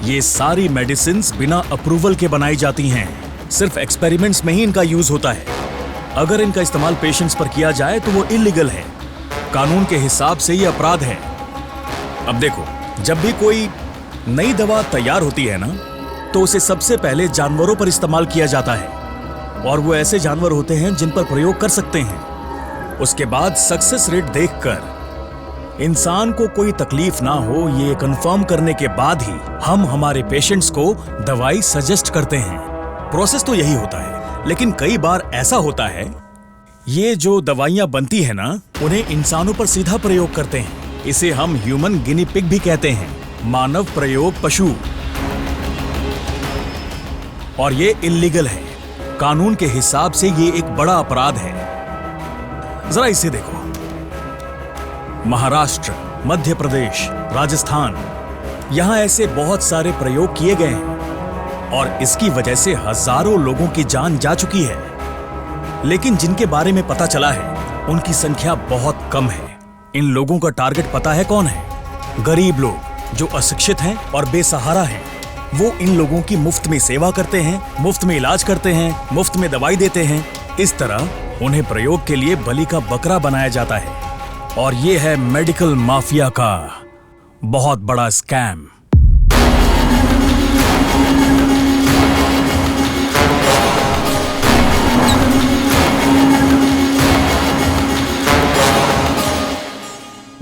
ये सारी मेडिसिन्स बिना अप्रूवल के बनाई जाती हैं, सिर्फ एक्सपेरिमेंट्स में ही इनका यूज होता है। अगर इनका इस्तेमाल पेशेंट्स पर किया जाए तो वो इलीगल है, कानून के हिसाब से ये अपराध है। अब देखो, जब भी कोई नई दवा तैयार होती है ना, तो उसे सबसे पहले जानवरों पर इस्तेमाल किया जाता है, और वो ऐसे जानवर होते हैं जिन पर प्रयोग कर सकते हैं। उसके बाद सक्सेस रेट देखकर इंसान को कोई तकलीफ ना हो ये कंफर्म करने के बाद ही हम हमारे पेशेंट्स को दवाई सजेस्ट करते हैं। प्रोसेस तो यही होता है, लेकिन कई बार ऐसा होता है ये जो दवाइयां बनती है ना, उन्हें इंसानों पर सीधा प्रयोग करते हैं। इसे हम ह्यूमन गिनी पिग भी कहते हैं, मानव प्रयोग पशु, और ये इल्लीगल है। कानून के हिसाब से ये एक बड़ा अपराध है। जरा इसे देखो, महाराष्ट्र, मध्य प्रदेश, राजस्थान, यहां ऐसे बहुत सारे प्रयोग किए गए हैं और इसकी वजह से हजारों लोगों की जान जा चुकी है। लेकिन जिनके बारे में पता चला है उनकी संख्या बहुत कम है। इन लोगों का टारगेट पता है कौन है? गरीब लोग जो अशिक्षित हैं और बेसहारा हैं। वो इन लोगों की मुफ्त में सेवा करते हैं, मुफ्त में इलाज करते हैं, मुफ्त में दवाई देते हैं। इस तरह उन्हें प्रयोग के लिए बलि का बकरा बनाया जाता है, और ये है मेडिकल माफिया का बहुत बड़ा स्कैम।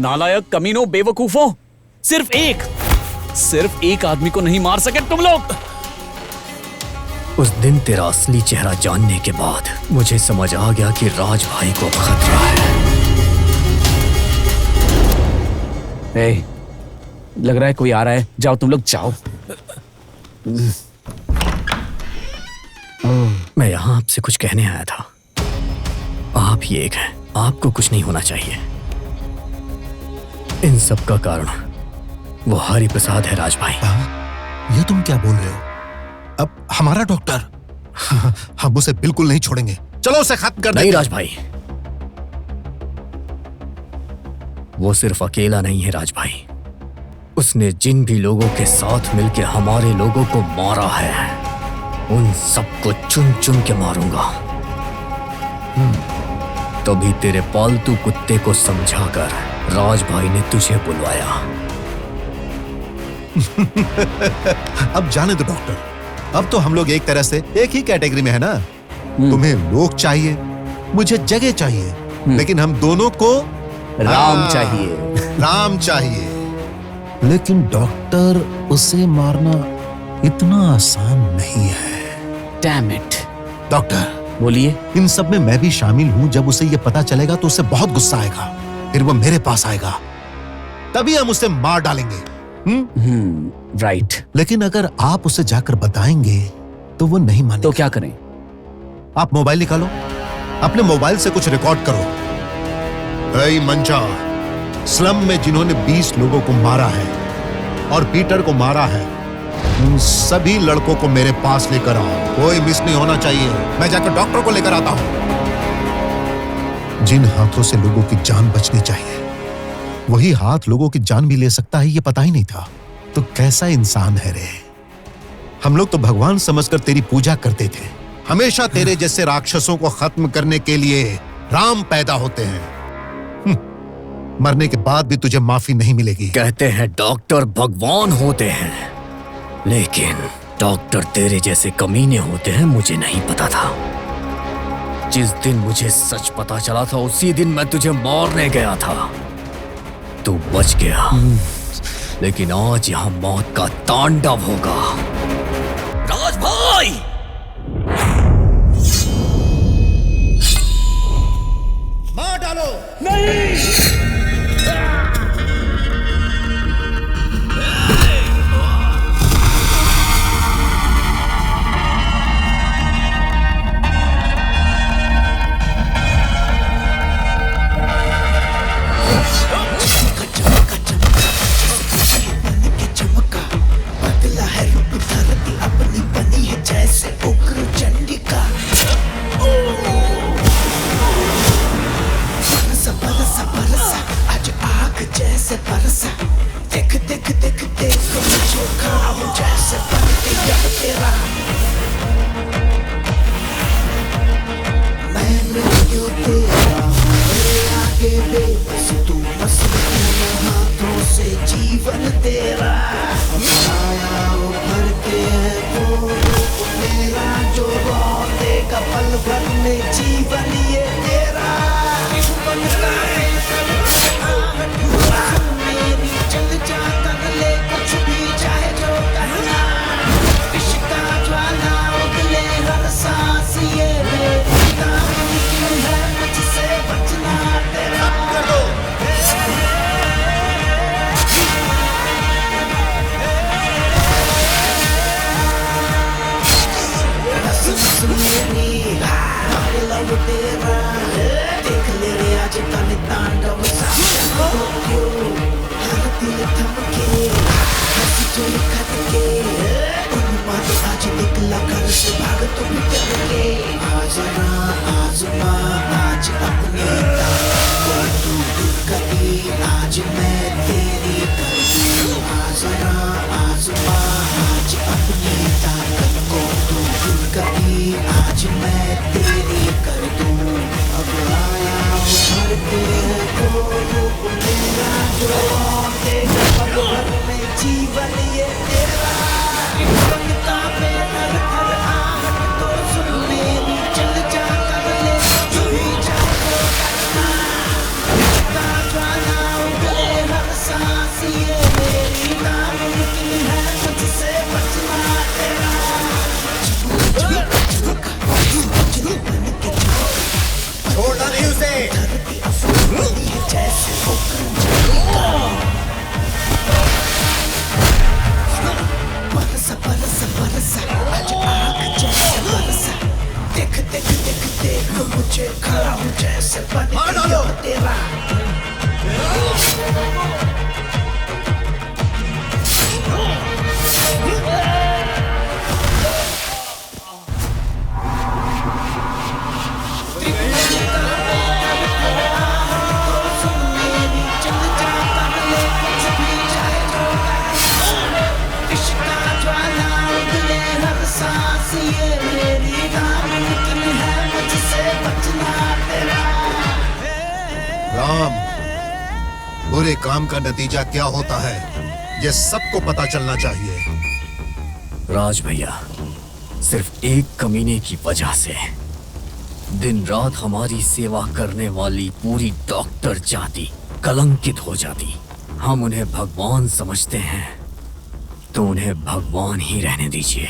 नालायक कमीनों, बेवकूफों, सिर्फ एक आदमी को नहीं मार सके तुम लोग। उस दिन तेरा असली चेहरा जानने के बाद मुझे समझ आ गया कि राज भाई को खतरा है। ए, लग रहा है कोई आ रहा है, जाओ तुम लोग जाओ। मैं यहाँ आपसे कुछ कहने आया था। आप ही एक हैं, आपको कुछ नहीं होना चाहिए। इन सब का कारण वो हरि प्रसाद है राज भाई। ये तुम क्या बोल रहे हो? अब हमारा डॉक्टर? हम उसे बिल्कुल नहीं छोड़ेंगे। चलो उसे खत्म कर दें। नहीं राज भाई, वो सिर्फ अकेला नहीं है राज भाई। उसने जिन भी लोगों के साथ मिलकर हमारे लोगों को मारा है, उन सबको चुन चुन के मारूंगा। तभी तेरे पालतू कुत्ते को समझाकर राज भाई ने तुझे बुलवाया। अब जाने दो डॉक्टर, अब तो हम लोग एक तरह से एक ही कैटेगरी में है ना। तुम्हें लोग चाहिए, मुझे जगह चाहिए, लेकिन हम दोनों को राम चाहिए। राम चाहिए। लेकिन डॉक्टर, उसे मारना इतना आसान नहीं है। Damn it। डॉक्टर बोलिए। इन सब में मैं भी शामिल हूं। जब उसे ये पता चलेगा तो उसे बहुत गुस्सा आएगा, फिर वो मेरे पास आएगा, तभी हम उसे मार डालेंगे। राइट। लेकिन अगर आप उसे जाकर बताएंगे तो वो नहीं मानेगा। तो क्या करें? आप मोबाइल निकालो, अपने मोबाइल से कुछ रिकॉर्ड करो। ऐ मंजा, स्लम में जिन्होंने 20 लोगों को मारा है और पीटर को मारा है, उन सभी लड़कों को मेरे पास लेकर आओ। कोई मिस नहीं होना चाहिए। मैं जाकर डॉक्टर को लेकर आता हूं। जिन हाथों से लोगों की जान बचनी चाहिए, वही हाथ लोगों की जान भी ले सकता है, ये पता ही नहीं था। तो कैसा इंसान है रे। हम लोग तो भगवान समझकर तेरी पूजा करते थे। हमेशा तेरे जैसे राक्षसों को खत्म करने के लिए राम पैदा होते हैं। मरने के बाद भी तुझे माफी नहीं मिलेगी। कहते हैं डॉक्टर भगवान होते हैं, लेकिन डॉक्टर तेरे जैसे कमीने होते हैं, मुझे नहीं पता था। जिस दिन मुझे सच पता चला था, उसी दिन मैं तुझे मारने गया था। तू बच गया, लेकिन आज यहाँ मौत का तांडव होगा। राज भाई! मार डालो। नहीं! नीचे खड़ा हूँ जैसे पतियों तेरा। राम, बुरे काम का नतीजा क्या होता है ये सबको पता चलना चाहिए। राज भैया, सिर्फ एक कमीने की वजह से दिन रात हमारी सेवा करने वाली पूरी डॉक्टर जाति कलंकित हो जाती। हम उन्हें भगवान समझते हैं तो उन्हें भगवान ही रहने दीजिए।